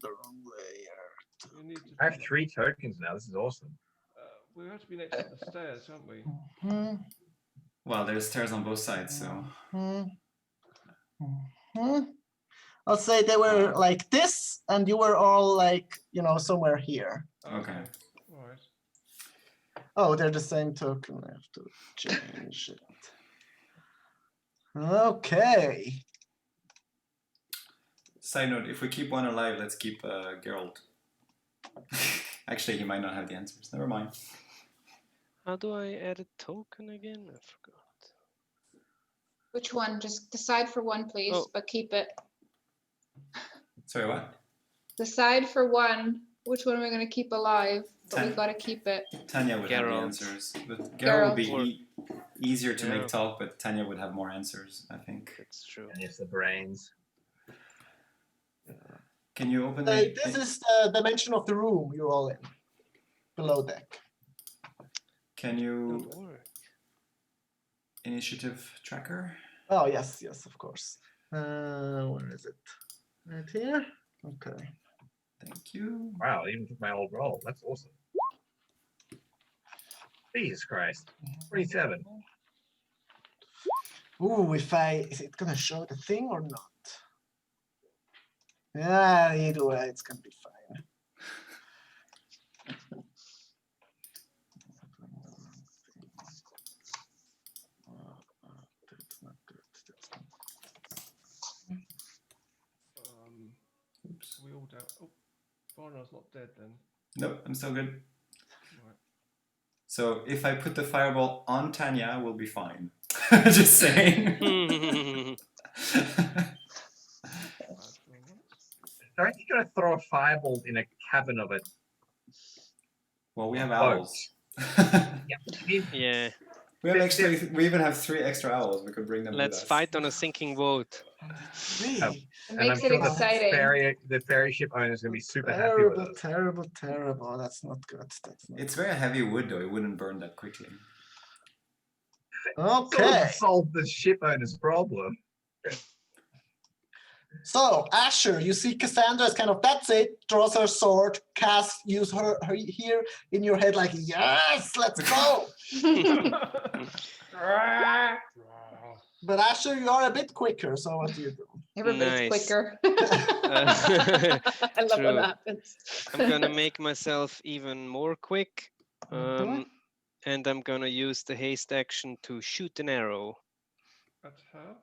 the wrong layer. We need to. I have 3 tokens now. This is awesome. We have to be next to the stairs, don't we? Mhm, Well, there's stairs on both sides, so mhm, mhm. I'll say they were like this, and you were all like, you know, somewhere here. okay. All right. Oh, they're the same token. I have to change it. Okay. Side note: if we keep one alive, let's keep Geralt. Actually, he might not have the answers. Never mind. How do I add a token again? I forgot. Which one? Just decide for one, please, Oh. but keep it. Sorry, what? Decide for one. Which one are we gonna keep alive? But we Ten. gotta keep it. Tanya would have the Geralt. answers, but Geralt would be Geralt. easier to Yeah. make talk, but Tanya would have more answers, I think. That's true. And it's the brains. Can you open the? This is the dimension of the room you're all in. Below deck. Can you Don't work. initiative tracker? Oh, yes, yes, of course. Where is it? Right here? Okay. Thank you. Wow, I even took my old roll. That's awesome. Jesus Christ. 27. Ooh, is it gonna show the thing or not? Yeah, either way, it's gonna be fine. That's not good. That's not Oops, we all down. Oh, Barnard's not dead then. Nope, I'm still good. Right. So if I put the fireball on Tanya, we'll be fine. Just saying. Don't you gotta throw a fireball in a cabin of it? Well, we have Boat. owls. Yeah, We even have 3 extra owls. We could bring them let's with us. fight on a sinking boat. three. Oh. It And I'm makes it sure exciting. the ferry ship owner is gonna be super happy with Terrible, us. terrible, terrible. That's not good. That's not It's very heavy wood, though. It wouldn't burn that quickly. okay. Solve the ship owner's problem. So Asher, you see Cassandra is kind of that's it. Draws her sword, use her here in your head like yes, let's go. But Asher, you are a bit quicker. So what do you do? Everybody's Nice. quicker. Uh, I love true. when that happens. I'm gonna make myself even more quick. Mhm. And I'm gonna use the haste action to shoot an arrow At her?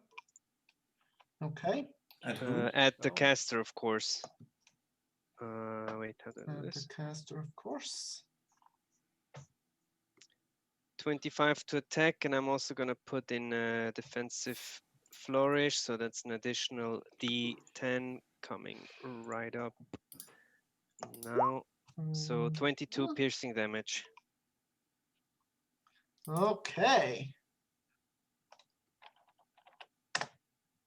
Okay. At who? at the Oh. caster, of course. Wait, how do I do The this? caster, of course. 25 to attack, and I'm also gonna put in a defensive flourish, so that's an additional D10 coming right up now. So 22 piercing damage. Okay.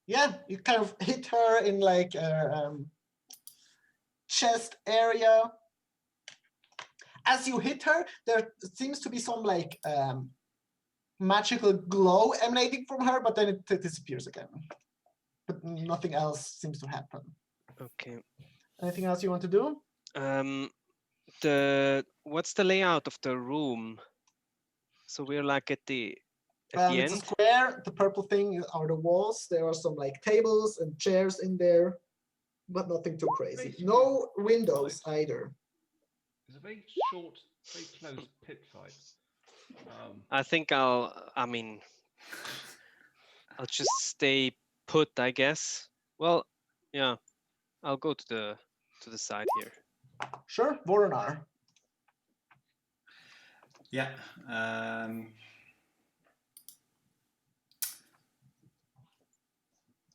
Yeah, you kind of hit her in like a chest area. As you hit her, there seems to be some like magical glow emanating from her, but then it disappears again. But nothing else seems to happen. Okay. Anything else you want to do? What's the layout of the room? So we're like at the At the It's a end? square. The purple thing are the walls. There are some like tables and chairs in there, but nothing too crazy. Basically, No windows either. It's a very short, very close pit fight. I think I'll just stay put, I guess. Well, yeah, I'll go to the side here. Sure, Voronar. Yeah.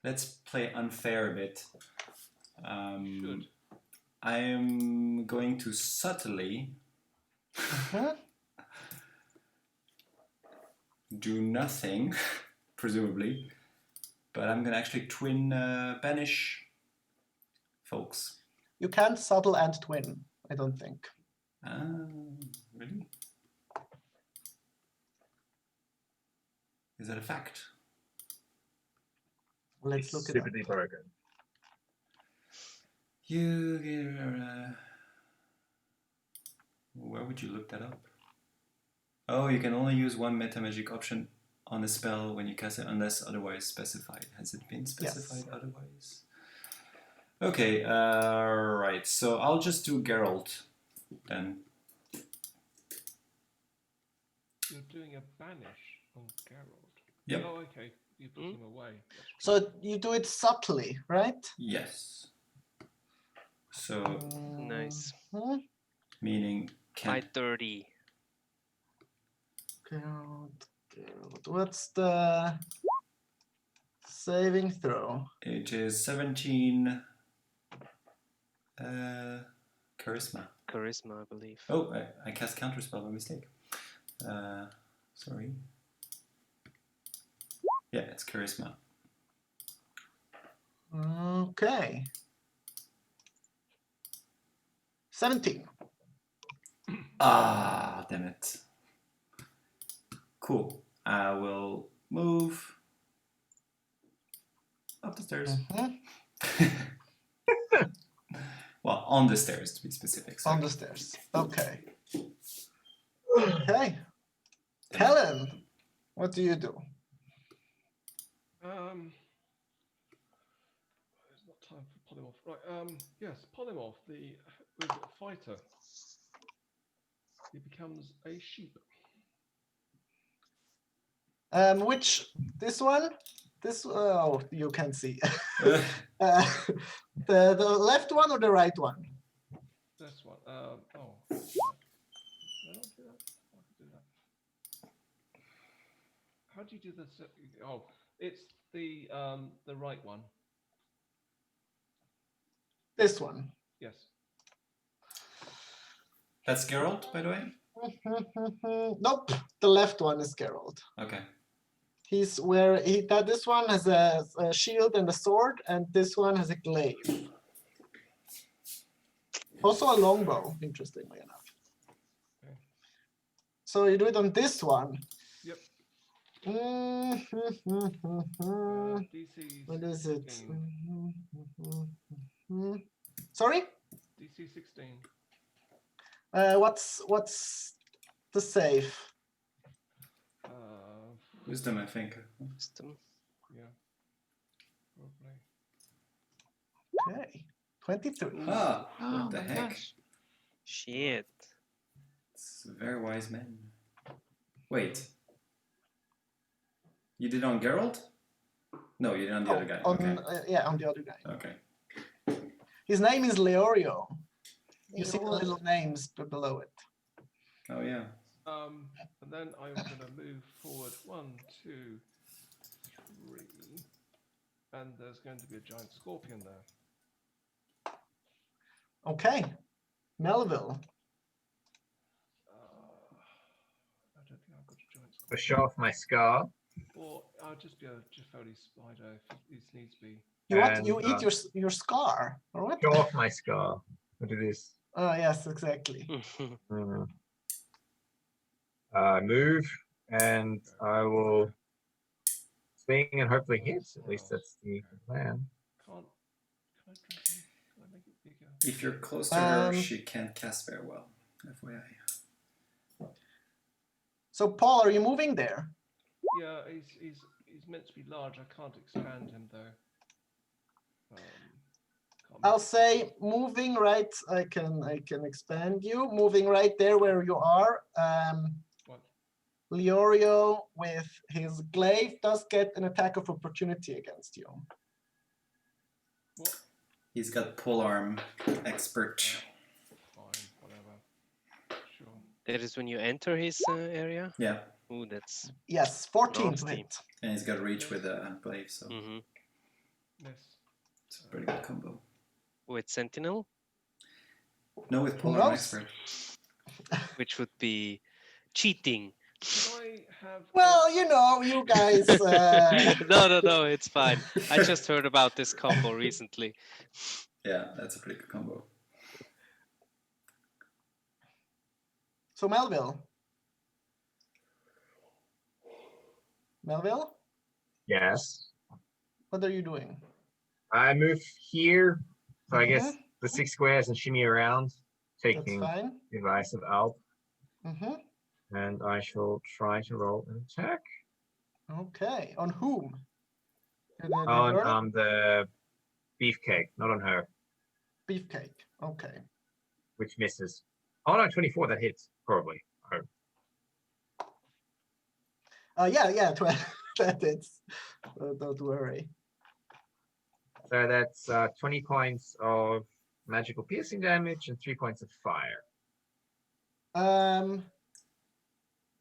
Let's play unfair a bit. Good. I am going to subtly do nothing, presumably, but I'm gonna actually twin banish folks. You can't subtle and twin, I don't think. Really? Is that a fact? Let's look it up. Stupidly broken. Where would you look that up? Oh, you can only use one meta magic option on a spell when you cast it unless otherwise specified. Has it been specified otherwise? Okay, right. So I'll just do Geralt then. You're doing a banish on Geralt. Yep. Oh, okay. You put him away. So you do it subtly, right? Yes. So Nice. Mhm. meaning can't 530. Geralt. What's the saving throw? it is 17 charisma. Charisma, I believe. Oh, I cast counterspell by mistake. Sorry. Yeah, it's charisma. Okay. 17. Ah, damn it. Cool. I will move up the stairs. Mhm. Well, on the stairs to be specific. Sorry. On the stairs. Okay. Okay. Helen, what do you do? There's not time for polymorph. Right. Yes, polymorph. The with a fighter. He becomes a sheep. Which this one? This oh, you can see. The left one or the right one? This one. Oh. Did I not do that? I could do that. How do you do this? Oh, it's the right one. This one. Yes. That's Geralt, by the way? Nope. The left one is Geralt. Okay. He's where this one has a shield and a sword, and this one has a glaive. Also a longbow, interestingly enough. Okay. So you do it on this one. Yep. DC. What is it? 16. Sorry? DC 16. What's the save? Wisdom, I think. Wisdom. Yeah. Probably. Okay. 23. Ah, Oh what the my heck? gosh. Shit. It's a very wise man. Wait. You did on Geralt? No, you did on the other guy. Okay. Yeah, on the other guy. Okay. His name is Leorio. You see the little names below it. Oh yeah. And then I'm going to move forward 1, 2, 3, and there's going to be a giant scorpion there. Okay. Melville. I don't think I've got a giant I'll scorpion. show off my scar. Or I'll just be a Jafoli spider if it needs to be. You And, eat your scar, or what? Show off my scar. What it is. Oh yes, exactly. Move, and I will swing and hopefully hit. At least that's the plan. Can I make it bigger? If you're close to her, she can't cast very well. FYI. So Paul, are you moving there? Yeah, he's meant to be large. I can't expand him though. Can't I'll make- say moving right. I can expand you. Moving right there where you are. What? Leorio with his glaive does get an attack of opportunity against you. What? He's got polearm expert. Fine, whatever. Sure. That is when you enter his area. Yeah, Ooh, that's. Yes, 14 to Nasty. hit. and he's got reach with a glaive, so Mhm. Miss. it's a pretty good combo. With Sentinel, No, with Who polearm knows? expert. which would be cheating. Can I have? Well, you know, you guys. No, it's fine. I just heard about this combo recently. Yeah, that's a pretty good combo. So Melville. Melville, Yes. what are you doing? I move here. So I guess Mhm. the 6 squares and shimmy around, That's taking fine. the advice of Alp. Hmm. And I shall try to roll an attack Okay. On whom? The on girl? the beefcake, not on her, Beefcake. Okay. which misses. Oh no, 24, that hits, probably. Oh, Yeah, 12. That is. Don't worry. so that's 20 points of magical piercing damage and 3 points of fire.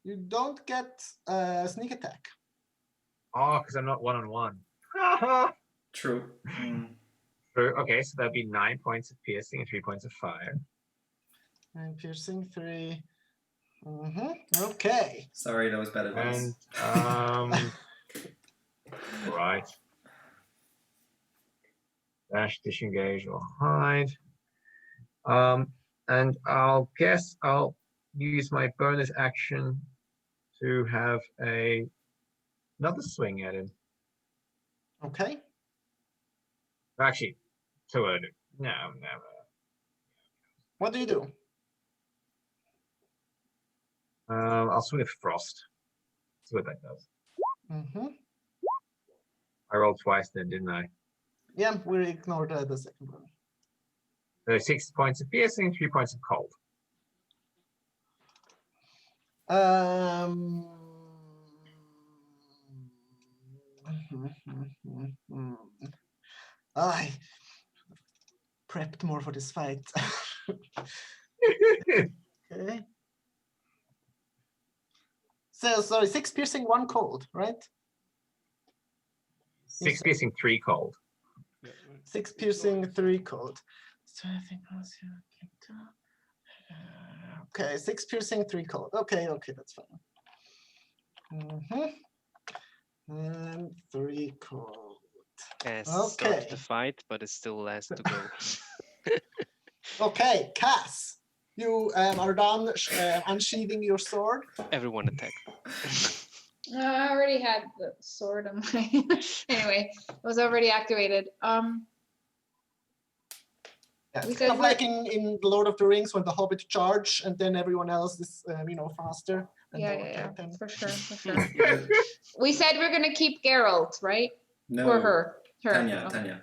You don't get a sneak attack. Oh, because I'm not one-on-one. True. Mm. Okay, so that'd be 9 points of piercing and 3 points of fire. And piercing 3. Okay. Sorry, that was bad advice. And right. Dash, disengage, or hide. And I'll guess I'll use my bonus action to have another swing at him. Okay. Actually, too early. No. What do you do? I'll swing with frost. See what that does. I rolled twice then, didn't I? Yeah, we ignored the second one. So 6 points of piercing, 3 points of cold. I prepped more for this fight. Okay. So sorry, 6 piercing, 1 cold, right? 6 piercing, 3 cold. Yeah, 6 it's piercing, not- 3 cold. So I think okay, 6 piercing, 3 cold. Okay, that's fine. And 3 cold. Has Okay. started the fight, but it still has to go. Okay, Cass, you are done unsheathing your sword. Everyone attack. I already had the sword on my. Anyway, it was already activated. Yeah, We it's said kind of like in The Lord of the Rings when the Hobbit charge and then everyone else is, faster. And Yeah, then- for sure. We said we're gonna keep Geralt, right? No. Or her. Tanya, Okay. Tanya.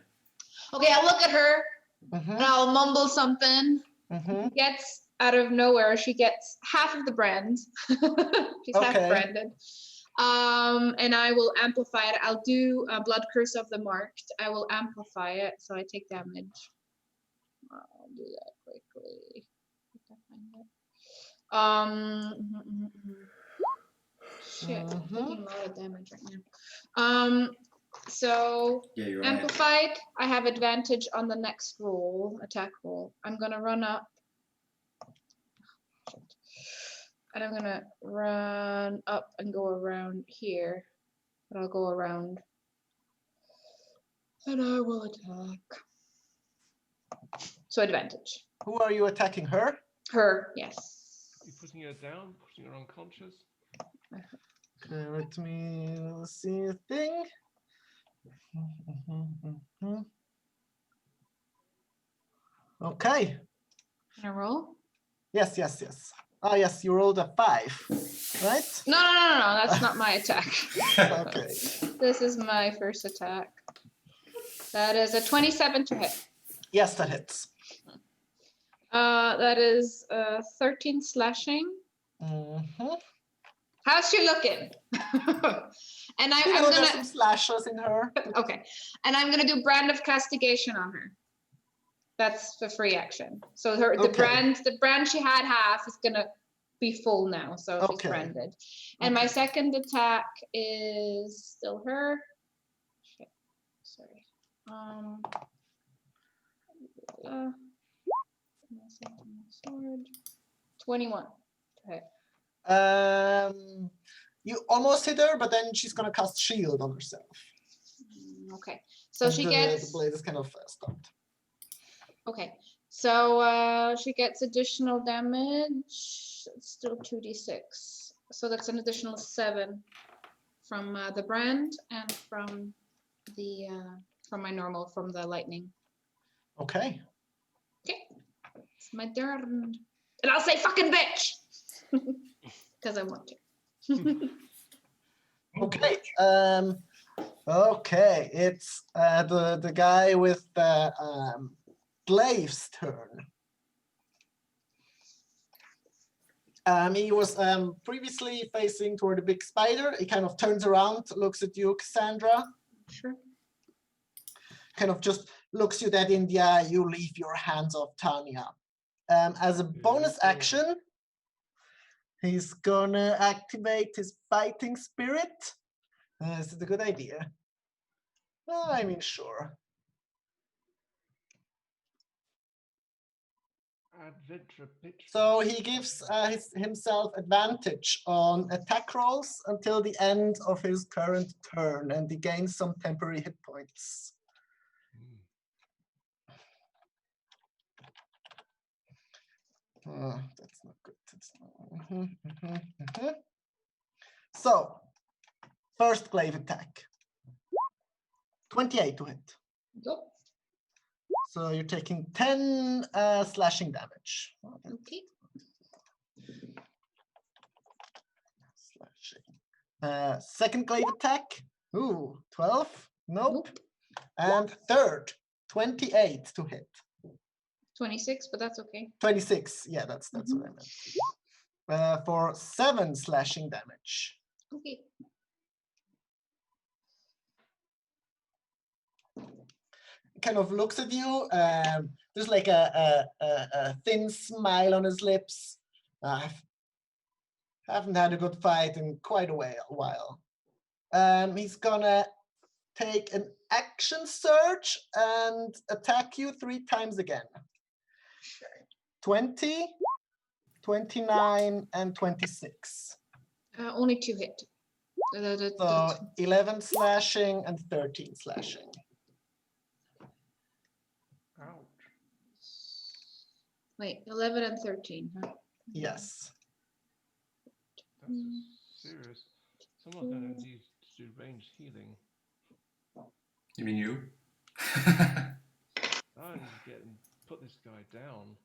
Okay, I'll look at her Mhm, and I'll mumble something. mhm. Gets out of nowhere. She gets half of the brand. She's half Okay. branded. And I will amplify it. I'll do a blood curse of the marked. I will amplify it, so I take damage. I'll do that quickly. If I find it. Shit, I'm taking a lot of damage right now. So Yeah, you're on it. amplified. I have advantage on the next roll, attack roll. I'm gonna run up. And I'm gonna run up and go around here. But I'll go around. And I will attack. So advantage. Who are you attacking? Her? Her, yes. You putting her down, putting her unconscious. Okay, let me see a thing. Okay. Can I roll? Yes. Ah, yes, you rolled a 5. right? No, that's not my attack. Okay. This is my first attack. That is a 27 to hit. Yes, that hits. That is 13 slashing. Mm-hmm. How's she looking? And I'm There's gonna, some slashes in her. okay. And I'm gonna do Brand of Castigation on her. That's the free action. So the Okay. brand she had half is gonna be full now, so she's Okay. branded. And my Okay. second attack is still her. Shit. Sorry. Sword. 21. Okay. You almost hit her, but then she's gonna cast shield on herself. Okay. So she the gets. blade is kind of stopped. Okay. So she gets additional damage. It's still 2d6. So that's an additional 7 from the brand and from the from my normal from the lightning. Okay. Okay. It's my turn. And I'll say fucking bitch. Because I want to. Okay. Okay. It's the guy with the glaive's turn. He was previously facing toward the big spider. He kind of turns around, looks at you, Cassandra. Sure. Kind of just looks you dead in the eye. You leave your hands off Tanya. As a bonus action, he's gonna activate his fighting spirit. Is it a good idea? I mean, sure. Adventure pitch. So he gives himself advantage on attack rolls until the end of his current turn, and he gains some temporary hit points. That's not good. That's not... So, first glaive attack. 28 to hit. Go. So you're taking 10 slashing damage. Okay. Slashing. Second glaive attack. Ooh, 12. Nope. And third, 28 to hit. 26, but that's okay. 26. Yeah, that's what I meant. For 7 slashing damage. Okay. Kind of looks at you. There's like a thin smile on his lips. Haven't had a good fight in quite a while. He's gonna take an action surge and attack you 3 times again. 20, 29, and 26. Only 2 hit. So 11 slashing and 13 slashing. Ouch. Wait, 11 and 13, huh? Yes. That's serious. Someone's going to need to do ranged healing. You mean you? I need to put this guy down.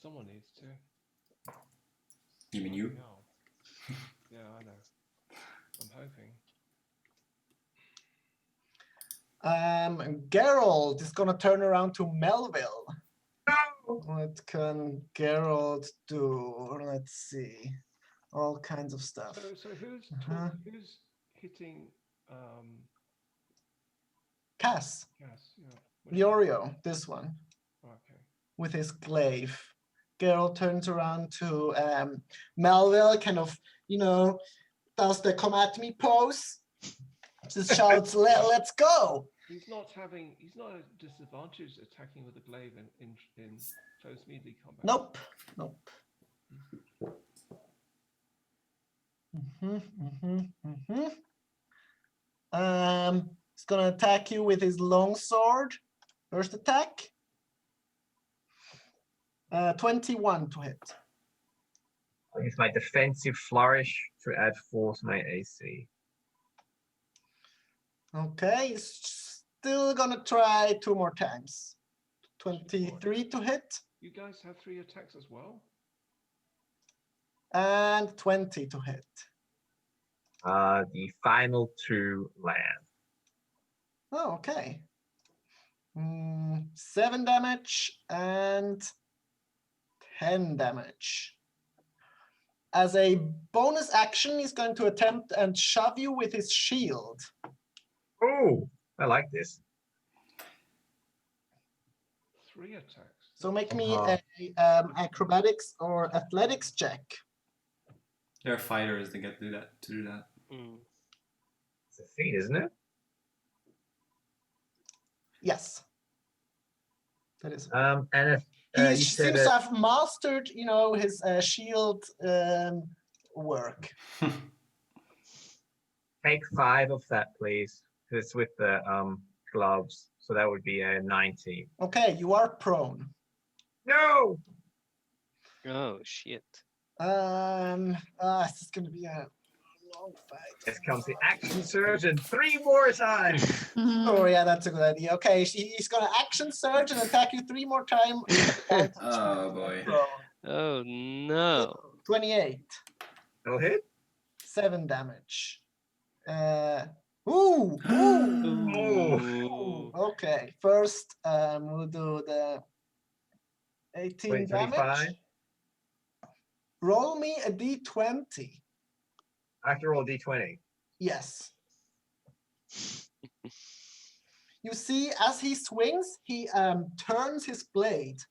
Someone needs to. You mean you? Yeah, I know. I'm hoping. Geralt is gonna turn around to Melville. What can Geralt do? Let's see. All kinds of stuff. So who's hitting Cass. Cass, yeah. Leorio, this one. Okay. With his glaive. Geralt turns around to Melville, kind of, does the come at me pose. Just shouts, let's go. He's not at a disadvantage attacking with a glaive in close melee combat. Nope. He's gonna attack you with his long sword. First attack. 21 to hit. I'll use my defensive flourish to add 4 to my AC. Okay, he's still gonna try 2 more times. 23 to hit. You guys have 3 attacks as well? and 20 to hit. The final 2 land. Oh, okay. 7 damage and 10 damage. As a bonus action, he's going to attempt and shove you with his shield. Oh, I like this. 3 attacks. So make me Uh-huh. a acrobatics or athletics check. They're fighters. They get to do that. Mm. It's a feat, isn't it? Yes. That is. And if He you said seems to have mastered, his shield work. take 5 of that, please. It's with the gloves, so that would be a 19. Okay, you are prone. No. Oh shit. This is gonna be a long fight. This comes the action surge and 3 more times. Oh yeah, that's a good idea. Okay, he's gonna action surge and attack you 3 more times. Oh boy. Oh no. 28, No hit. 7 damage. Ooh. Ooh. Okay, first we'll do the 18 25. damage. Roll me a d20. I have to roll a d20. Yes. You see, as he swings, he turns his blade,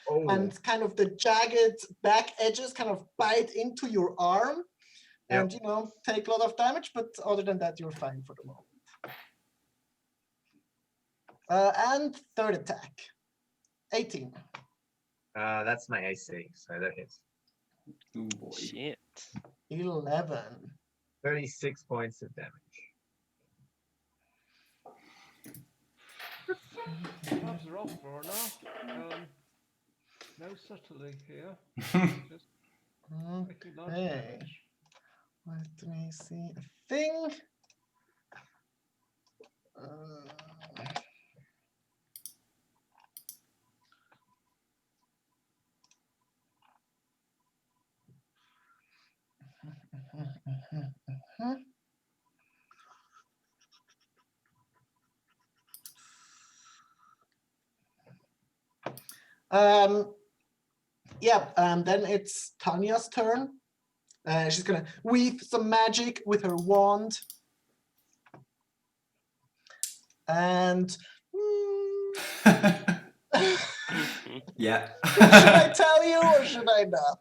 Oh, and kind of the jagged back edges kind of bite into your arm, and take a lot of damage. But other than that, you're fine for the moment. And third attack, 18. that's my AC, so that hits. Oh boy. Shit. 11. 36 points of damage. Gloves are off for now. No subtlety here. Just making lots of Okay. damage. Let me see a thing. Then it's Tanya's turn. She's gonna weave some magic with her wand. And Yeah. should I tell you or should I not?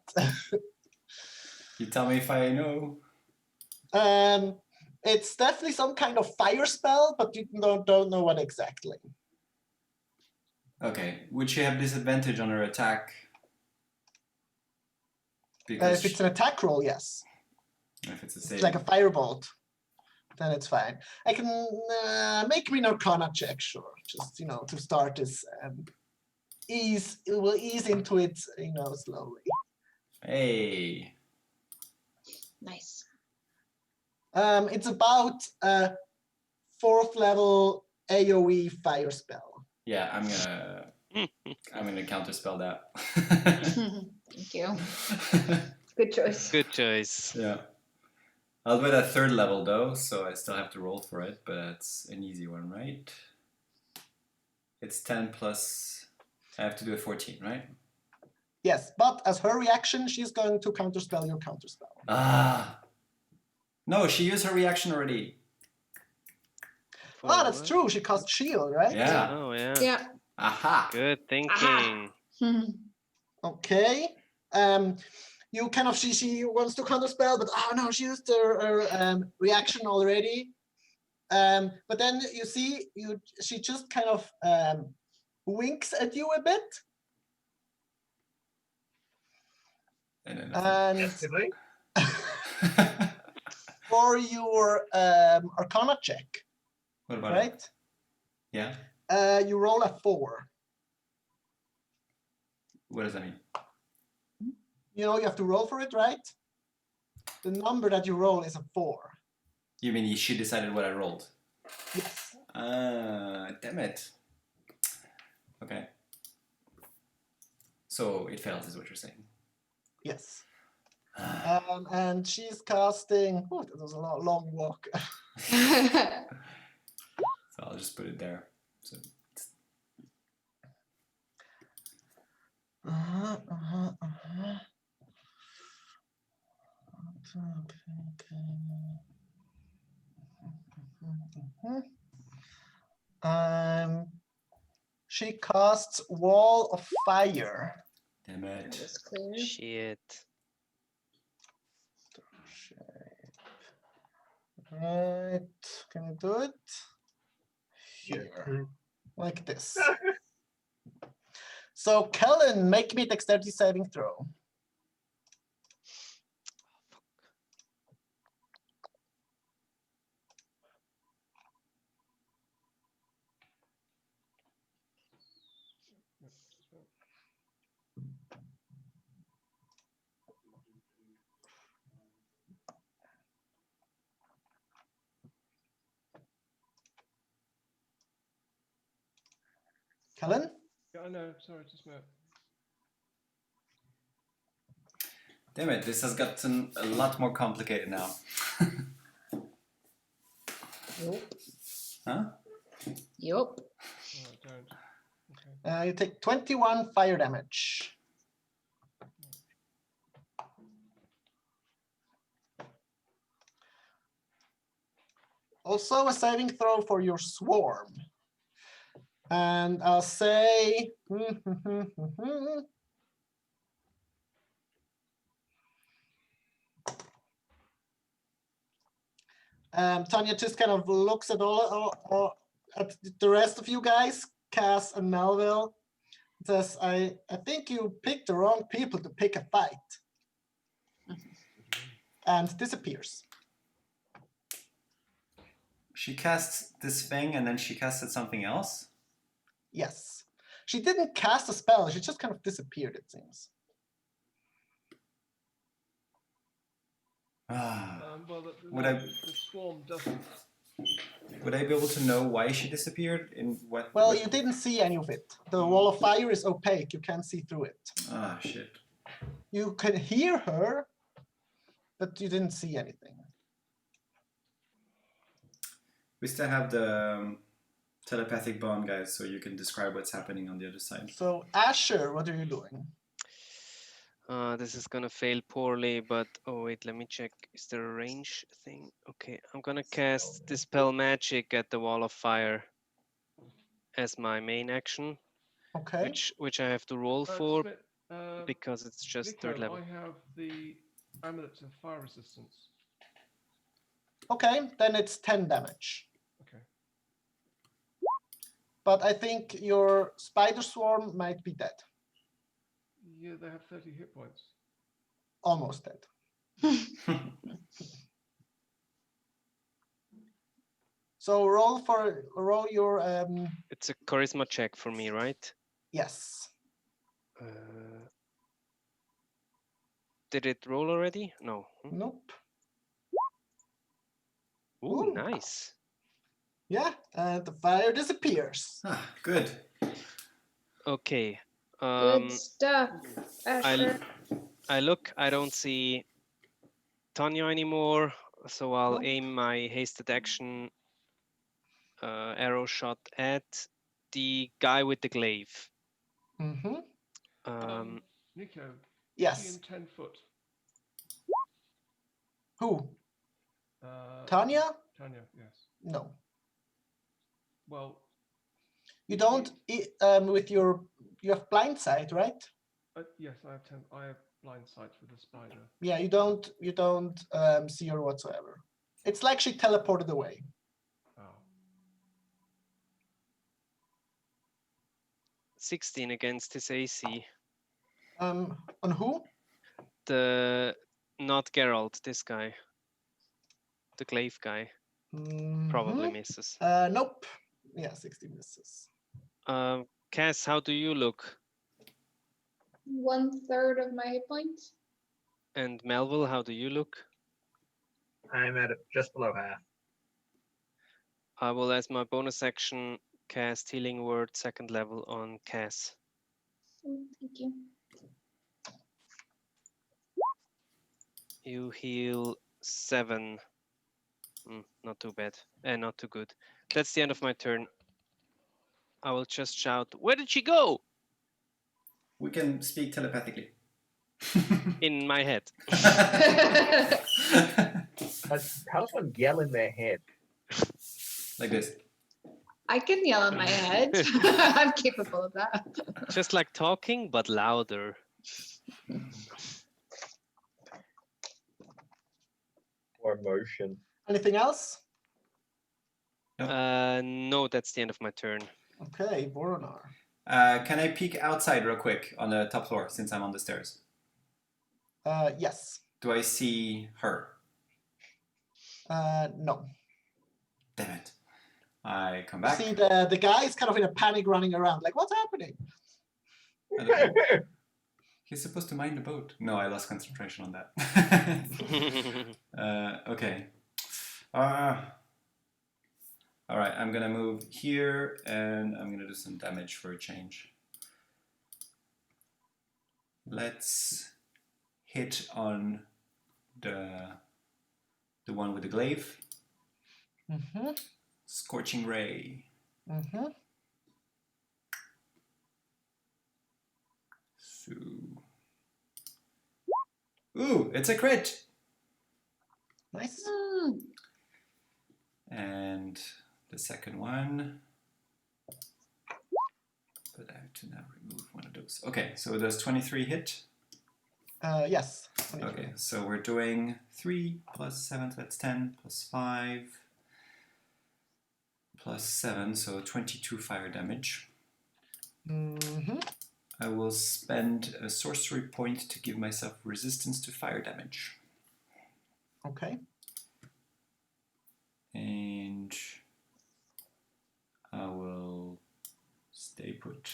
You tell me if I know. It's definitely some kind of fire spell, but you don't know what exactly. Okay. Would she have disadvantage on her attack? If it's an attack roll, yes. If it's a It's save. like a firebolt, then it's fine. I can make me an Arcana check, sure. Just to start this it will ease into it, slowly. Hey. Nice. It's about 4th level AoE fire spell. Yeah, I'm gonna counterspell that. Thank you. Good choice. Good choice. Yeah. I'll do it at 3rd level though, so I still have to roll for it, but it's an easy one, right? It's 10 plus. I have to do a 14, right? Yes, but as her reaction, she's going to counterspell your counterspell. Ah. No, she used her reaction already. Ah, that's true. She cast shield, right? Yeah. Oh yeah. Yeah. Aha. Good thinking. Okay. You kind of she wants to counterspell, but oh no, she used her reaction already. But then you see she just kind of winks at you a bit. And then And Effectively. for your Arcana check, what about right? it? Yeah. You roll a 4. What does that mean? You have to roll for it, right? The number that you roll is a 4. You mean she decided what I rolled? Yes. Damn it. Okay. So it fails, is what you're saying. Yes. And she's casting. Oh, that was a long walk. So I'll just put it there. So She casts Wall of Fire. damn That it. was clear. Shit. Right. Can you do it? Yeah. Here. Like this. So Kellen, make me dexterity saving throw. Kellen? Yeah, I know. Sorry, just a minute. Damn it, this has gotten a lot more complicated now. Yup. Huh? Yup. Oh, I don't. Okay. You take 21 fire damage. Also a saving throw for your swarm. And I'll say... Tanya just kind of looks at at the rest of you guys, Cass and Melville. Says, I think you picked the wrong people to pick a fight. And disappears. She casts this thing and then she casted something else? Yes. She didn't cast a spell, she just kind of disappeared, it seems. Well, Would I- the swarm doesn't. Would I be able to know why she disappeared? In what? Well, what- you didn't see any of it. The wall of fire is opaque, you can't see through it. Ah, shit. You can hear her, but you didn't see anything. We still have the telepathic bond, guys, so you can describe what's happening on the other side. So, Asher, what are you doing? This is gonna fail poorly, but oh wait, let me check. Is there a range thing? Okay, I'm gonna cast Dispel Magic at the Wall of Fire as my main action, Okay. which I have to roll Just a for minute, because it's just Nico, third level. I have the amulet of fire resistance. Okay, then it's 10 damage. Okay. But I think your spider swarm might be dead. Yeah, they have 30 hit points. Almost dead. So roll your It's a charisma check for me, right? yes. Did it roll already? No. Nope. Ooh, Ooh. nice. Yeah, the fire disappears. Ah, good. Okay. Good stuff, I Asher. look, I don't see Tanya anymore, so I'll Nope. aim my hasted action arrow shot at the guy with the glaive. Mm-hmm. Nico, is he Yes. in 10 foot? Who? Uh, Tanya? Tanya, yes. No. Well, You don't. With you have blind sight, right? yes, I have 10. I have blind sight with the spider. Yeah, you don't see her whatsoever. It's like she teleported away. Oh. 16 against his AC. On who? The not Geralt, this guy. The glaive guy probably Mhm. misses. Nope. Yeah, 60 misses. Cass, how do you look? 1/3 of my hit points. And Melville, how do you look? I'm at just below half. I will, as my bonus action, cast Healing Word 2nd level on Cass. Oh, thank you. You heal 7. Not too bad. And not too good. That's the end of my turn. I will just shout, where did she go? We can speak telepathically. In my head. But how does one yell in their head? Like this. I can yell in my head. I'm capable of that. Just like talking, but louder. Or emotion? Anything else? No, that's the end of my turn. Okay, Voronar. Can I peek outside real quick on the top floor since I'm on the stairs? Yes. Do I see her? No. Damn it. I come You back. see the guy is kind of in a panic running around, like, what's happening? I don't know. He's supposed to mind the boat. No, I lost concentration on that. Okay. All right, I'm gonna move here and I'm gonna do some damage for a change. Let's hit on the one with the glaive. Mm-hmm. Scorching ray. Mm-hmm. So, ooh, it's a crit. Nice. And the second one. But I have to now remove one of those. Okay, so does 23 hit? Yes. 23. Okay, so we're doing 3 plus 7, so that's 10, plus 5, plus 7, so 22 fire damage. Mm-hmm. I will spend a sorcery point to give myself resistance to fire damage. Okay. And I will stay put.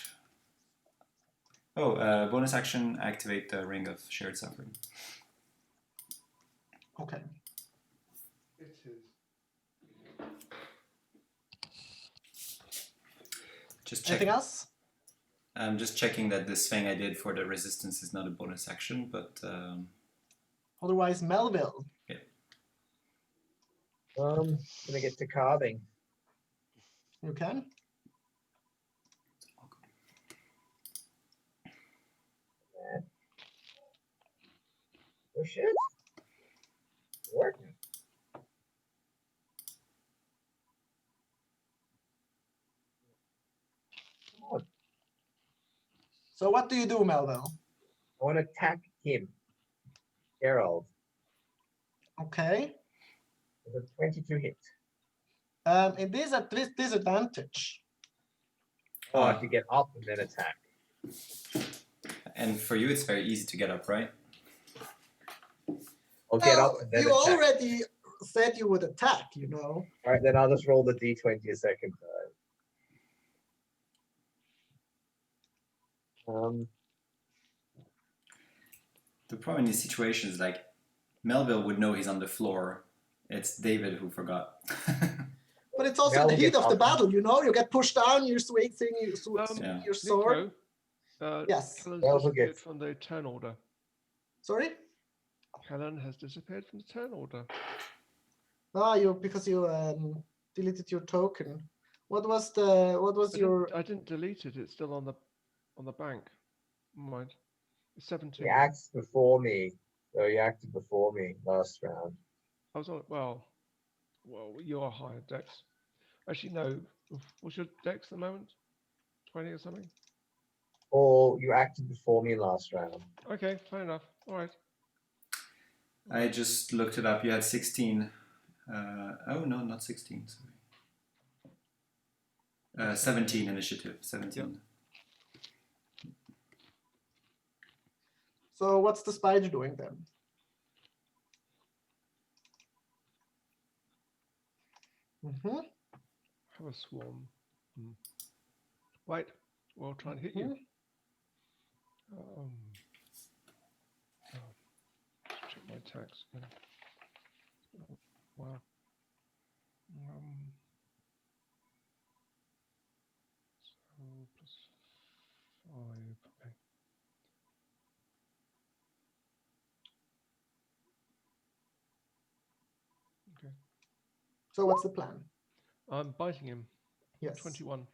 Oh, bonus action, activate the Ring of Shared Suffering. Okay. It is. Just check. Anything else? I'm just checking that this thing I did for the resistance is not a bonus action, but Otherwise, Melville. Gonna get to carving. You can. Oh shit. Working. Come on. So what do you do, Melville? I want to attack him. Gerald. Okay. With a 22 hit. It is at this disadvantage. Oh, I have to get up and then attack. and for you it's very easy to get up, right? I'll get up Well, and then you attack. already said you would attack, you know. Alright, then I'll just roll the d20 a second time. The problem in these situations is like Melville would know he's on the floor. It's David who forgot. But it's also Now in the we'll heat get of the up. battle, you know. You get pushed down, you're swinging Yeah. your sword. Nico, Yes. Helen's That was a disappeared gift. from the turn order. Sorry? Helen has disappeared from the turn order. Ah, because you deleted your token. What was your I didn't delete it. It's still on the bank. Mind. It's 17. He acts before me. So he acted before me last round. I was on. Well, you're higher dex. Actually, no. What's your dex at the moment? 20 or something. Or you acted before me last round. Okay, fair enough. All right. I just looked it up. You had 16. Oh no, not 16. Sorry. 17 initiative. 17. Yep. So what's the spider doing then? Mm-hmm. Have a swarm. Right. We'll try and hit you. Check my attacks again. Wow. So plus 5. Okay. So what's the plan? I'm biting him. Yes. 21.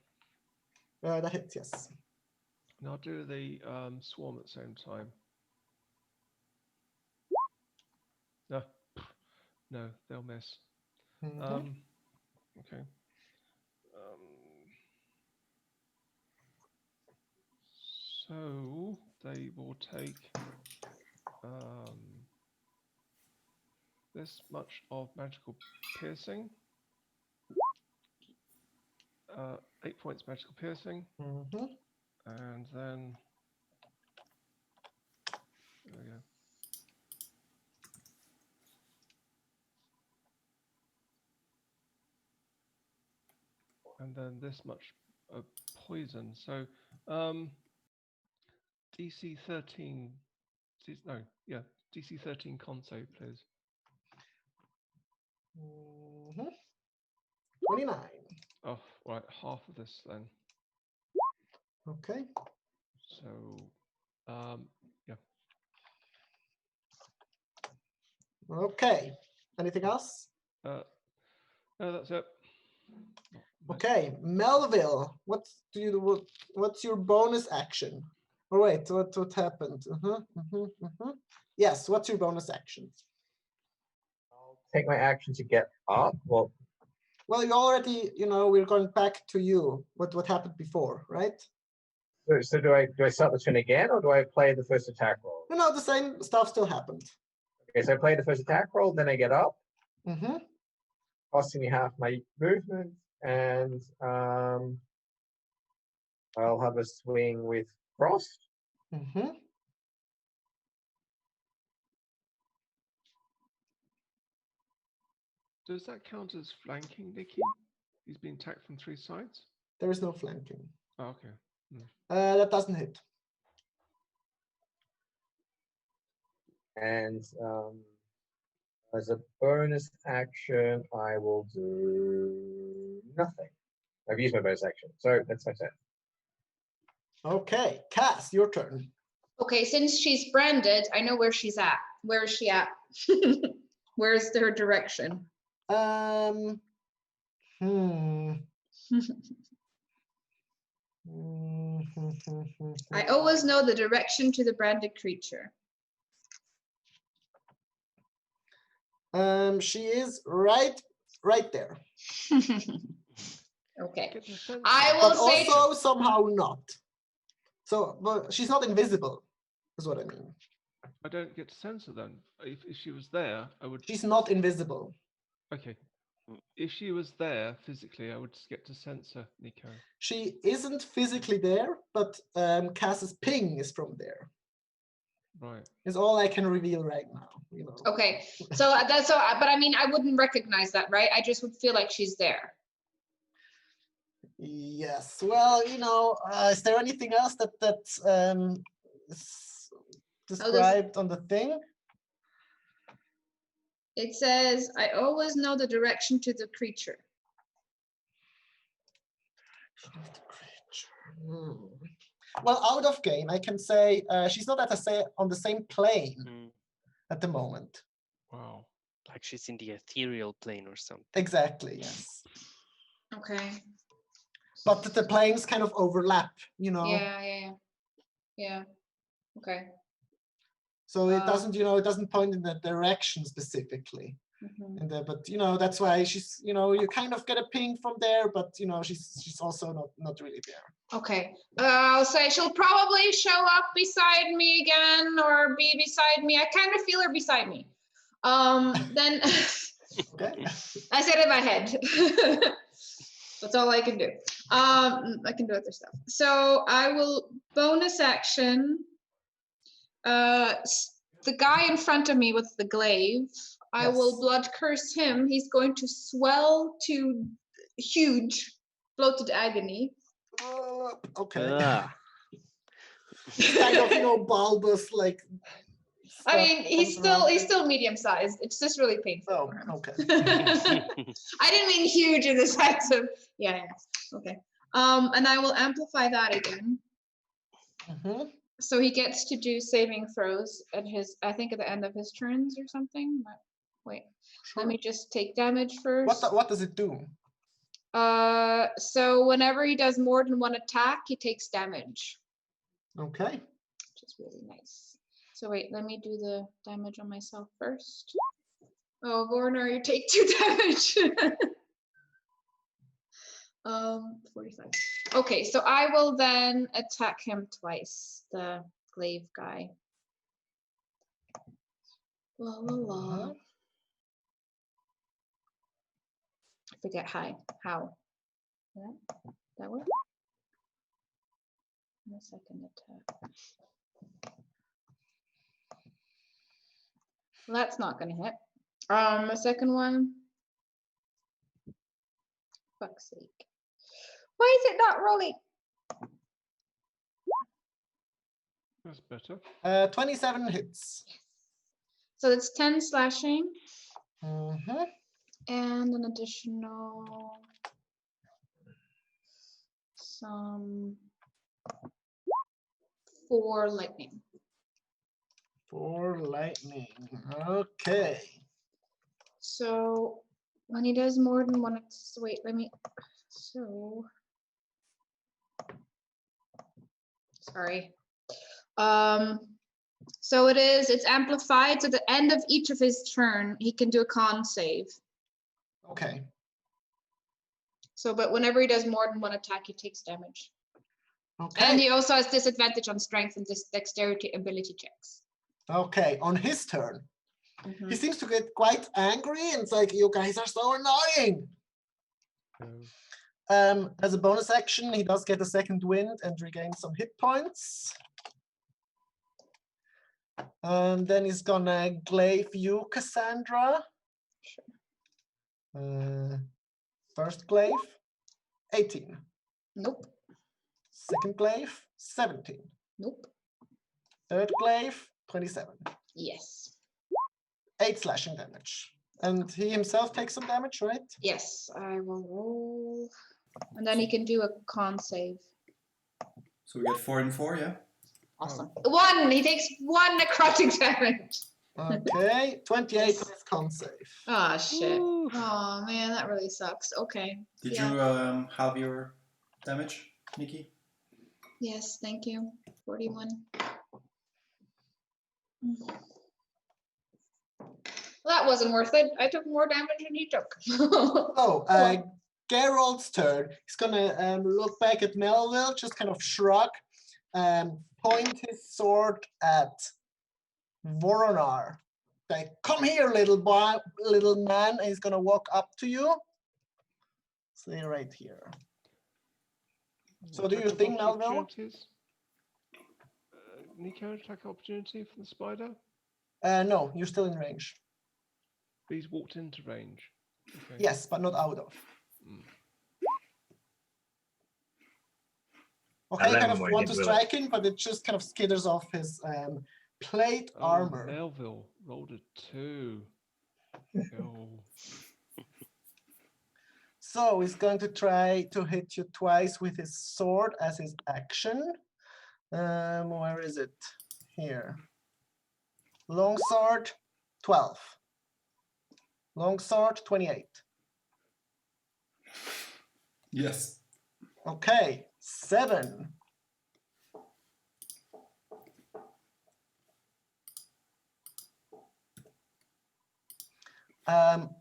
That hits, yes. And I'll do the swarm at the same time. No, no, they'll miss. Mhm. Okay. So they will take this much of magical piercing. 8 points magical piercing. Mhm. And then there we go. And then this much of poison. So DC 13. No, yeah, DC 13 con save, please. 29. Oh, right, half of this then. Okay. So, yeah. Okay. Anything else? No, that's it. Okay, Melville. What's your bonus action? Oh wait, what happened? Yes, what's your bonus action? I'll take my action to get up. Well, you already, we're going back to you. What happened before, right? so do I start the turn again, or do I play the first attack roll? No, the same stuff still happened. Okay, so I play the first attack roll, then I get up, Mm-hmm. costing me half my movement, and I'll have a swing with Frost. Mm-hmm. Does that count as flanking, Nikki? He's been attacked from 3 sides? There is no flanking. Oh, okay. That doesn't hit. And as a bonus action, I will do nothing. I've used my bonus action, so that's my turn. Okay, Cass, your turn. Okay, since she's branded, I know where she's at. Where is she at? Where's her direction? I always know the direction to the branded creature. She is right there. Okay. Get the sense I of will But say also somehow not. So, but she's not invisible, is what I mean. I don't get to censor them. If she was there, I would. She's not invisible. Okay. If she was there physically, I would just get to censor Nico. She isn't physically there, but Cass's ping is from there. Right. Is all I can reveal right now. Okay. So that's so. But I mean, I wouldn't recognize that, right? I just would feel like she's there. Yes. Well, is there anything else that is described on the thing? It says, I always know the direction to the creature. Well, out of game, I can say she's not on the same plane at the moment. Wow. Like she's in the ethereal plane or something. Exactly, yes. Okay. But the planes kind of overlap, Yeah. Okay. So it doesn't, it doesn't point in that direction specifically. Mm-hmm. But that's why she's, you kind of get a ping from there, but she's also not really there. Okay. I'll say she'll probably show up beside me again or be beside me. I kind of feel her beside me. Then Okay. I said it in my head. That's all I can do. I can do other stuff. So I will bonus action. The guy in front of me with the glaive, I will blood curse him. He's going to swell to huge, bloated agony. Okay. Kind of, bulbous, like. I mean, he's still medium sized. It's just really painful for him. Okay. I didn't mean huge in the sense of yeah. Okay. And I will amplify that again. Mm-hmm. So he gets to do saving throws at I think at the end of his turns or something. Wait, Sure. let me just take damage first. What does it do? So whenever he does more than one attack, he takes damage, Okay. which is really nice. So wait, let me do the damage on myself first. Oh, Vornar, you take 2 damage. 45. Okay, so I will then attack him twice, the glaive guy. La la la. Uh-huh. I forget how. Yeah, that way. And a second attack. Well, that's not gonna hit. A second one. Fuck's sake. Why is it not rolling? That's better. 27 hits. So it's 10 slashing Mm-hmm. and an additional some 4 lightning. 4 lightning. Okay. So when he does more than one, wait, let me, so. Sorry. So it's amplified. So at the end of each of his turn, he can do a con save. Okay. So, but whenever he does more than one attack, he takes damage. Okay. And he also has disadvantage on strength and dexterity ability checks. Okay. On his turn, Mhm. he seems to get quite angry and it's like, you guys are so annoying. So, As a bonus action, he does get a second wind and regain some hit points. And then he's gonna glaive you, Cassandra. First glaive, 18. Nope. Second glaive, 17. Nope. Third glaive, 27. Yes. 8 slashing damage. And he himself takes some damage, right? Yes, I will roll. And then he can do a con save. So we get 4 and 4, yeah? Awesome. 1! He takes 1 necrotic damage. Okay, 28 Yes. on his con save. Oh, shit. Ooh. Oh, man, that really sucks. Okay. Did Yeah. you halve your damage, Nikki? Yes, thank you. 41. Well, that wasn't worth it. I took more damage than you took. Oh, Geralt's turn. He's gonna look back at Melville, just kind of shrug, point his sword at Voronar. Like, come here, little boy, little man. And he's gonna walk up to you. Stay right here. So do you Attack of think, Melville? opportunities? Nico, attack opportunity for the spider? No, you're still in range. But he's walked into range. Okay. Yes, but not out of. Mm. Okay, kind 11 of won't want hit, to will it? strike him, but it just kind of skitters off his plate Oh, armor. Melville rolled a 2. Oh. So he's going to try to hit you twice with his sword as his action. Where is it? Here. Longsword, 12. Longsword, 28. Yes. Okay, 7.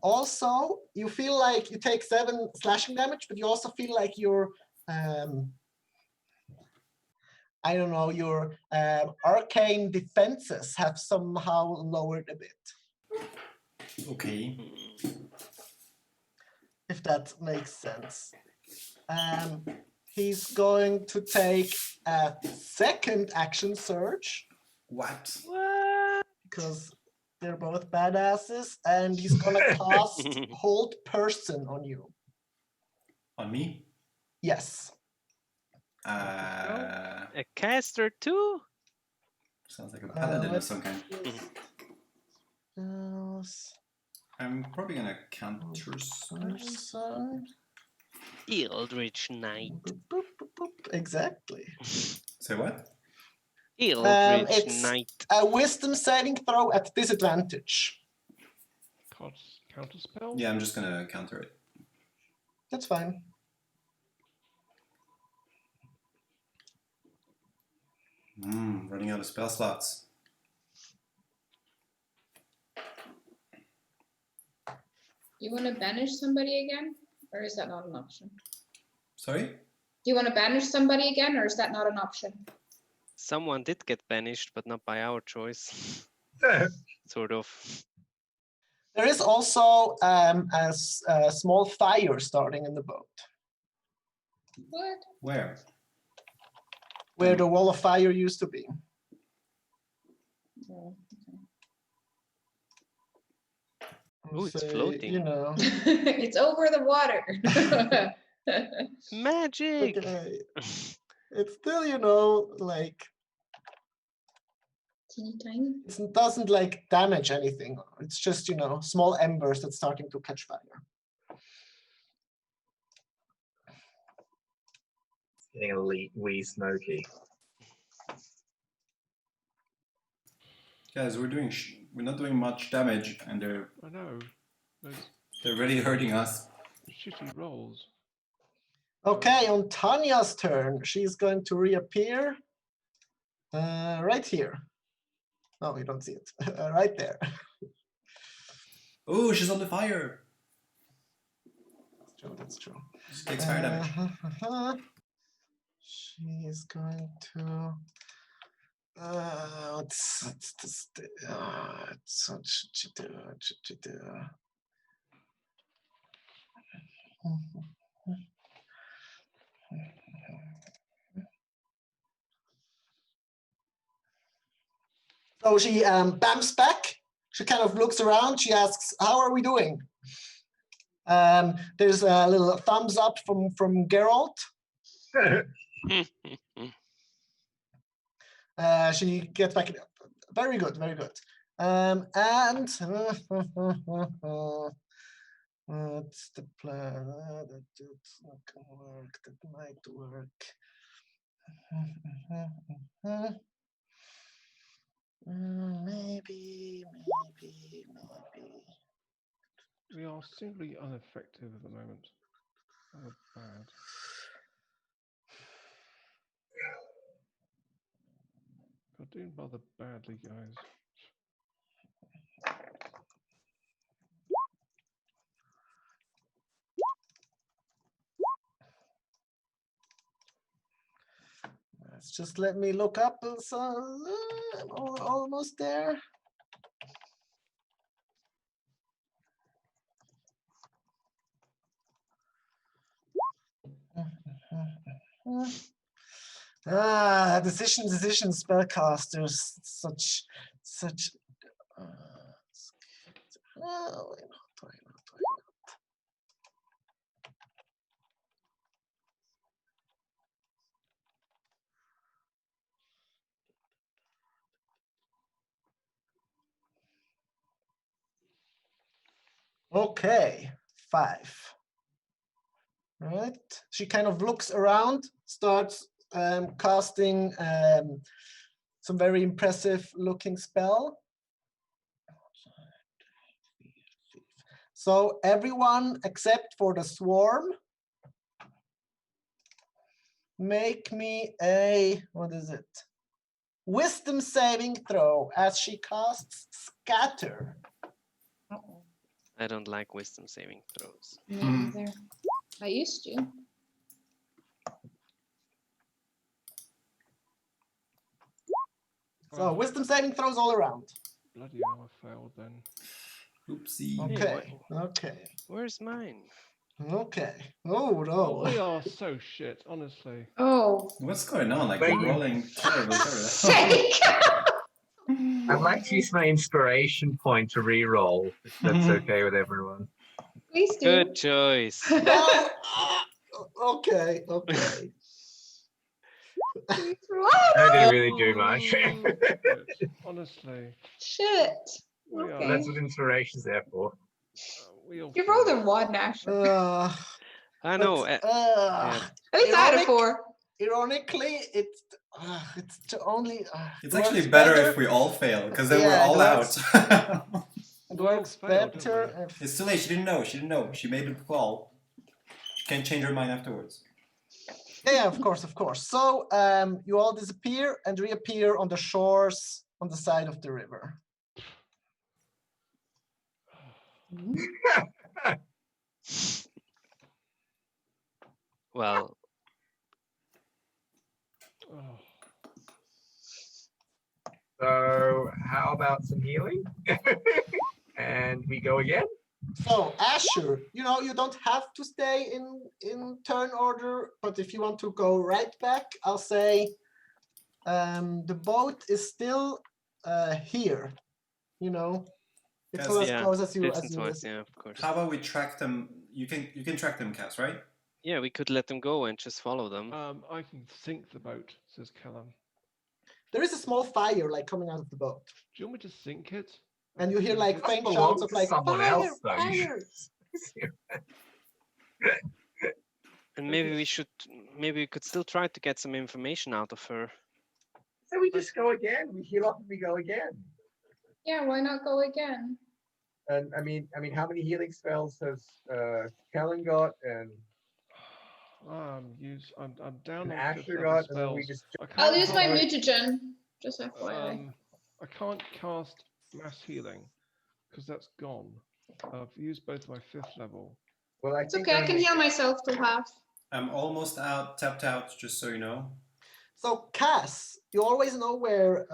Also, you feel like you take 7 slashing damage, but you also feel like your, I don't know, your arcane defenses have somehow lowered a bit, Okay. if that makes sense. He's going to take a second action surge What? What? because they're both badasses, and he's gonna cast Hold Person on you. On me? Yes. A caster too? Sounds like a paladin of let's some kind. just- I'm probably gonna counter spell. Person. Eldritch Knight. Boop, boop, boop, boop. Exactly. Say what? Eldritch it's Knight. a wisdom saving throw at disadvantage. counter spell? Yeah, I'm just gonna counter it. That's fine. Running out of spell slots. You want to banish somebody again, or is that not an option? Sorry? Do you want to banish somebody again, or is that not an option? Someone did get banished, but not by our choice. Sort of. There is also a small fire starting in the boat, What? Where? where the wall of fire used to be. Oh, Ooh, it's So, floating. You know. it's over the water. Magic! Okay. It's still, you know, like Teeny tiny. it doesn't like damage anything. It's just, you know, small embers that's starting to catch fire. Getting a wee smoky. Guys, we're not doing much damage, and I know. they're really hurting us. Shitty rolls. Okay, on Tanya's turn, she's going to reappear right here. No, you don't see it. Right there. Oh, she's on the fire. That's true, that's true. She takes fire damage. She is going to. What's this? What should she do? What should she do? So she bamps back. She kind of looks around. She asks, "How are we doing?" There's a little thumbs up from Geralt. She gets back. Very good, very good. And what's the plan? That's not gonna work. That might work. Maybe. We are simply ineffective at the moment. Oh, bad. We're doing rather badly, guys. Just let me look up. So I'm almost there. Decision spellcasters. Such. Why not? Okay, 5. Right. She kind of looks around, starts casting some very impressive looking spell. So everyone except for the swarm, make me a, what is it? Wisdom saving throw as she casts Scatter. I don't like wisdom saving throws. Me neither. I used to. So wisdom saving throws all around. Bloody hell, I failed then. Oopsie. Okay, okay, Where's mine? okay. Oh Oh, we no. are so shit, honestly. Oh, What's going on? Like, Wait. we're rolling terrible. sake! I'd like to use my inspiration point to re-roll, if that's okay with everyone. Please do. Good choice. Well, okay. I didn't really do much. Shit, honestly. Shit. We are, Okay. That's what inspiration's there for. we all You rolled a failed. 1, actually. I know. But, yeah. At least I had a ironic- 4. Ironically, it's only. It's actually better if we all fail, because then we're Yeah, all out. It We all works failed, didn't better we? if... It's too late. She didn't know. She didn't know. She made the call. She can change her mind afterwards. Yeah, of course, of course. So you all disappear and reappear on the shores on the side of the river. Well, Oh, So how about some healing? And we go again? So Asher, you know, you don't have to stay in turn order, but if you want to go right back, I'll say the boat is still here. You know, it's Yes, not as yeah, close as you distance-wise, yeah, of course. How about we track them? You can track them, Cass, right? Yeah, we could let them go and just follow them. I can sink the boat, says Callum. There is a small fire like coming out of the boat, Do you want me to sink it? and you hear like That faint belongs shouts of to like someone fire, else, though. fire. And maybe we could still try to get some information out of her. So we just go again. We heal up and we go again. Yeah, why not go again? And I mean, how many healing spells has Kellen got and I'm down And on Asher fifth level got, and then we spells. just I I'll can't use my cast- mutagen. Just FYI. I can't cast mass healing because that's gone. I've used both my fifth level. well, I It's think okay, I can only- heal myself to half. I'm almost out, tapped out, just so you know. So Cass, you always know where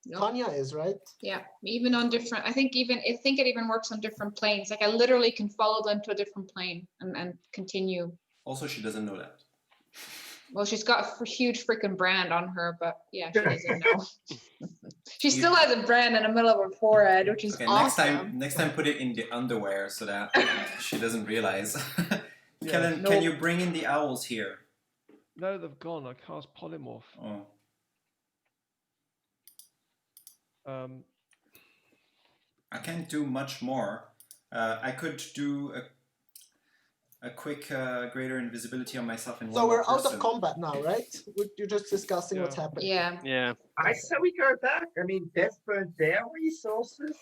Yep. Tanya is, right? Yeah, even on different, I think it even works on different planes. Like I literally can follow them to a different plane and continue. Also, she doesn't know that. Well, she's got a huge freaking brand on her, but yeah, she doesn't know. She still has a brand in the middle of her forehead, which is Okay, awesome. next time put it in the underwear so that she doesn't realize. Yeah. Kellen, No. can you bring in the owls here? No, they've gone. I cast polymorph. Oh, I can't do much more. I could do a quick greater invisibility on myself in one So more we're out person. of combat now, right? You're just discussing what's Yeah. happening. Yeah. Yeah. I say we go back. I mean, Death burned their resources.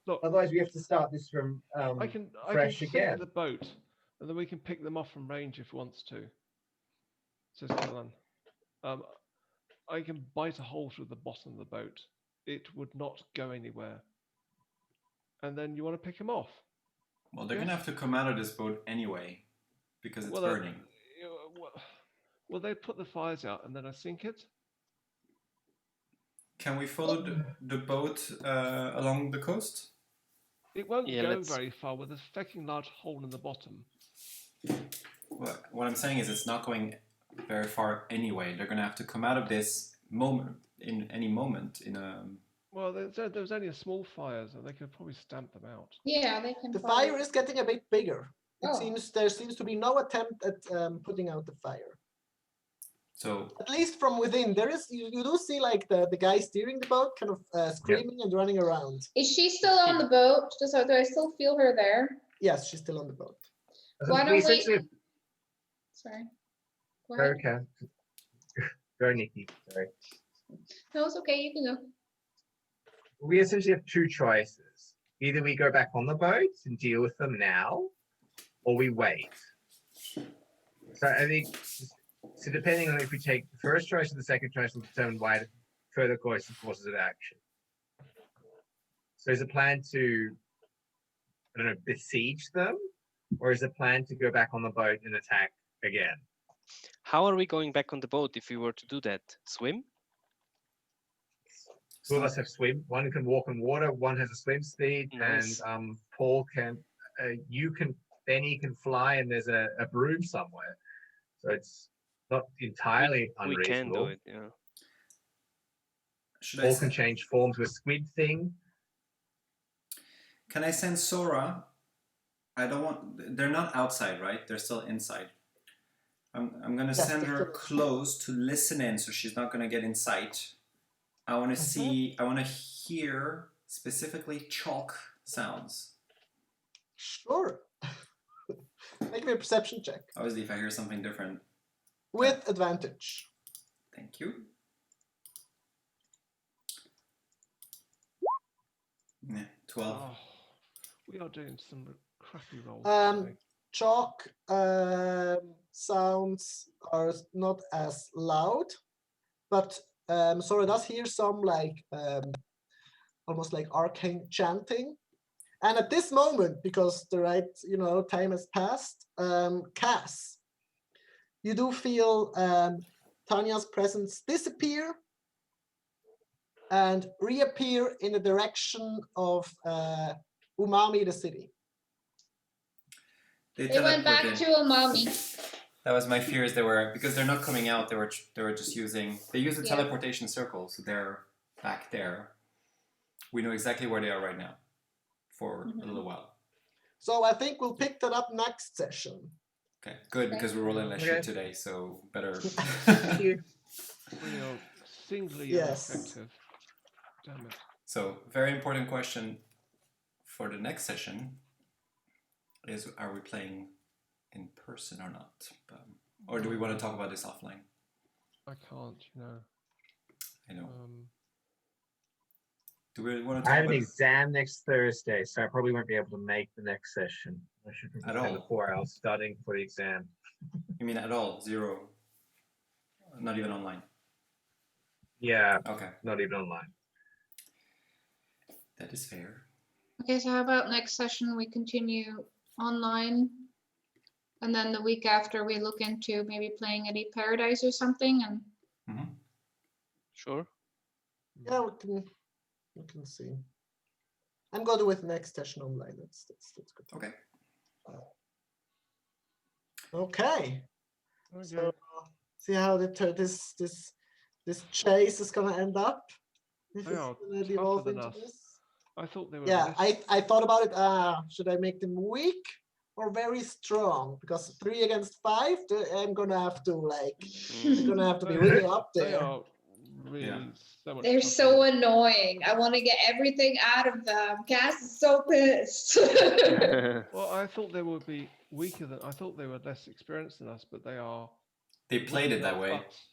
Look, Otherwise, we have to start this from I can fresh sink again. the boat, and then we can pick them off from range if wants to. Says Callan. I can bite a hole through the bottom of the boat. It would not go anywhere. And then you want to pick them off. Well, they're gonna have to come out of this boat anyway, because it's Well, burning. Well, they put the fires out, and then I sink it. Can we follow the boat along the coast? It won't Yeah, go let's- very far with a fucking large hole in the bottom. What I'm saying is it's not going very far anyway. They're gonna have to come out of this moment in any moment in a. Well, there's only a small fire, so they could probably stamp them out. Yeah, they can. The follow. fire is getting a bit bigger. There seems to be no attempt at putting out the fire. So At least from within, there is you do see like the guy steering the boat kind of screaming and running around. Is she still on the boat? Do I still feel her there? Yes, she's still on the boat. Why don't we? essentially Sorry. Go go, ahead. Ken. Go, Nikki. Sorry. No, it's okay. You can go. We essentially have two choices. Either we go back on the boat and deal with them now, or we wait. So I think, so depending on if we take the first choice or the second choice will determine why further courses of action. So is the plan to, I don't know, besiege them? Or is the plan to go back on the boat and attack again? How are we going back on the boat if we were to do that? Swim? Two of us have swim. One can walk on water. One has a swim speed, Nice. and Paul can. Benny can fly, and there's a broom somewhere. So it's not entirely We can do unreasonable. it, yeah. should I Paul can send, change form to a squid thing. can I send Sora? I don't want. They're not outside, right? They're still inside. I'm gonna Yes, send they're her still inside. close to listen in, so she's not gonna get in sight. I want to see. I want to hear specifically chalk sounds. Sure. Make me a perception check Obviously, if I hear something different, with advantage. thank you. Yeah, 12. Oh, we are doing some crappy rolls today. Chalk sounds are not as loud, but Sora does hear some like almost like arcane chanting. And at this moment, because the right time has passed, Cass, you do feel Tanya's presence disappear and reappear in the direction of Umami, the city. They went back teleported. to Umami. That was my fears. They were, because they're not coming out. They were just using. They use a Yeah. teleportation circle, so they're back there. We know exactly where they are right now, for a little while. So I think we'll pick that up next session. Okay, good, because we're rolling less shit today, so better. Thank you. We are singly Yes. ineffective. Damn it. So, very important question for the next session is: are we playing in person or not? Or do we want to talk about this offline? I can't, you know. I know. Do Do we want to I talk have an about exam next Thursday, so I probably won't be able to make the next session. I should At prepare the all? 4 hours studying for the exam. You mean at all? Zero? Not even online? Yeah, Okay, not even online. that is fair. Okay, so how about next session we continue online? And then the week after we look into maybe playing at Eat Paradise or something and Sure. Yeah, we can see. I'm going with next session online. That's good. Okay. Okay. Okay. So see how this chase is gonna end up. If They it's are gonna tougher devolve than into us. this. I thought they were. Yeah, less- I thought about it. Should I make them weak or very strong? Because 3 against 5, I'm gonna have to they're gonna have to be really up They there. are really Yeah. so much. they're tougher so than- annoying. I want to get everything out of them. Cass is so pissed. Well, I thought they would be weaker than. I thought they were less experienced than us, but they are. They played it whipping that our way. butts.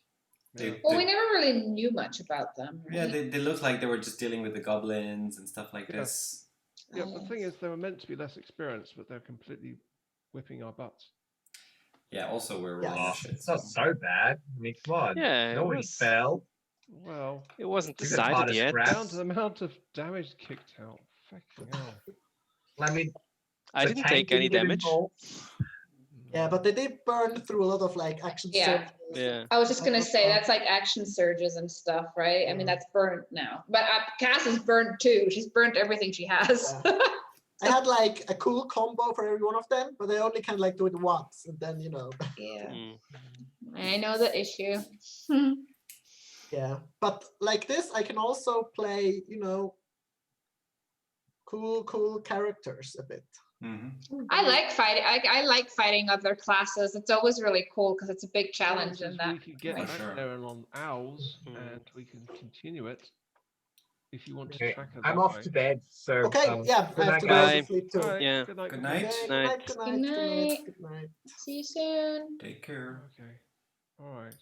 They- Yeah. Well, we never really knew much about them. Yeah, Right? they looked like they were just dealing with the goblins and stuff like Yeah. this. Yeah, but the thing is, they were meant to be less experienced, but they're completely whipping our butts. Yeah, also we're Yeah. rolling Oh, our shit. it's not so bad. I mean, come on. Yeah, it Nobody was- fell. Well, It wasn't These are part decided of yet. scraps. down to the amount of damage kicked out. Fucking hell. I mean, I the didn't tank take any get damage. involved. Yeah, but they did burn through a lot of action Yeah. surges. Yeah. I was just gonna That's say all. that's like action surges and stuff, right? I mean Yeah. that's burnt now, but Cass is burnt too. She's burnt everything she has. I had a cool combo for every one of them, but I only can do it once, and then Yeah, Mm. I know the issue. yeah. But like this, I can also play cool characters a bit. I like fighting. I like fighting other classes. It's always really cool because it's a big challenge in that. We could get way. back Sure. there and on owls, Mm. and we can continue it if you want to Okay, track it. I'm that off way. to bed, so Okay, yeah, good I have night, to guys. go to sleep too. All right, Yeah. Good night. Good good night. Okay, Night. good night. Good night. Good night. See you soon. Take care. Okay. All right.